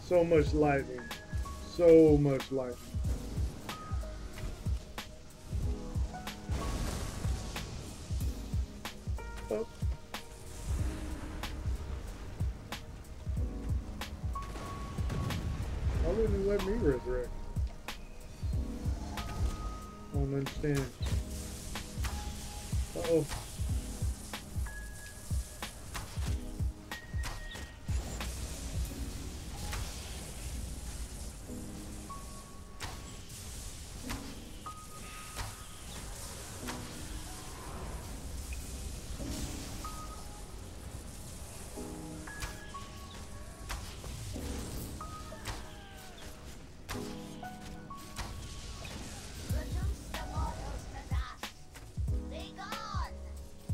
So much lightning. So much lightning. Oh. Why wouldn't it let me resurrect? I don't understand. Uh-oh.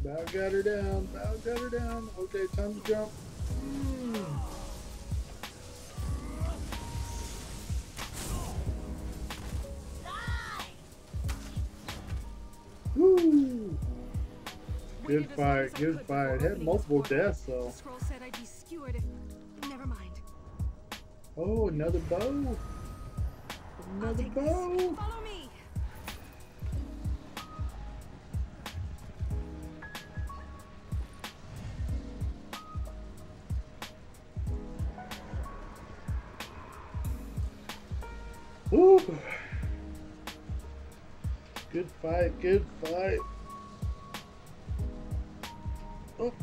Bow got her down. Bow got her down. Okay, time to jump. Woo! Good fight. Good fight. Had multiple deaths though. The scroll said I'd be skewered if. Never mind. Oh, another bow. Another bow. Follow me. Woo! Good fight, good fight. Oh.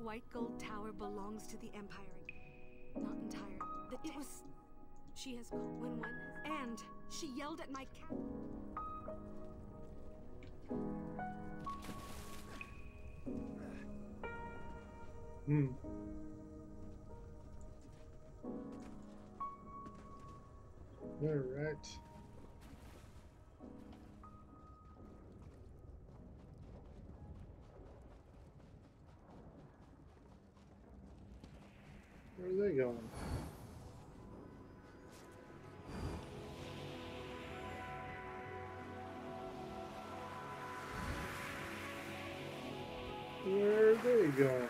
White Gold Tower belongs to the Empire. Not entire. It was. She has called when one, and she yelled at my cat. All right. Where are they going? Where are they going?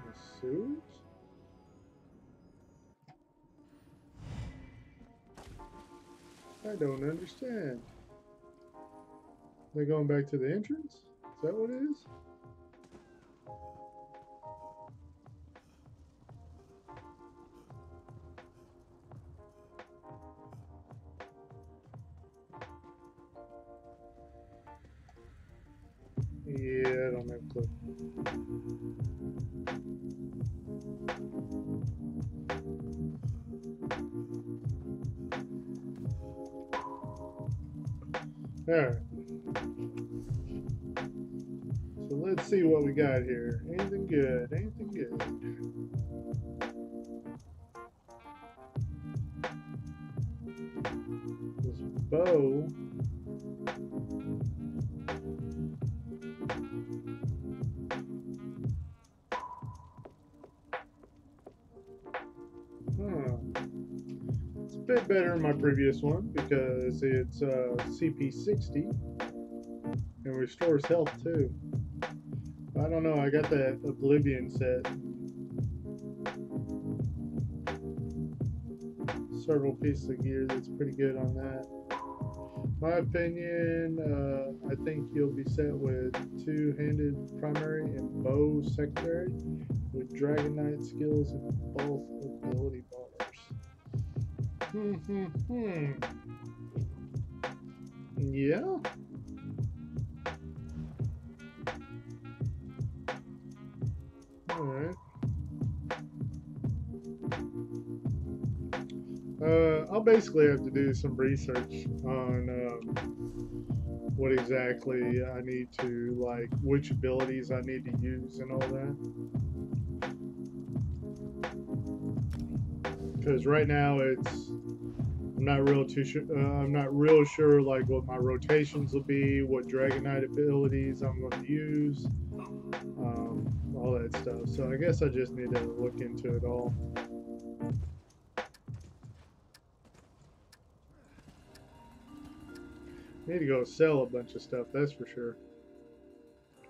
The suits? I don't understand. They're going back to the entrance? Is that what it is? Yeah, I don't have a clue. Alright. So let's see what we got here. Anything good? Anything good? This bow. It's a bit better than my previous one because it's CP60 and restores health too. I don't know, I got that Oblivion set. several pieces of gear that's pretty good on that. My opinion, I think you'll be set with two-handed primary and bow secondary with Dragon Knight skills and both ability bars. Yeah. Alright. I'll basically have to do some research on what exactly I need to, like, which abilities I need to use and all that. Because right now I'm not real sure like what my rotations will be, what Dragon Knight abilities I'm going to use, all that stuff. So I guess I just need to look into it all. Need to go sell a bunch of stuff, that's for sure.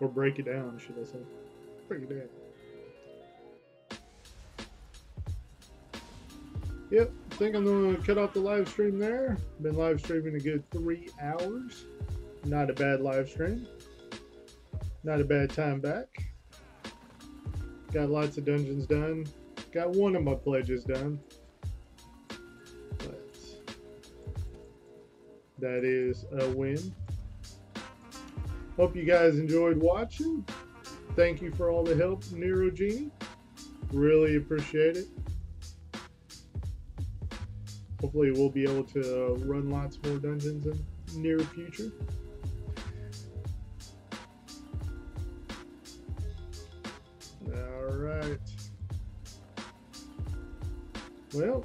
Or break it down, should I say. Break it down. Yep, I think I'm going to cut off the live stream there. Been live streaming a good 3 hours. Not a bad live stream. Not a bad time back. Got lots of dungeons done. Got one of my pledges done. But that is a win. Hope you guys enjoyed watching. Thank you for all the help, Nero Genie. Really appreciate it. Hopefully we'll be able to run lots more dungeons in the near future. Alright. Well,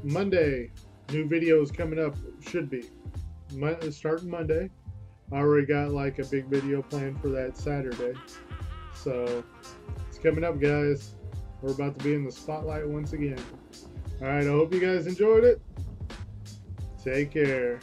Monday, new videos coming up, should be. Starting Monday. I already got like a big video planned for that Saturday. So, it's coming up, guys. We're about to be in the spotlight once again. Alright, I hope you guys enjoyed it. Take care.